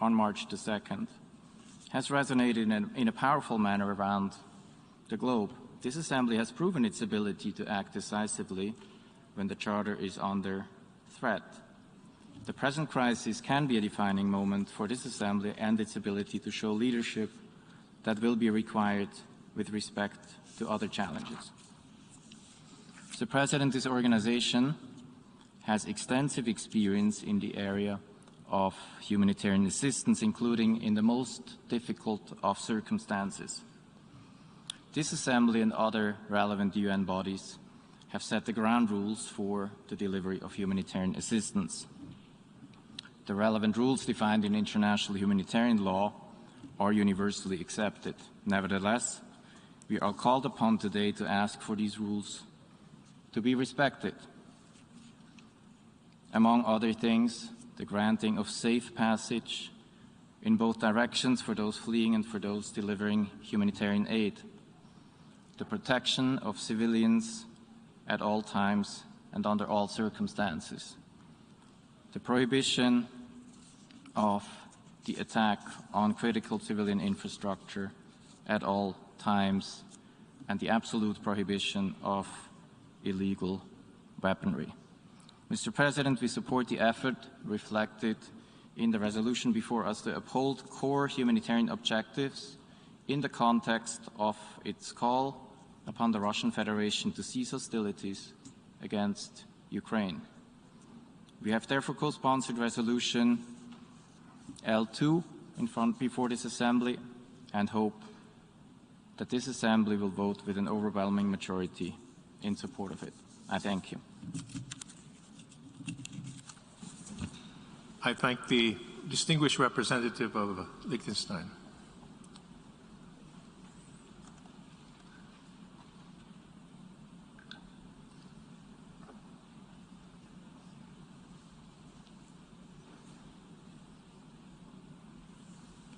on March the 2nd has resonated in a powerful manner around the globe. This Assembly has proven its ability to act decisively when the Charter is under threat. The present crisis can be a defining moment for this Assembly and its ability to show leadership that will be required with respect to other challenges. Mr. President, this organization has extensive experience in the area of humanitarian assistance, including in the most difficult of circumstances. This Assembly and other relevant UN bodies have set the ground rules for the delivery of humanitarian assistance. The relevant rules defined in international humanitarian law are universally accepted. Nevertheless, we are called upon today to ask for these rules to be respected. Among other things, the granting of safe passage in both directions for those fleeing and for those delivering humanitarian aid, the protection of civilians at all times and under all circumstances, the prohibition of the attack on critical civilian infrastructure at all times, and the absolute prohibition of illegal weaponry. Mr. President, we support the effort reflected in the resolution before us to uphold core humanitarian objectives in the context of its call upon the Russian Federation to cease hostilities against Ukraine. We have therefore co-sponsored resolution L2 before this assembly and hope that this assembly will vote with an overwhelming majority in support of it. I thank you. I thank the distinguished representative of Liechtenstein.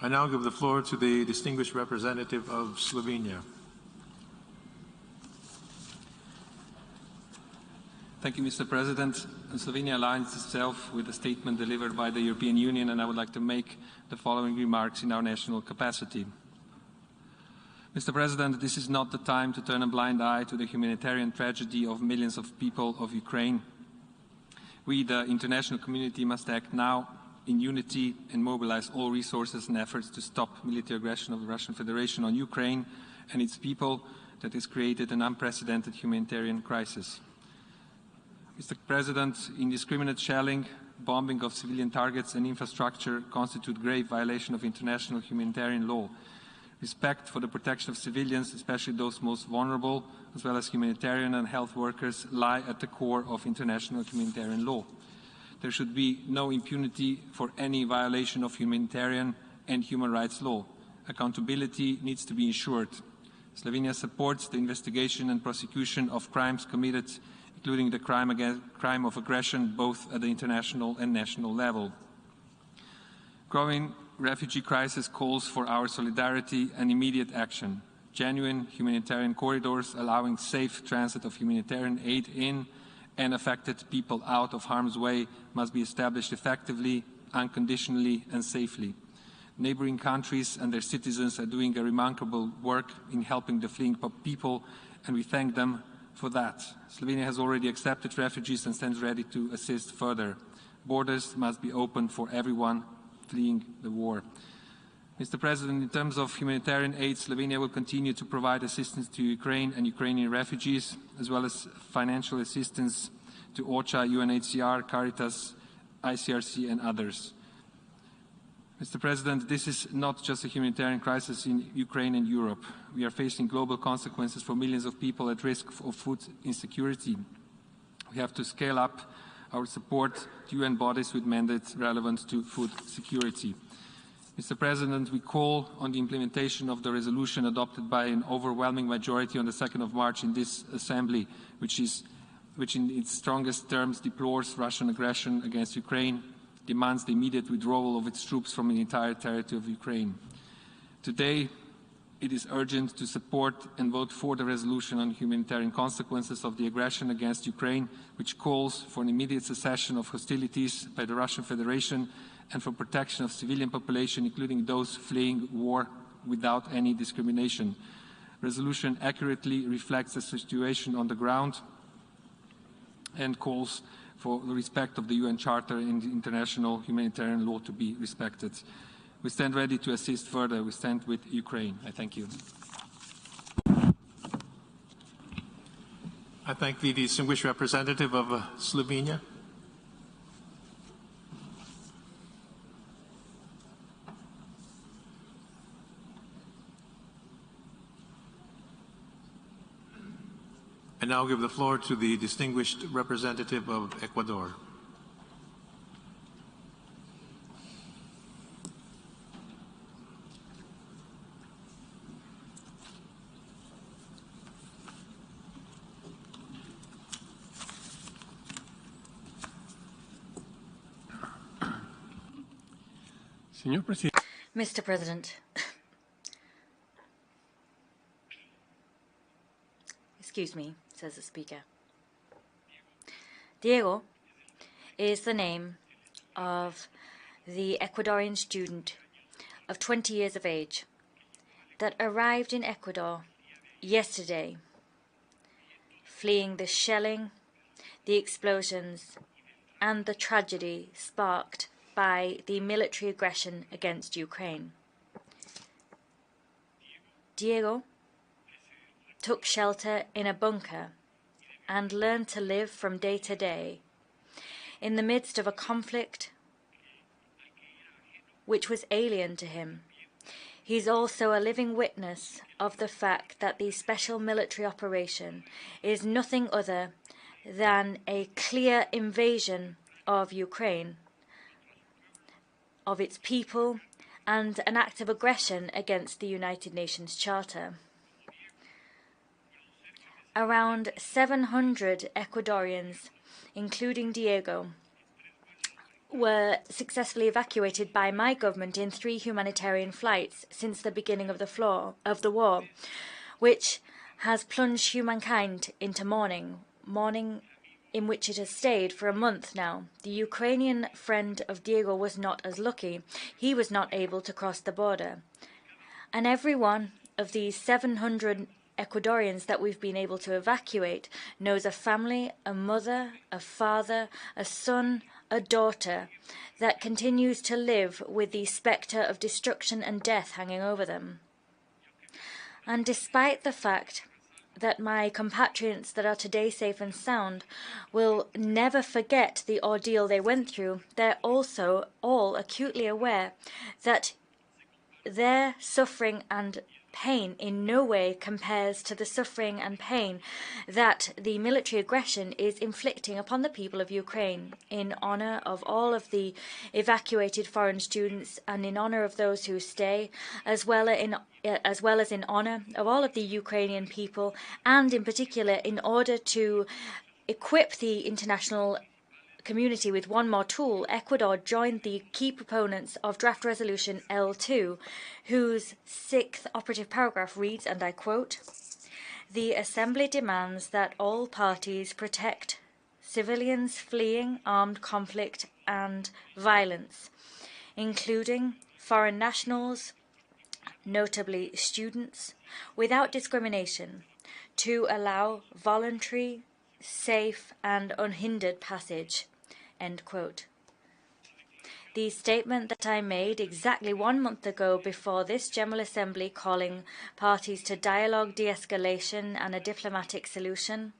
I now give the floor to the distinguished representative of Slovenia. Thank you, Mr. President. Slovenia aligns itself with the statement delivered by the European Union, and I would like to make the following remarks in our national capacity. Mr. President, this is not the time to turn a blind eye to the humanitarian tragedy of millions of people of Ukraine. We, the international community, must act now in unity and mobilize all resources and efforts to stop military aggression of the Russian Federation on Ukraine and its people that has created an unprecedented humanitarian crisis. Mr. President, indiscriminate shelling, bombing of civilian targets and infrastructure constitute grave violation of international humanitarian law. Respect for the protection of civilians, especially those most vulnerable, as well as humanitarian and health workers, lie at the core of international humanitarian law. There should be no impunity for any violation of humanitarian and human rights law. Accountability needs to be ensured. Slovenia supports the investigation and prosecution of crimes committed, including the crime of aggression, both at the international and national level. Growing refugee crisis calls for our solidarity and immediate action. Genuine humanitarian corridors allowing safe transit of humanitarian aid in and affected people out of harm's way must be established effectively, unconditionally and safely. Neighboring countries and their citizens are doing a remarkable work in helping the fleeing people, and we thank them for that. Slovenia has already accepted refugees and stands ready to assist further. Borders must be open for everyone fleeing the war. Mr. President, in terms of humanitarian aid, Slovenia will continue to provide assistance to Ukraine and Ukrainian refugees, as well as financial assistance to OCHA, UNHCR, Caritas, ICRC and others. Mr. President, this is not just a humanitarian crisis in Ukraine and Europe. We are facing global consequences for millions of people at risk of food insecurity. We have to scale up our support to UN bodies with mandates relevant to food security. Mr. President, we call on the implementation of the resolution adopted by an overwhelming majority on the 2nd of March in this Assembly, which in its strongest terms deplores Russian aggression against Ukraine, demands the immediate withdrawal of its troops from the entire territory of Ukraine. Today, it is urgent to support and vote for the resolution on humanitarian consequences of the aggression against Ukraine, which calls for an immediate cessation of hostilities by the Russian Federation and for protection of civilian population, including those fleeing war, without any discrimination. Resolution accurately reflects the situation on the ground and calls for the respect of the UN Charter and international humanitarian law to be respected. We stand ready to assist further. We stand with Ukraine. I thank you. I thank the distinguished representative of Slovenia. I now give the floor to the distinguished representative of Ecuador. Mr. President, excuse me, says the Speaker. Diego is the name of the Ecuadorian student of 20 years of age that arrived in Ecuador yesterday, fleeing the shelling, the explosions, and the tragedy sparked by the military aggression against Ukraine. Diego took shelter in a bunker and learned to live from day to day in the midst of a conflict which was alien to him. He's also a living witness of the fact that the special military operation is nothing other than a clear invasion of Ukraine, of its people, and an act of aggression against the United Nations Charter. Around 700 Ecuadorians, including Diego, were successfully evacuated by my government in 3 humanitarian flights since the beginning of the war, which has plunged humankind into mourning in which it has stayed for a month now. The Ukrainian friend of Diego was not as lucky. He was not able to cross the border. And every one of these 700 Ecuadorians that we've been able to evacuate knows a family, a mother, a father, a son, a daughter that continues to live with the spectre of destruction and death hanging over them. And despite the fact that my compatriots that are today safe and sound will never forget the ordeal they went through, they're also all acutely aware that their suffering and pain in no way compares to the suffering and pain that the military aggression is inflicting upon the people of Ukraine. In honor of all of the evacuated foreign students and in honor of those who stay, as well as in honor of all of the Ukrainian people, and in particular in order to equip the international community with one more tool, Ecuador joined the key proponents of draft resolution L2, whose 6th operative paragraph reads, and I quote, "The Assembly demands that all parties protect civilians fleeing armed conflict and violence, including foreign nationals, notably students, without discrimination, to allow voluntary, safe and unhindered passage." End quote. The statement that I made exactly 1 month ago before this General Assembly calling parties to dialogue, de-escalation and a diplomatic solution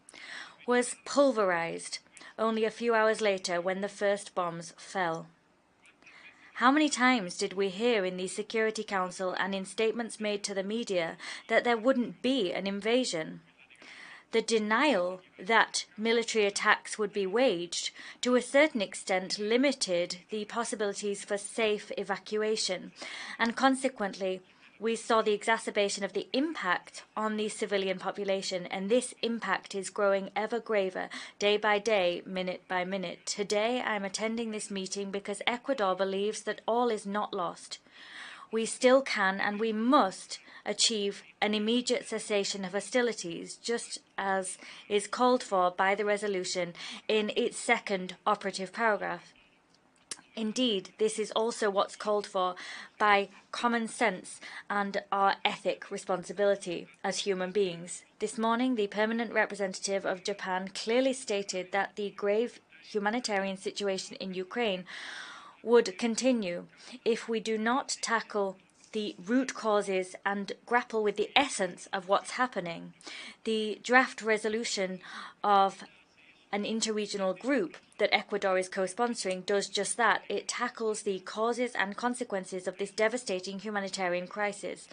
was pulverized only a few hours later when the first bombs fell. How many times did we hear in the Security Council and in statements made to the media that there wouldn't be an invasion? The denial that military attacks would be waged, to a certain extent, limited the possibilities for safe evacuation, and consequently, we saw the exacerbation of the impact on the civilian population, and this impact is growing ever graver, day by day, minute by minute. Today, I'm attending this meeting because Ecuador believes that all is not lost. We still can and we must achieve an immediate cessation of hostilities, just as is called for by the resolution in its 2nd operative paragraph. Indeed, this is also what's called for by common sense and our ethic responsibility as human beings. This morning, the permanent representative of Japan clearly stated that the grave humanitarian situation in Ukraine would continue if we do not tackle the root causes and grapple with the essence of what's happening. The draft resolution of an interregional group that Ecuador is co-sponsoring does just that. It tackles the causes and consequences of this devastating humanitarian crisis.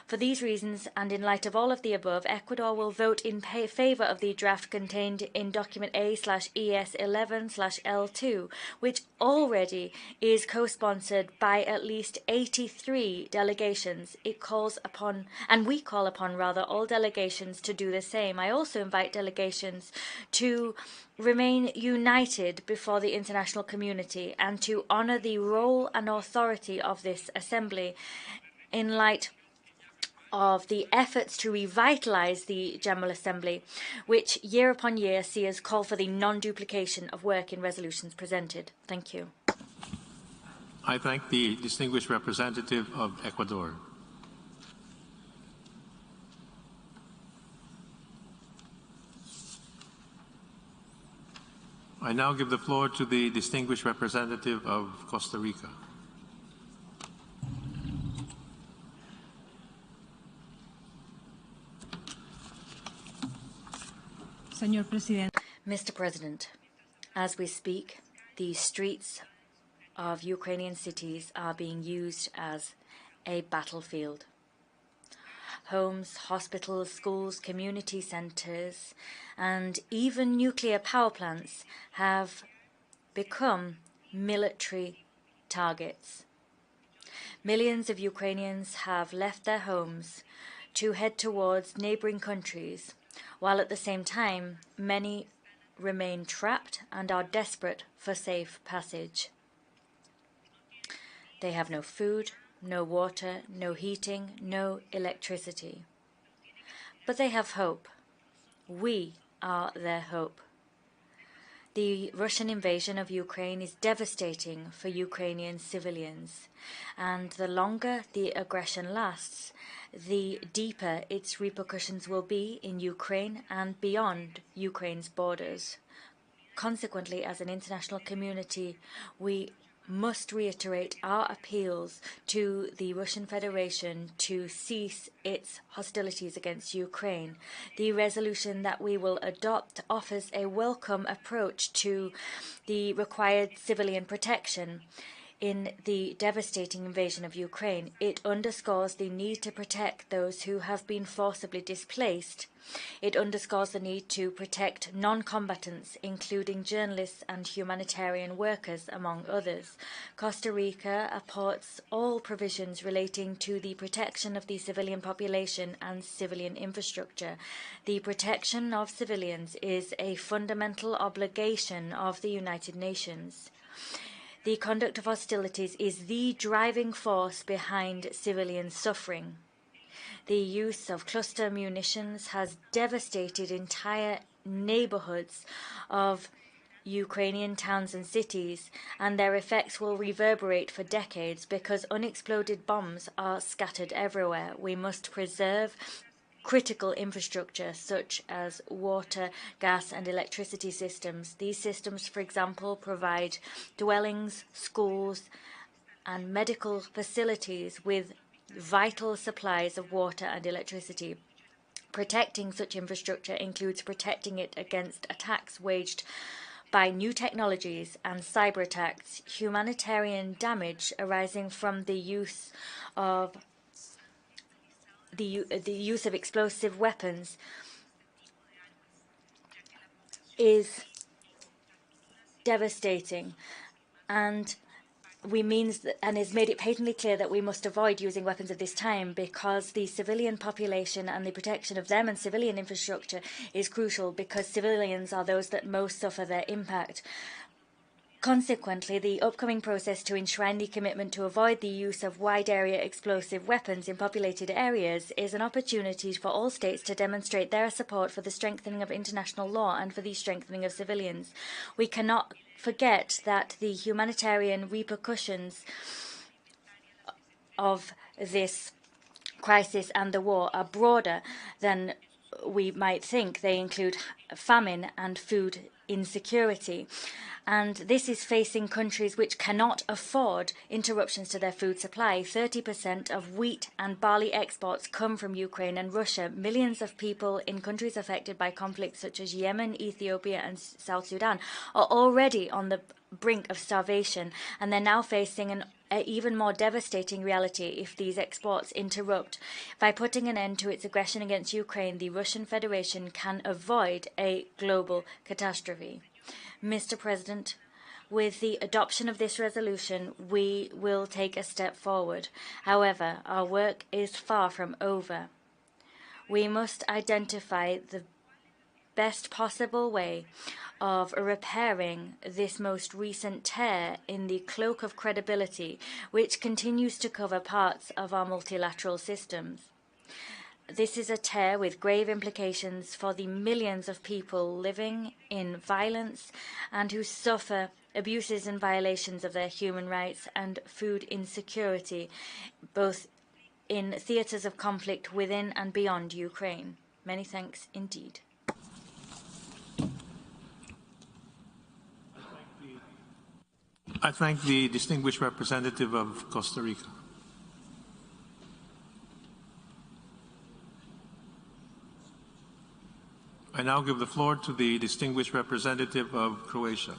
For these reasons, and in light of all of the above, Ecuador will vote in favor of the draft contained in document A/ES11/L2, which already is co-sponsored by at least 83 delegations. It calls upon, and we call upon rather, all delegations to do the same. I also invite delegations to remain united before the international community and to honor the role and authority of this assembly in light of the efforts to revitalize the General Assembly, which year upon year see us call for the non-duplication of work in resolutions presented. Thank you. I thank the distinguished representative of Ecuador. I now give the floor to the distinguished representative of Costa Rica. Mr. President, as we speak, the streets of Ukrainian cities are being used as a battlefield. Homes, hospitals, schools, community centres, and even nuclear power plants have become military targets. Millions of Ukrainians have left their homes to head towards neighbouring countries, while at the same time many remain trapped and are desperate for safe passage. They have no food, no water, no heating, no electricity. But they have hope. We are their hope. The Russian invasion of Ukraine is devastating for Ukrainian civilians, and the longer the aggression lasts, the deeper its repercussions will be in Ukraine and beyond Ukraine's borders. Consequently, as an international community, we must reiterate our appeals to the Russian Federation to cease its hostilities against Ukraine. The resolution that we will adopt offers a welcome approach to the required civilian protection in the devastating invasion of Ukraine. It underscores the need to protect those who have been forcibly displaced. It underscores the need to protect non-combatants, including journalists and humanitarian workers, among others. Costa Rica supports all provisions relating to the protection of the civilian population and civilian infrastructure. The protection of civilians is a fundamental obligation of the United Nations. The conduct of hostilities is the driving force behind civilian suffering. The use of cluster munitions has devastated entire neighborhoods of Ukrainian towns and cities, and their effects will reverberate for decades because unexploded bombs are scattered everywhere. We must preserve critical infrastructure such as water, gas and electricity systems. These systems, for example, provide dwellings, schools and medical facilities with vital supplies of water and electricity. Protecting such infrastructure includes protecting it against attacks waged by new technologies and cyber attacks. Humanitarian damage arising from the use of explosive weapons is devastating, and has made it patently clear that we must avoid using weapons of this time because the civilian population and the protection of them and civilian infrastructure is crucial because civilians are those that most suffer their impact. Consequently, the upcoming process to enshrine the commitment to avoid the use of wide-area explosive weapons in populated areas is an opportunity for all states to demonstrate their support for the strengthening of international law and for the strengthening of civilians. We cannot forget that the humanitarian repercussions of this crisis and the war are broader than we might think. They include famine and food insecurity. And this is facing countries which cannot afford interruptions to their food supply. 30% of wheat and barley exports come from Ukraine and Russia. Millions of people in countries affected by conflicts such as Yemen, Ethiopia and South Sudan are already on the brink of starvation, and they're now facing an even more devastating reality if these exports interrupt. By putting an end to its aggression against Ukraine, the Russian Federation can avoid a global catastrophe. Mr. President, with the adoption of this resolution, we will take a step forward. However, our work is far from over. We must identify the best possible way of repairing this most recent tear in the cloak of credibility, which continues to cover parts of our multilateral systems. This is a tear with grave implications for the millions of people living in violence and who suffer abuses and violations of their human rights and food insecurity, both in theatres of conflict within and beyond Ukraine. Many thanks indeed. I thank the distinguished representative of Costa Rica. I now give the floor to the distinguished representative of Croatia.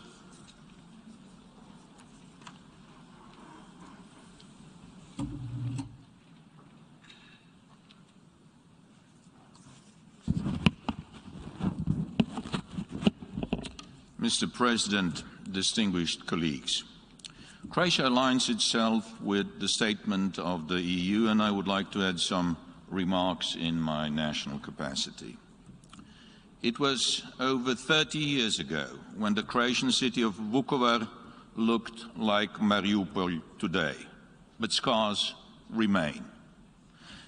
Mr. President, distinguished colleagues, Croatia aligns itself with the statement of the EU, and I would like to add some remarks in my national capacity. It was over 30 years ago when the Croatian city of Vukovar looked like Mariupol today, but scars remain.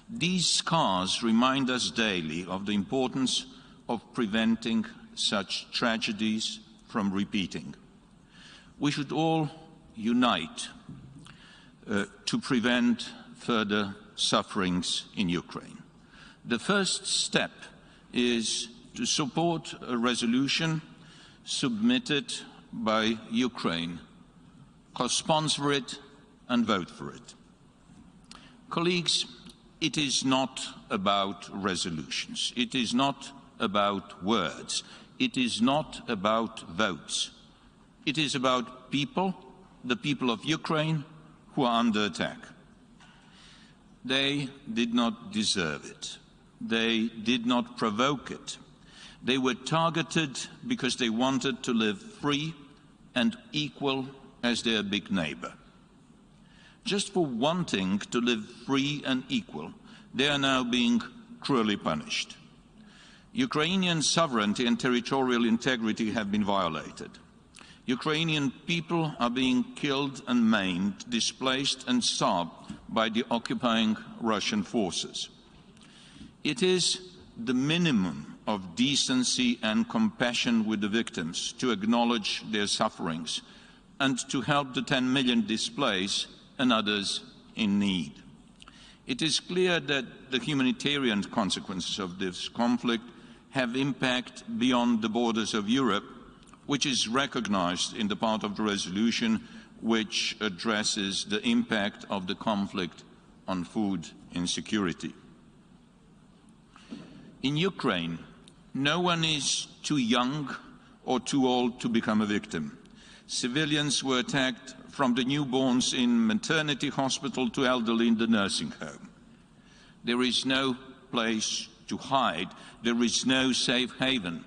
These scars remind us daily of the importance of preventing such tragedies from repeating. We should all unite to prevent further sufferings in Ukraine. The first step is to support a resolution submitted by Ukraine, co-sponsor it and vote for it. Colleagues, it is not about resolutions. It is not about words. It is not about votes. It is about people, the people of Ukraine, who are under attack. They did not deserve it. They did not provoke it. They were targeted because they wanted to live free and equal as their big neighbor. Just for wanting to live free and equal, they are now being cruelly punished. Ukrainian sovereignty and territorial integrity have been violated. Ukrainian people are being killed and maimed, displaced and starved by the occupying Russian forces. It is the minimum of decency and compassion with the victims to acknowledge their sufferings and to help the 10 million displaced and others in need. It is clear that the humanitarian consequences of this conflict have impact beyond the borders of Europe, which is recognized in the part of the resolution which addresses the impact of the conflict on food insecurity. In Ukraine, no one is too young or too old to become a victim. Civilians were attacked from the newborns in maternity hospital to elderly in the nursing home. There is no place to hide. There is no safe haven.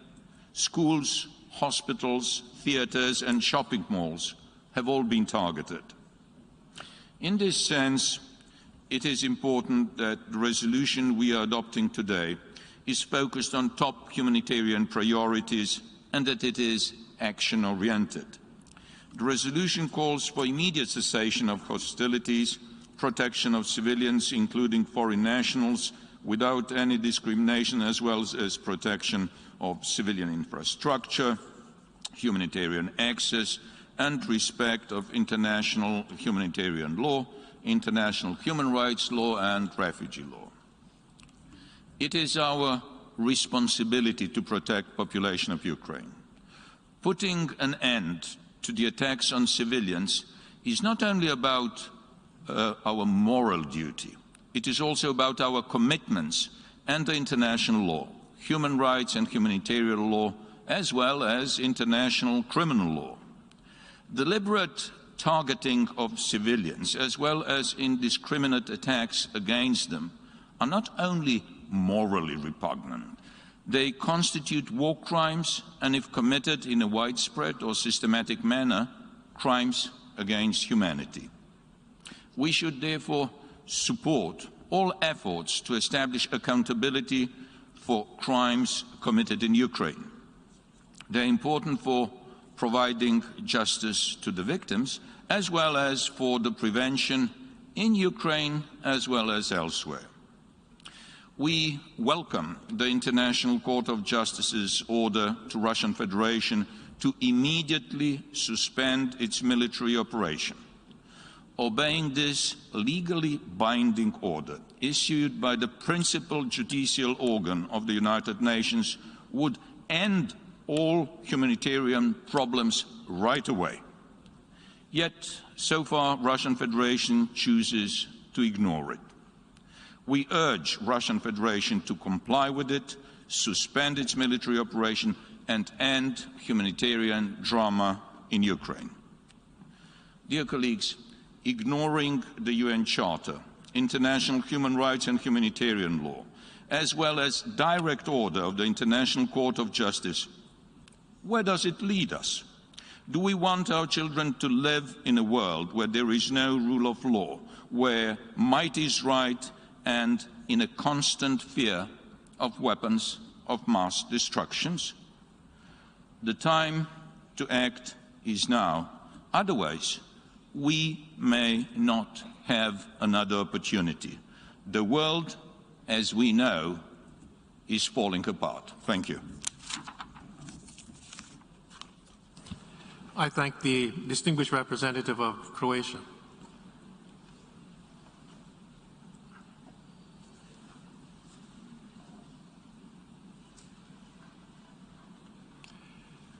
Schools, hospitals, theaters and shopping malls have all been targeted. In this sense, it is important that the resolution we are adopting today is focused on top humanitarian priorities and that it is action-oriented. The resolution calls for immediate cessation of hostilities, protection of civilians, including foreign nationals, without any discrimination, as well as protection of civilian infrastructure, humanitarian access, and respect of international humanitarian law, international human rights law, and refugee law. It is our responsibility to protect the population of Ukraine. Putting an end to the attacks on civilians is not only about our moral duty, it is also about our commitments under international law, human rights and humanitarian law, as well as international criminal law. Deliberate targeting of civilians, as well as indiscriminate attacks against them, are not only morally repugnant. They constitute war crimes and, if committed in a widespread or systematic manner, crimes against humanity. We should therefore support all efforts to establish accountability for crimes committed in Ukraine. They are important for providing justice to the victims, as well as for the prevention in Ukraine as well as elsewhere. We welcome the International Court of Justice's order to Russian Federation to immediately suspend its military operation. Obeying this legally binding order, issued by the principal judicial organ of the United Nations, would end all humanitarian problems right away. Yet, so far, Russian Federation chooses to ignore it. We urge Russian Federation to comply with it, suspend its military operation, and end humanitarian drama in Ukraine. Dear colleagues, ignoring the UN Charter, international human rights and humanitarian law, as well as direct order of the International Court of Justice, Where does it lead us? Do we want our children to live in a world where there is no rule of law, where might is right, and in a constant fear of weapons of mass destructions? The time to act is now. Otherwise, we may not have another opportunity. The world, as we know, is falling apart. Thank you. I thank the distinguished representative of Croatia.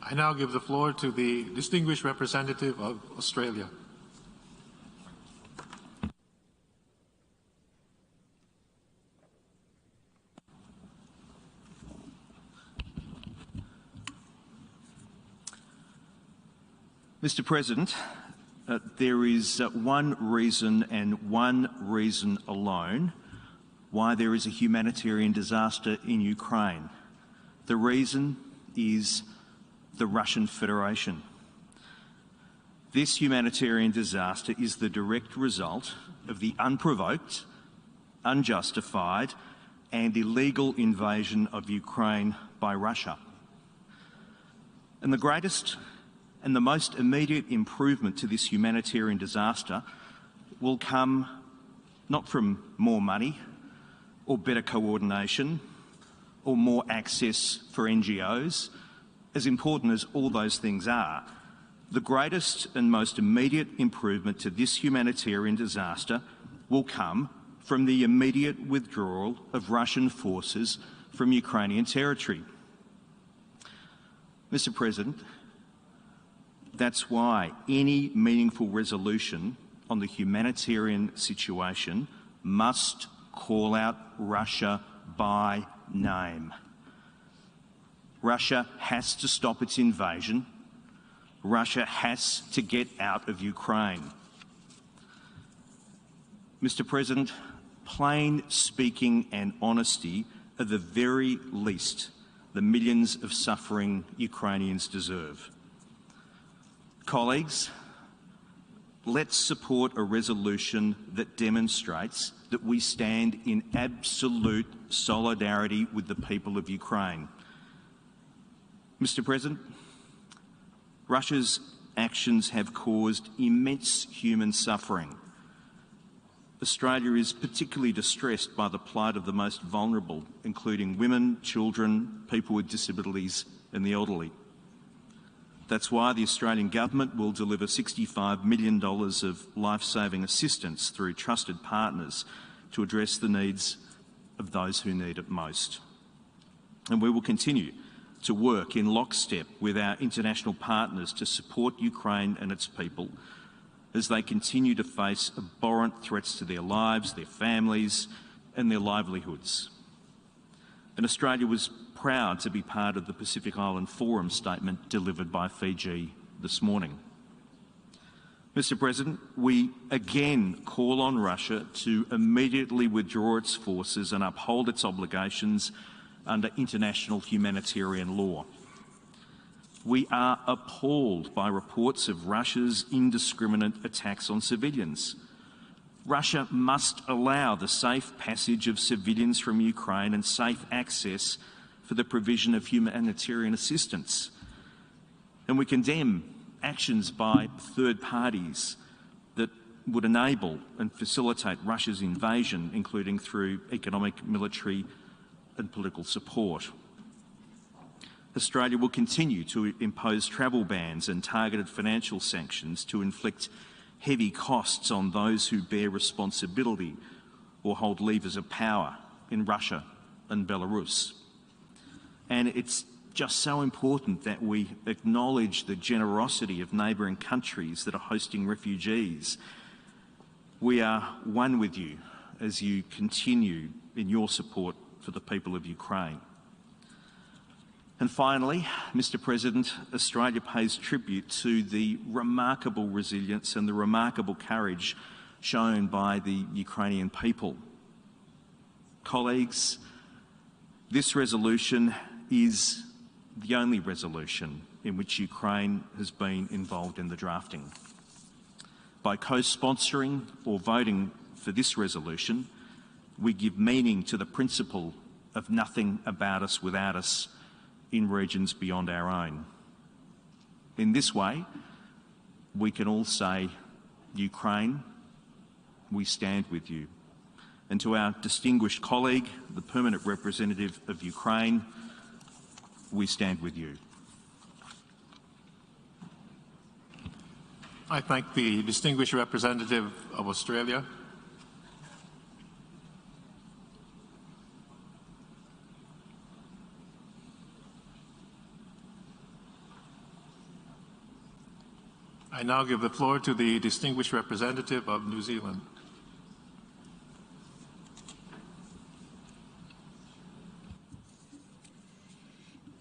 I now give the floor to the distinguished representative of Australia. Mr. President, there is one reason and one reason alone why there is a humanitarian disaster in Ukraine. The reason is the Russian Federation. This humanitarian disaster is the direct result of the unprovoked, unjustified, and illegal invasion of Ukraine by Russia. And the greatest and the most immediate improvement to this humanitarian disaster will come not from more money or better coordination or more access for NGOs, as important as all those things are. The greatest and most immediate improvement to this humanitarian disaster will come from the immediate withdrawal of Russian forces from Ukrainian territory. Mr. President, that's why any meaningful resolution on the humanitarian situation must call out Russia by name. Russia has to stop its invasion. Russia has to get out of Ukraine. Mr. President, plain speaking and honesty are the very least the millions of suffering Ukrainians deserve. Colleagues, let's support a resolution that demonstrates that we stand in absolute solidarity with the people of Ukraine. Mr. President, Russia's actions have caused immense human suffering. Australia is particularly distressed by the plight of the most vulnerable, including women, children, people with disabilities and the elderly. That's why the Australian Government will deliver $65 million of life-saving assistance through trusted partners to address the needs of those who need it most. And we will continue to work in lockstep with our international partners to support Ukraine and its people as they continue to face abhorrent threats to their lives, their families and their livelihoods. And Australia was proud to be part of the Pacific Island Forum statement delivered by Fiji this morning. Mr. President, we again call on Russia to immediately withdraw its forces and uphold its obligations under international humanitarian law. We are appalled by reports of Russia's indiscriminate attacks on civilians. Russia must allow the safe passage of civilians from Ukraine and safe access for the provision of humanitarian assistance. And we condemn actions by third parties that would enable and facilitate Russia's invasion, including through economic, military and political support. Australia will continue to impose travel bans and targeted financial sanctions to inflict heavy costs on those who bear responsibility or hold levers of power in Russia and Belarus. And it's just so important that we acknowledge the generosity of neighbouring countries that are hosting refugees. We are one with you as you continue in your support for the people of Ukraine. And finally, Mr. President, Australia pays tribute to the remarkable resilience and the remarkable courage shown by the Ukrainian people. Colleagues, this resolution is the only resolution in which Ukraine has been involved in the drafting. By co-sponsoring or voting for this resolution, we give meaning to the principle of nothing about us without us in regions beyond our own. In this way, we can all say, Ukraine, we stand with you. And to our distinguished colleague, the permanent representative of Ukraine, we stand with you. I thank the distinguished representative of Australia. I now give the floor to the distinguished representative of New Zealand.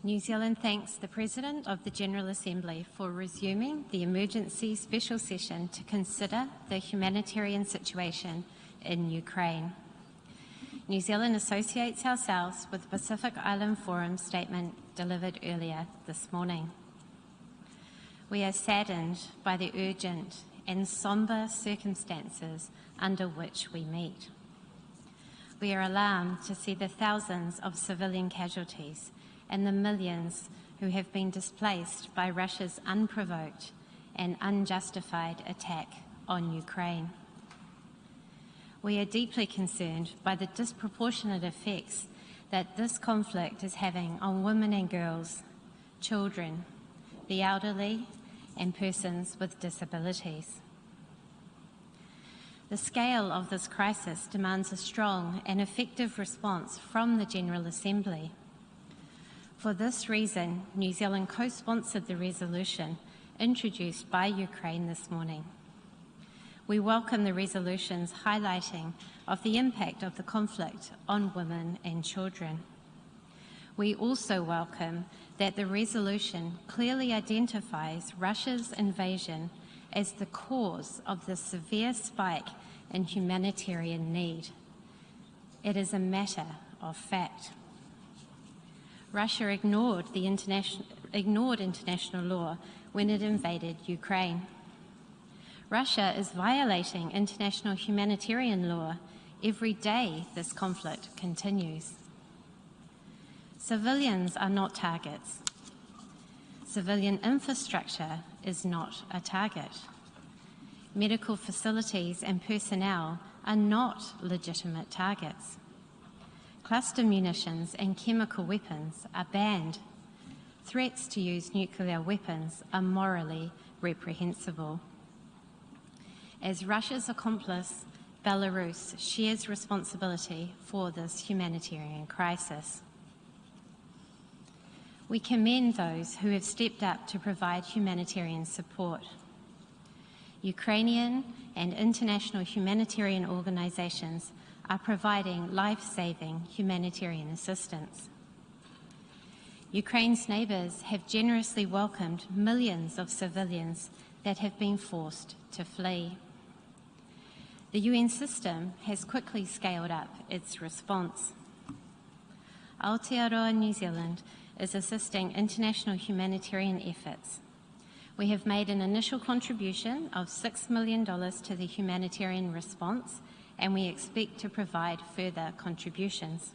New Zealand thanks the President of the General Assembly for resuming the emergency special session to consider the humanitarian situation in Ukraine. New Zealand associates ourselves with the Pacific Island Forum statement delivered earlier this morning. We are saddened by the urgent and sombre circumstances under which we meet. We are alarmed to see the thousands of civilian casualties and the millions who have been displaced by Russia's unprovoked and unjustified attack on Ukraine. We are deeply concerned by the disproportionate effects that this conflict is having on women and girls, children, the elderly, and persons with disabilities. The scale of this crisis demands a strong and effective response from the General Assembly. For this reason, New Zealand co-sponsored the resolution introduced by Ukraine this morning. We welcome the resolution's highlighting of the impact of the conflict on women and children. We also welcome that the resolution clearly identifies Russia's invasion as the cause of the severe spike in humanitarian need. It is a matter of fact. Russia ignored international law when it invaded Ukraine. Russia is violating international humanitarian law every day this conflict continues. Civilians are not targets. Civilian infrastructure is not a target. Medical facilities and personnel are not legitimate targets. Cluster munitions and chemical weapons are banned. Threats to use nuclear weapons are morally reprehensible. As Russia's accomplice, Belarus shares responsibility for this humanitarian crisis. We commend those who have stepped up to provide humanitarian support. Ukrainian and international humanitarian organisations are providing life-saving humanitarian assistance. Ukraine's neighbours have generously welcomed millions of civilians that have been forced to flee. The UN system has quickly scaled up its response. Aotearoa New Zealand is assisting international humanitarian efforts. We have made an initial contribution of $6 million to the humanitarian response, and we expect to provide further contributions.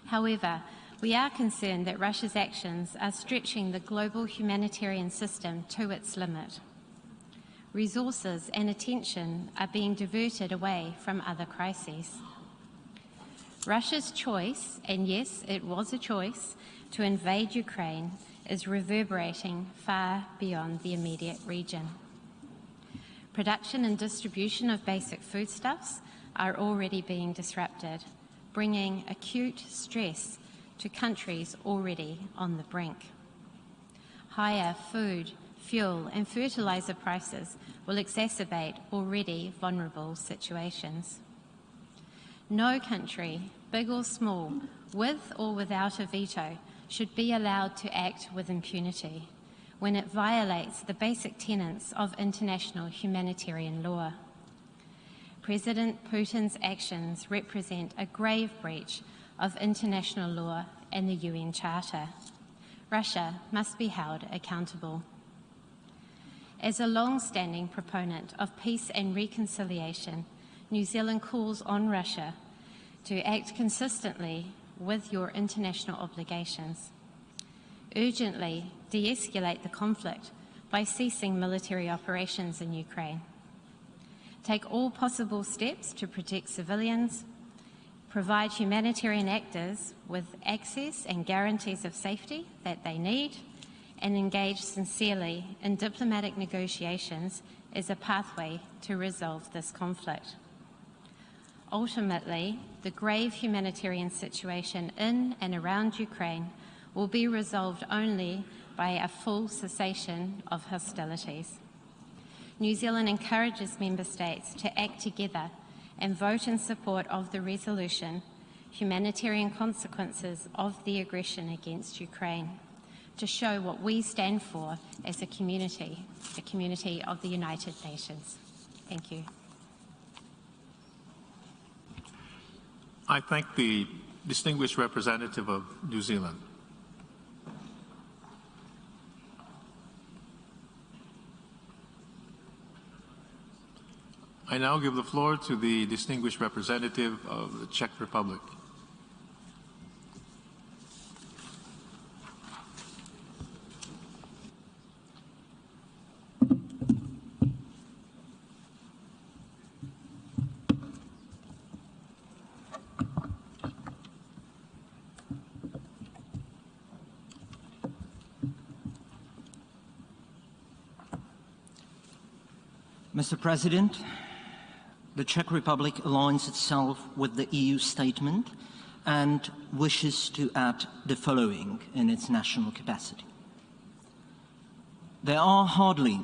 However, we are concerned that Russia's actions are stretching the global humanitarian system to its limit. Resources and attention are being diverted away from other crises. Russia's choice, and yes, it was a choice, to invade Ukraine is reverberating far beyond the immediate region. Production and distribution of basic foodstuffs are already being disrupted, bringing acute stress to countries already on the brink. Higher food, fuel and fertiliser prices will exacerbate already vulnerable situations. No country, big or small, with or without a veto, should be allowed to act with impunity when it violates the basic tenets of international humanitarian law. President Putin's actions represent a grave breach of international law and the UN Charter. Russia must be held accountable. As a long-standing proponent of peace and reconciliation, New Zealand calls on Russia to act consistently with your international obligations. Urgently de-escalate the conflict by ceasing military operations in Ukraine. Take all possible steps to protect civilians, provide humanitarian actors with access and guarantees of safety that they need, and engage sincerely in diplomatic negotiations as a pathway to resolve this conflict. Ultimately, the grave humanitarian situation in and around Ukraine will be resolved only by a full cessation of hostilities. New Zealand encourages Member States to act together and vote in support of the resolution, Humanitarian Consequences of the Aggression against Ukraine, to show what we stand for as a community of the United Nations. Thank you. I thank the distinguished representative of New Zealand. I now give the floor to the distinguished representative of the Czech Republic. Mr. President, the Czech Republic aligns itself with the EU statement and wishes to add the following in its national capacity. There are hardly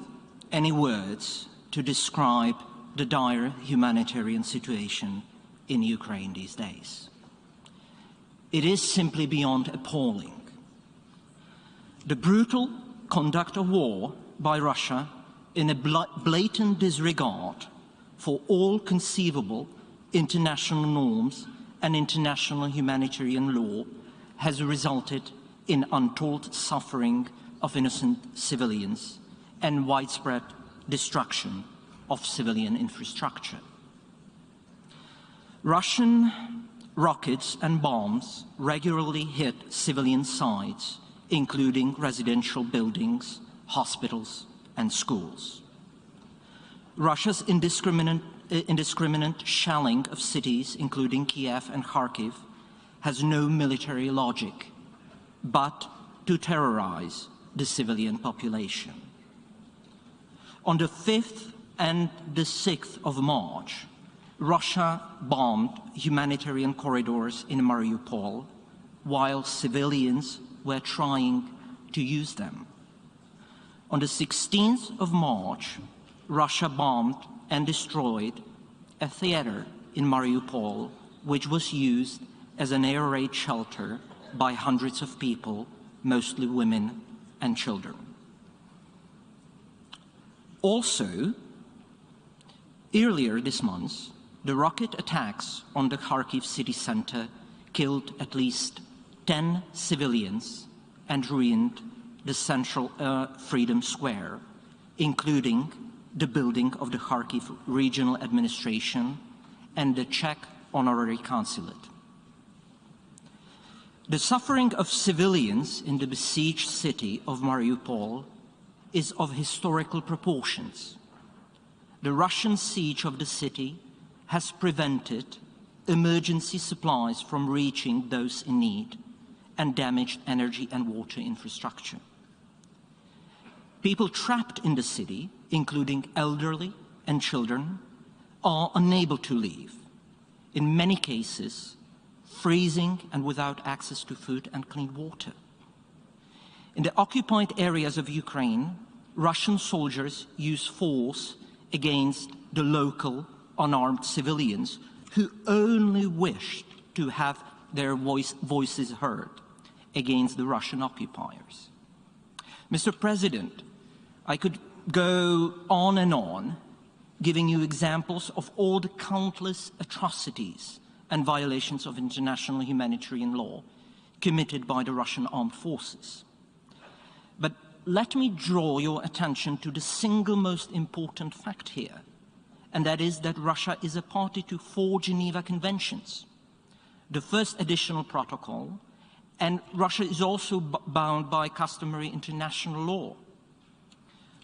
any words to describe the dire humanitarian situation in Ukraine these days. It is simply beyond appalling. The brutal conduct of war by Russia in a blatant disregard for all conceivable international norms and international humanitarian law has resulted in untold suffering of innocent civilians and widespread destruction of civilian infrastructure. Russian rockets and bombs regularly hit civilian sites, including residential buildings, hospitals, and schools. Russia's indiscriminate shelling of cities, including Kiev and Kharkiv, has no military logic, but to terrorize the civilian population. On the 5th and the 6th of March, Russia bombed humanitarian corridors in Mariupol while civilians were trying to use them. On the 16th of March, Russia bombed and destroyed a theater in Mariupol, which was used as an air raid shelter by hundreds of people, mostly women and children. Also, earlier this month, the rocket attacks on the Kharkiv city center killed at least 10 civilians and ruined the central Freedom Square, including the building of the Kharkiv Regional Administration and the Czech Honorary Consulate. The suffering of civilians in the besieged city of Mariupol is of historical proportions. The Russian siege of the city has prevented emergency supplies from reaching those in need and damaged energy and water infrastructure. People trapped in the city, including elderly and children, are unable to leave, in many cases freezing and without access to food and clean water. In the occupied areas of Ukraine, Russian soldiers use force against the local unarmed civilians who only wished to have their voices heard against the Russian occupiers. Mr. President, I could go on and on, giving you examples of all the countless atrocities and violations of international humanitarian law committed by the Russian armed forces. But let me draw your attention to the single most important fact here, and that is that Russia is a party to 4 Geneva Conventions, the first additional protocol, and Russia is also bound by customary international law.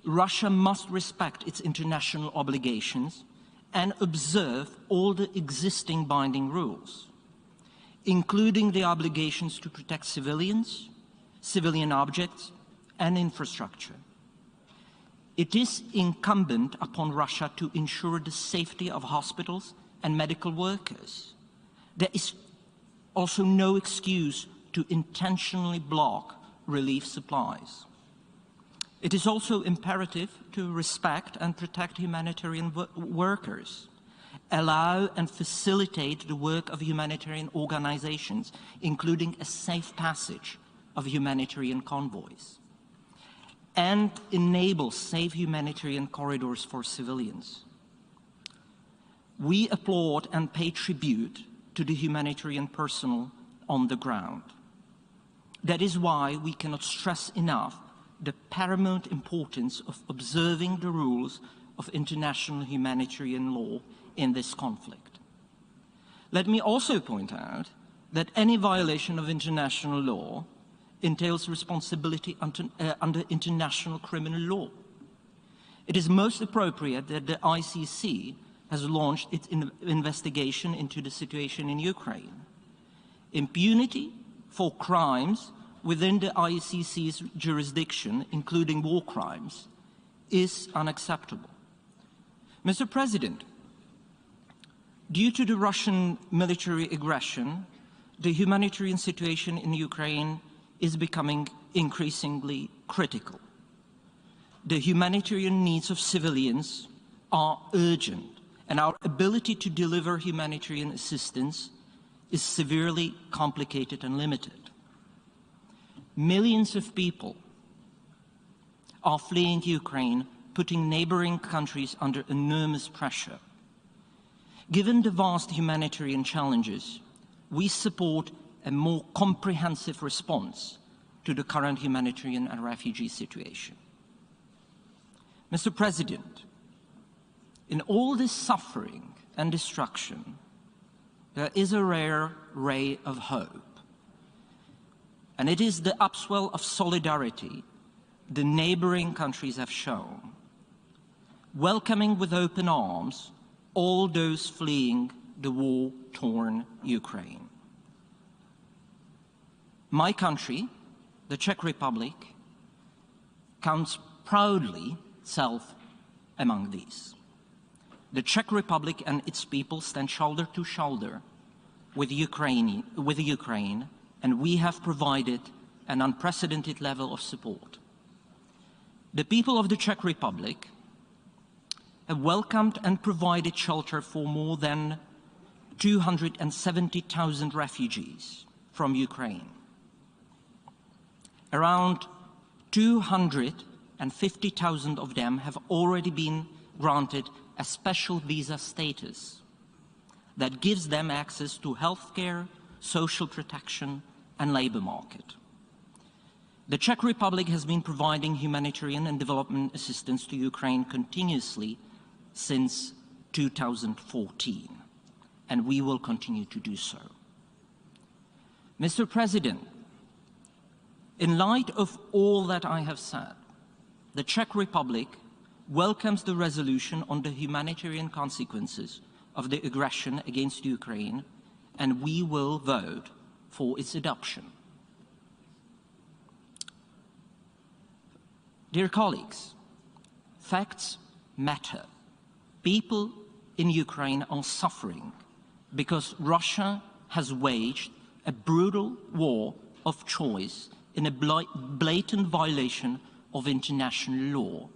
Russia must respect its international obligations and observe all the existing binding rules, including the obligations to protect civilians, civilian objects, and infrastructure. It is incumbent upon Russia to ensure the safety of hospitals and medical workers. There is also no excuse to intentionally block relief supplies. It is also imperative to respect and protect humanitarian workers, allow and facilitate the work of humanitarian organizations, including a safe passage of humanitarian convoys, and enable safe humanitarian corridors for civilians. We applaud and pay tribute to the humanitarian personnel on the ground. That is why we cannot stress enough the paramount importance of observing the rules of international humanitarian law in this conflict. Let me also point out that any violation of international law entails responsibility under international criminal law. It is most appropriate that the ICC has launched its investigation into the situation in Ukraine. Impunity for crimes within the ICC's jurisdiction, including war crimes, is unacceptable. Mr. President, due to the Russian military aggression, the humanitarian situation in Ukraine is becoming increasingly critical. The humanitarian needs of civilians are urgent, and our ability to deliver humanitarian assistance is severely complicated and limited. Millions of people are fleeing Ukraine, putting neighboring countries under enormous pressure. Given the vast humanitarian challenges, we support a more comprehensive response to the current humanitarian and refugee situation. Mr. President, in all this suffering and destruction, there is a rare ray of hope. And it is the upswell of solidarity the neighboring countries have shown, welcoming with open arms all those fleeing the war-torn Ukraine. My country, the Czech Republic, counts proudly itself among these. The Czech Republic and its people stand shoulder to shoulder with Ukraine, and we have provided an unprecedented level of support. The people of the Czech Republic have welcomed and provided shelter for more than 270,000 refugees from Ukraine. Around 250,000 of them have already been granted a special visa status that gives them access to healthcare, social protection, and labor market. The Czech Republic has been providing humanitarian and development assistance to Ukraine continuously since 2014, and we will continue to do so. Mr. President, in light of all that I have said, the Czech Republic welcomes the resolution on the humanitarian consequences of the aggression against Ukraine, and we will vote for its adoption. Dear colleagues, facts matter. People in Ukraine are suffering because Russia has waged a brutal war of choice in a blatant violation of international law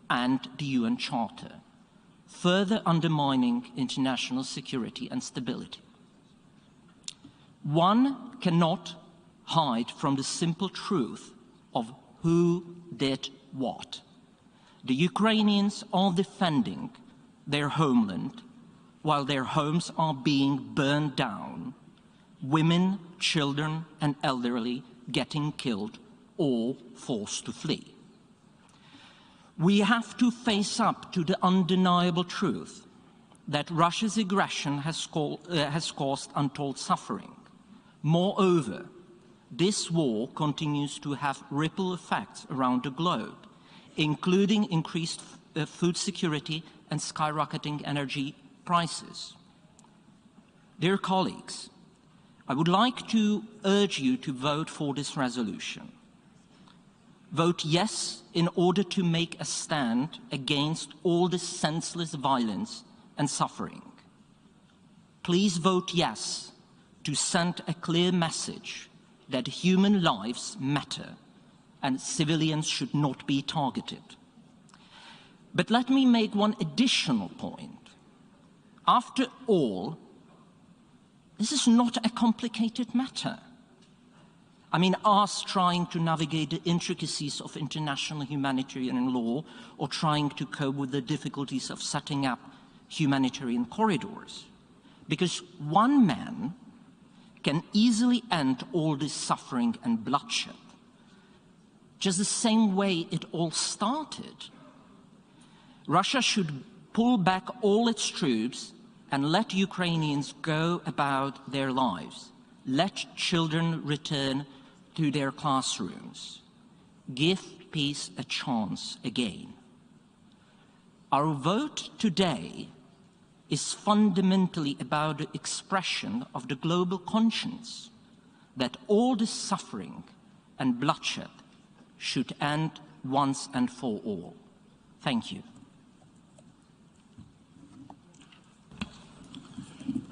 and the UN Charter, further undermining international security and stability. One cannot hide from the simple truth of who did what. The Ukrainians are defending their homeland while their homes are being burned down, women, children, and elderly getting killed all forced to flee. We have to face up to the undeniable truth that Russia's aggression has caused untold suffering. Moreover, this war continues to have ripple effects around the globe, including increased food security and skyrocketing energy prices. Dear colleagues, I would like to urge you to vote for this resolution. Vote yes in order to make a stand against all this senseless violence and suffering. Please vote yes to send a clear message that human lives matter and civilians should not be targeted. But let me make one additional point. After all, this is not a complicated matter. I mean, us trying to navigate the intricacies of international humanitarian law or trying to cope with the difficulties of setting up humanitarian corridors. Because one man can easily end all this suffering and bloodshed, just the same way it all started. Russia should pull back all its troops and let Ukrainians go about their lives. Let children return to their classrooms. Give peace a chance again. Our vote today is fundamentally about the expression of the global conscience that all this suffering and bloodshed should end once and for all. Thank you.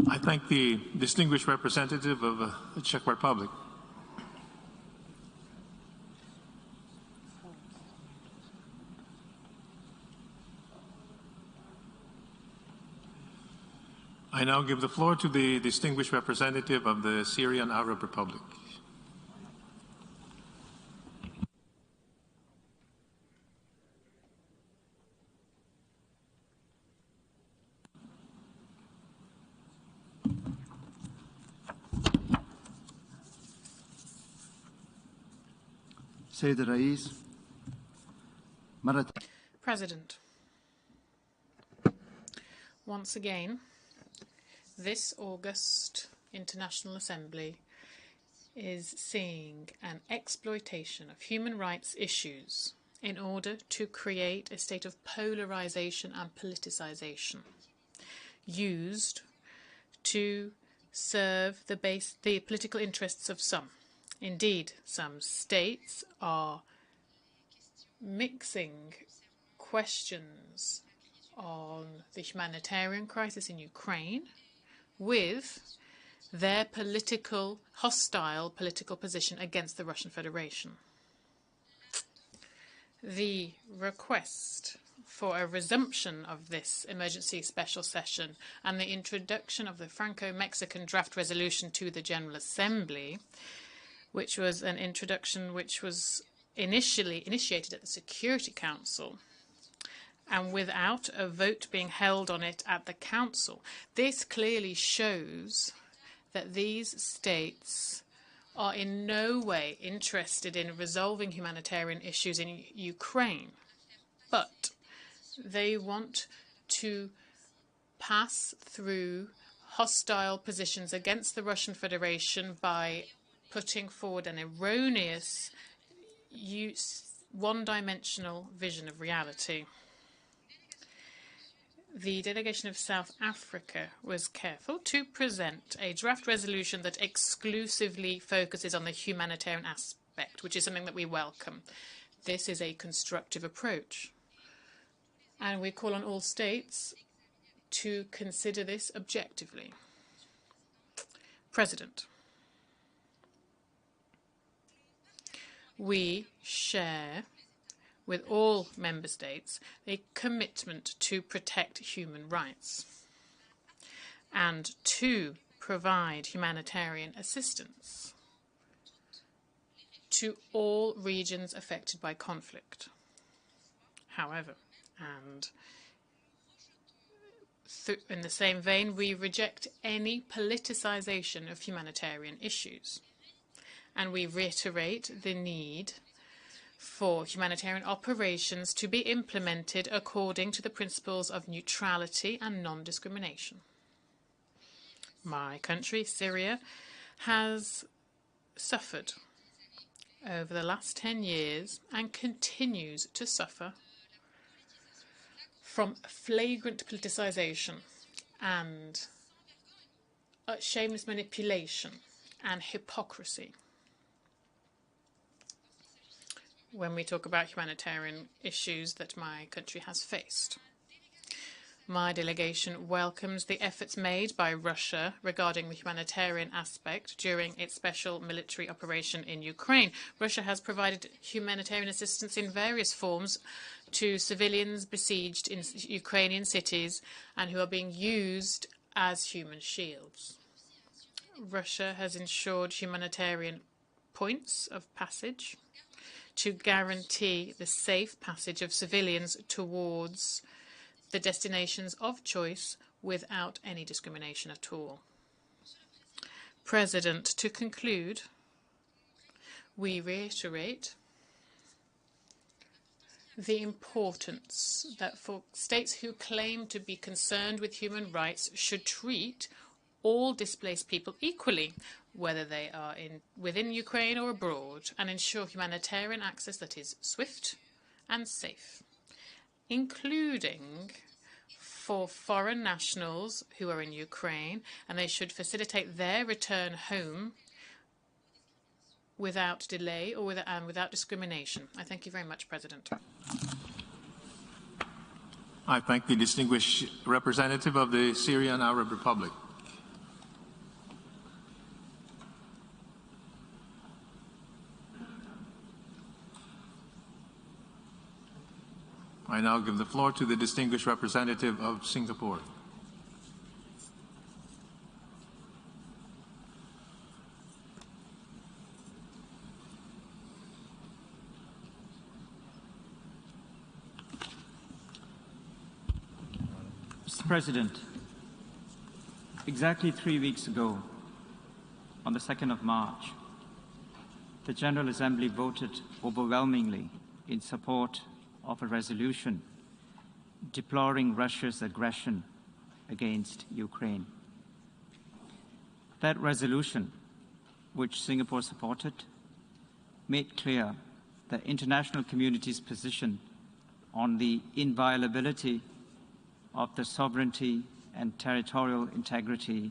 I thank the distinguished representative of the Czech Republic. I now give the floor to the distinguished representative of the Syrian Arab Republic. President, once again, this August International Assembly is seeing an exploitation of human rights issues in order to create a state of polarization and politicization, used to serve the political interests of some. Indeed, some states are mixing questions on the humanitarian crisis in Ukraine with their hostile political position against the Russian Federation. The request for a resumption of this emergency special session and the introduction of the Franco-Mexican draft resolution to the General Assembly, which was an introduction which was initially initiated at the Security Council and without a vote being held on it at the Council. This clearly shows that these states are in no way interested in resolving humanitarian issues in Ukraine, but they want to pass through hostile positions against the Russian Federation by putting forward an erroneous, one-dimensional vision of reality. The delegation of South Africa was careful to present a draft resolution that exclusively focuses on the humanitarian aspect, which is something that we welcome. This is a constructive approach, and we call on all states to consider this objectively. President, we share with all member states a commitment to protect human rights and to provide humanitarian assistance to all regions affected by conflict. However, and in the same vein, we reject any politicization of humanitarian issues, and we reiterate the need for humanitarian operations to be implemented according to the principles of neutrality and non-discrimination. My country, Syria, has suffered over the last 10 years and continues to suffer from flagrant politicization and shameless manipulation and hypocrisy when we talk about humanitarian issues that my country has faced. My delegation welcomes the efforts made by Russia regarding the humanitarian aspect during its special military operation in Ukraine. Russia has provided humanitarian assistance in various forms to civilians besieged in Ukrainian cities and who are being used as human shields. Russia has ensured humanitarian points of passage to guarantee the safe passage of civilians towards the destinations of choice without any discrimination at all. President, to conclude, we reiterate the importance that for states who claim to be concerned with human rights should treat all displaced people equally, whether they are within Ukraine or abroad, and ensure humanitarian access that is swift and safe, including for foreign nationals who are in Ukraine, and they should facilitate their return home without delay or without discrimination. I thank you very much, President. I thank the distinguished representative of the Syrian Arab Republic. I now give the floor to the distinguished representative of Singapore. Mr. President, exactly 3 weeks ago, on the 2nd of March, the General Assembly voted overwhelmingly in support of a resolution deploring Russia's aggression against Ukraine. That resolution, which Singapore supported, made clear the international community's position on the inviolability of the sovereignty and territorial integrity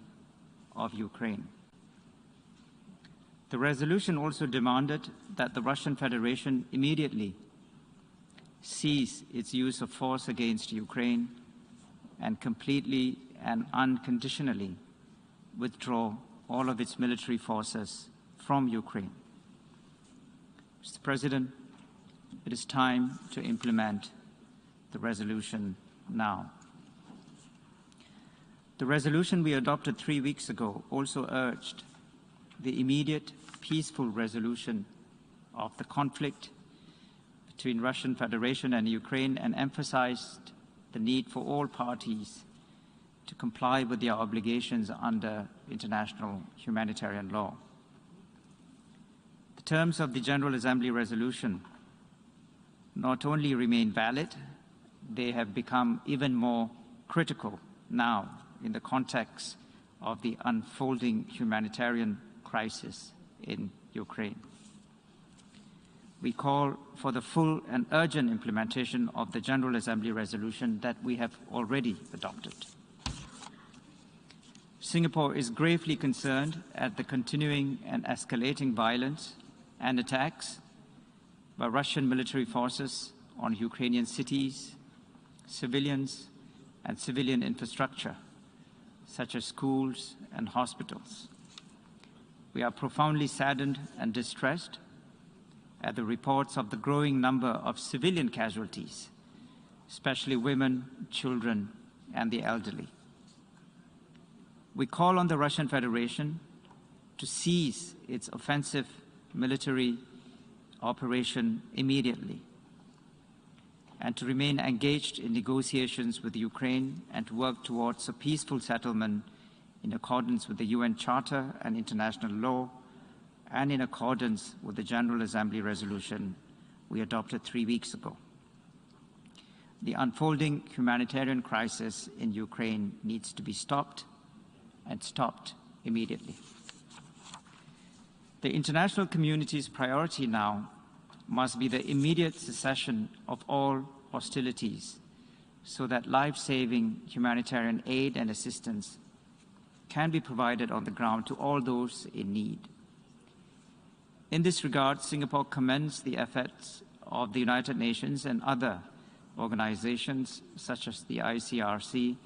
of Ukraine. The resolution also demanded that the Russian Federation immediately cease its use of force against Ukraine and completely and unconditionally withdraw all of its military forces from Ukraine. Mr. President, it is time to implement the resolution now. The resolution we adopted 3 weeks ago also urged the immediate peaceful resolution of the conflict between Russian Federation and Ukraine and emphasized the need for all parties to comply with their obligations under international humanitarian law. The terms of the General Assembly resolution not only remain valid, they have become even more critical now in the context of the unfolding humanitarian crisis in Ukraine. We call for the full and urgent implementation of the General Assembly resolution that we have already adopted. Singapore is gravely concerned at the continuing and escalating violence and attacks by Russian military forces on Ukrainian cities, civilians, and civilian infrastructure, such as schools and hospitals. We are profoundly saddened and distressed at the reports of the growing number of civilian casualties, especially women, children, and the elderly. We call on the Russian Federation to cease its offensive military operation immediately and to remain engaged in negotiations with Ukraine and to work towards a peaceful settlement in accordance with the UN Charter and international law and in accordance with the General Assembly resolution we adopted 3 weeks ago. The unfolding humanitarian crisis in Ukraine needs to be stopped, and stopped immediately. The international community's priority now must be the immediate cessation of all hostilities so that life-saving humanitarian aid and assistance can be provided on the ground to all those in need. In this regard, Singapore commends the efforts of the United Nations and other organizations, such as the ICRC,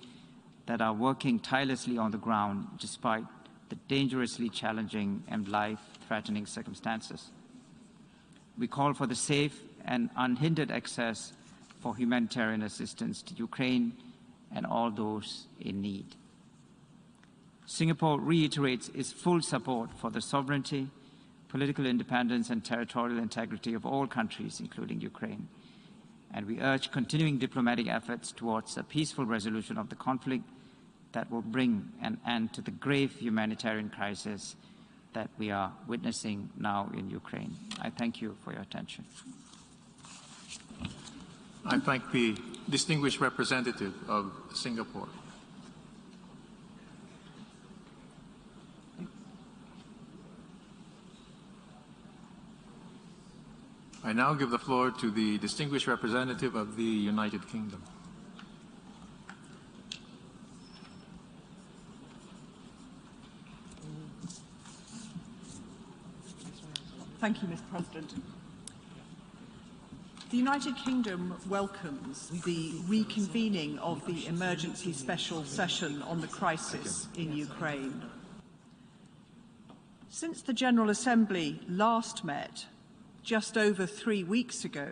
that are working tirelessly on the ground despite the dangerously challenging and life-threatening circumstances. We call for the safe and unhindered access for humanitarian assistance to Ukraine and all those in need. Singapore reiterates its full support for the sovereignty, political independence, and territorial integrity of all countries, including Ukraine. And we urge continuing diplomatic efforts towards a peaceful resolution of the conflict that will bring an end to the grave humanitarian crisis that we are witnessing now in Ukraine. I thank you for your attention. I thank the distinguished representative of Singapore. I now give the floor to the distinguished representative of the United Kingdom. Thank you, Mr. President. The United Kingdom welcomes the reconvening of the emergency special session on the crisis in Ukraine. Since the General Assembly last met, just over 3 weeks ago,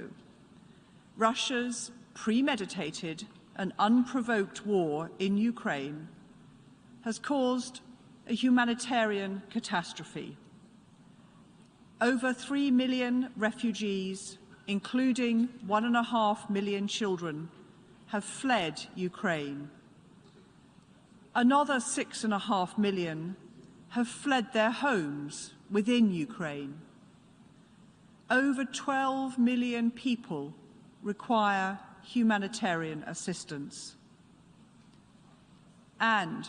Russia's premeditated and unprovoked war in Ukraine has caused a humanitarian catastrophe. Over 3 million refugees, including 1.5 million children, have fled Ukraine. Another 6.5 million have fled their homes within Ukraine. Over 12 million people require humanitarian assistance. And,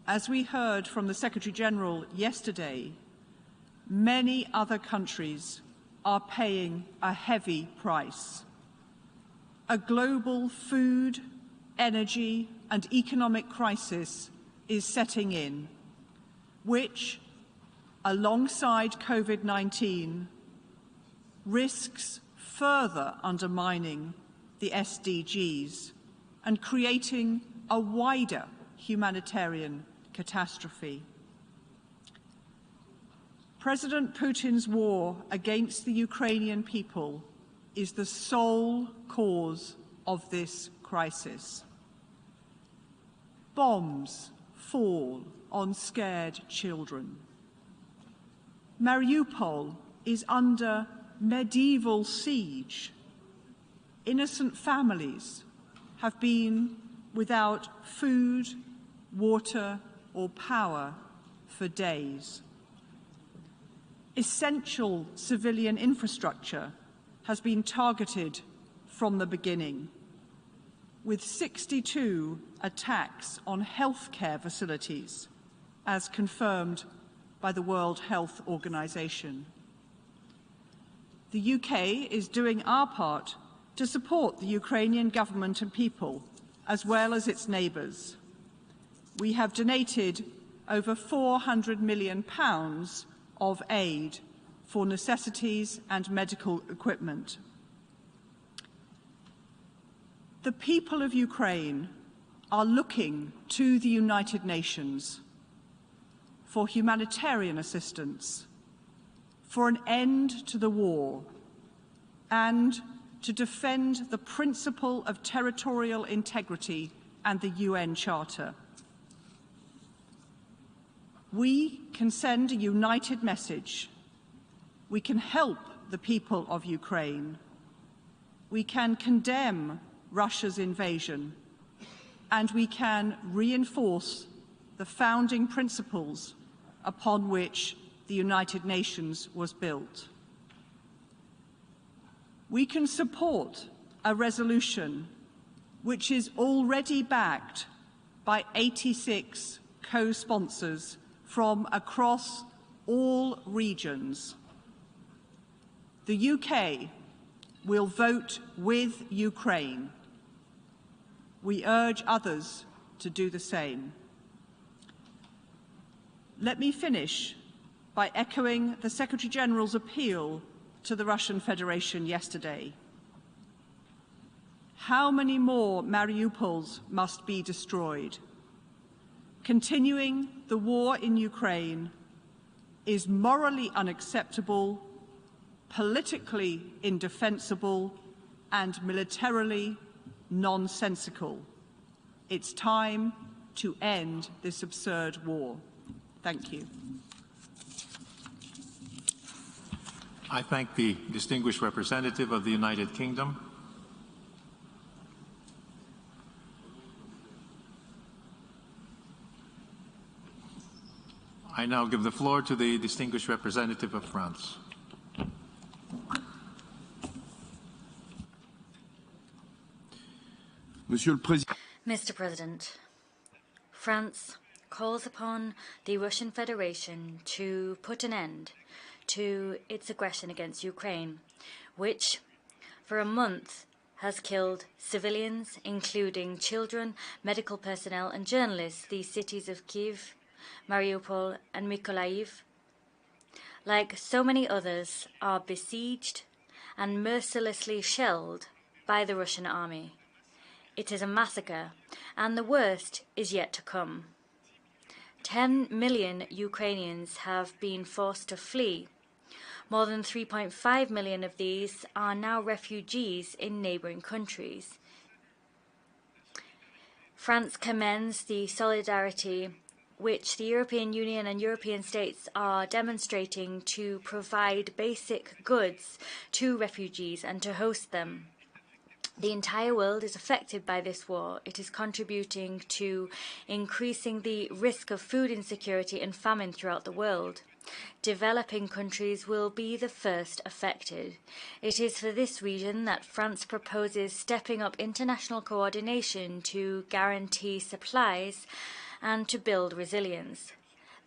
as we heard from the Secretary-General yesterday, many other countries are paying a heavy price. A global food, energy, and economic crisis is setting in, which, alongside COVID-19, risks further undermining the SDGs and creating a wider humanitarian catastrophe. President Putin's war against the Ukrainian people is the sole cause of this crisis. Bombs fall on scared children. Mariupol is under medieval siege. Innocent families have been without food, water, or power for days. Essential civilian infrastructure has been targeted from the beginning, with 62 attacks on healthcare facilities, as confirmed by the World Health Organization. The UK is doing our part to support the Ukrainian government and people, as well as its neighbours. We have donated over £400 million of aid for necessities and medical equipment. The people of Ukraine are looking to the United Nations for humanitarian assistance, for an end to the war, and to defend the principle of territorial integrity and the UN Charter. We can send a united message. We can help the people of Ukraine. We can condemn Russia's invasion, and we can reinforce the founding principles upon which the United Nations was built. We can support a resolution which is already backed by 86 co-sponsors from across all regions. The UK will vote with Ukraine. We urge others to do the same. Let me finish by echoing the Secretary-General's appeal to the Russian Federation yesterday. How many more Mariupols must be destroyed? Continuing the war in Ukraine is morally unacceptable, politically indefensible, and militarily nonsensical. It's time to end this absurd war. Thank you. I thank the distinguished representative of the United Kingdom. I now give the floor to the distinguished representative of France. Mr. President, France calls upon the Russian Federation to put an end to its aggression against Ukraine, which for a month has killed civilians, including children, medical personnel and journalists, the cities of Kyiv, Mariupol and Mykolaiv, like so many others, are besieged and mercilessly shelled by the Russian army. It is a massacre, and the worst is yet to come. 10 million Ukrainians have been forced to flee. More than 3.5 million of these are now refugees in neighbouring countries. France commends the solidarity which the European Union and European states are demonstrating to provide basic goods to refugees and to host them. The entire world is affected by this war. It is contributing to increasing the risk of food insecurity and famine throughout the world. Developing countries will be the first affected. It is for this reason that France proposes stepping up international coordination to guarantee supplies and to build resilience.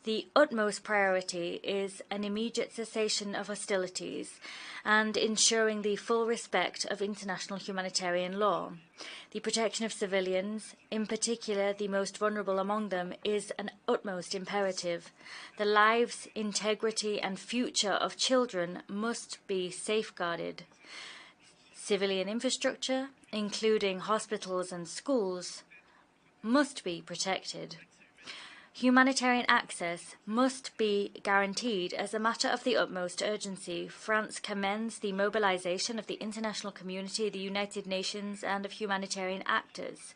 The utmost priority is an immediate cessation of hostilities and ensuring the full respect of international humanitarian law. The protection of civilians, in particular the most vulnerable among them, is an utmost imperative. The lives, integrity and future of children must be safeguarded. Civilian infrastructure, including hospitals and schools, must be protected. Humanitarian access must be guaranteed as a matter of the utmost urgency. France commends the mobilization of the international community, the United Nations, and of humanitarian actors,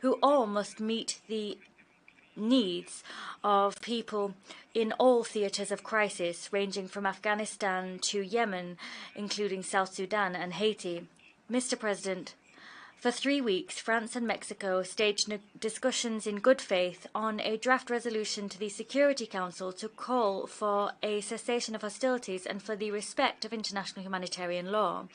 who all must meet the needs of people in all theatres of crisis, ranging from Afghanistan to Yemen, including South Sudan and Haiti. Mr. President, for 3 weeks, France and Mexico staged discussions in good faith on a draft resolution to the Security Council to call for a cessation of hostilities and for the respect of international humanitarian law.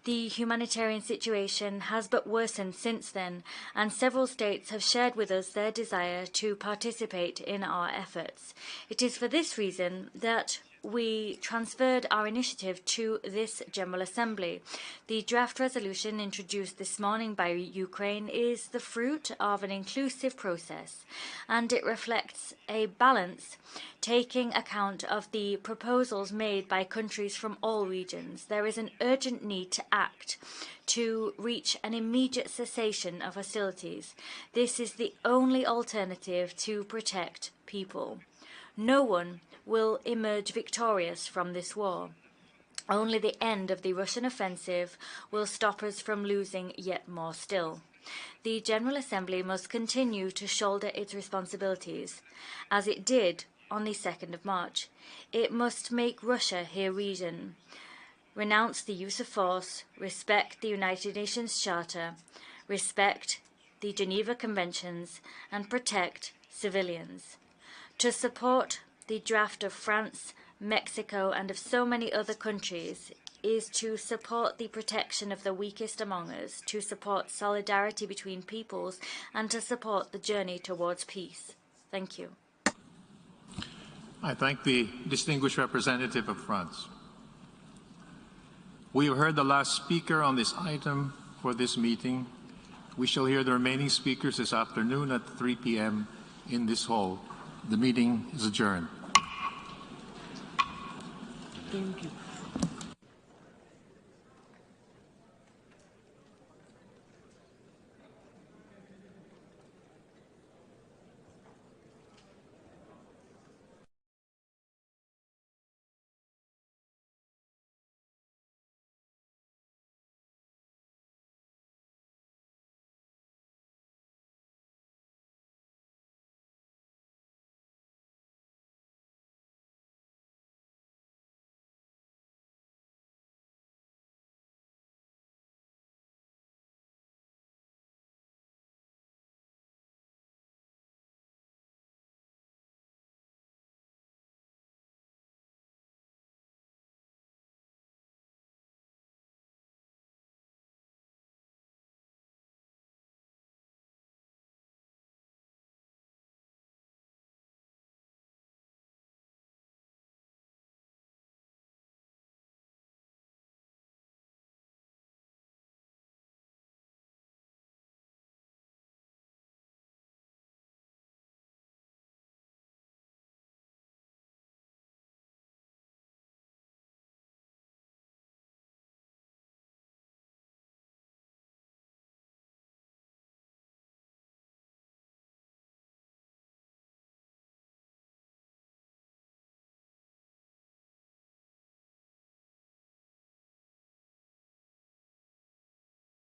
The humanitarian situation has but worsened since then, and several states have shared with us their desire to participate in our efforts. It is for this reason that we transferred our initiative to this General Assembly. The draft resolution introduced this morning by Ukraine is the fruit of an inclusive process, and it reflects a balance taking account of the proposals made by countries from all regions. There is an urgent need to act to reach an immediate cessation of hostilities. This is the only alternative to protect people. No one will emerge victorious from this war. Only the end of the Russian offensive will stop us from losing yet more still. The General Assembly must continue to shoulder its responsibilities, as it did on the 2nd of March. It must make Russia hear reason, renounce the use of force, respect the United Nations Charter, respect the Geneva Conventions, and protect civilians. To support the draft of France, Mexico, and of so many other countries, is to support the protection of the weakest among us, to support solidarity between peoples, and to support the journey towards peace. Thank you. I thank the distinguished representative of France. We have heard the last speaker on this item for this meeting. We shall hear the remaining speakers this afternoon at 3 p.m. in this hall. The meeting is adjourned. Thank you.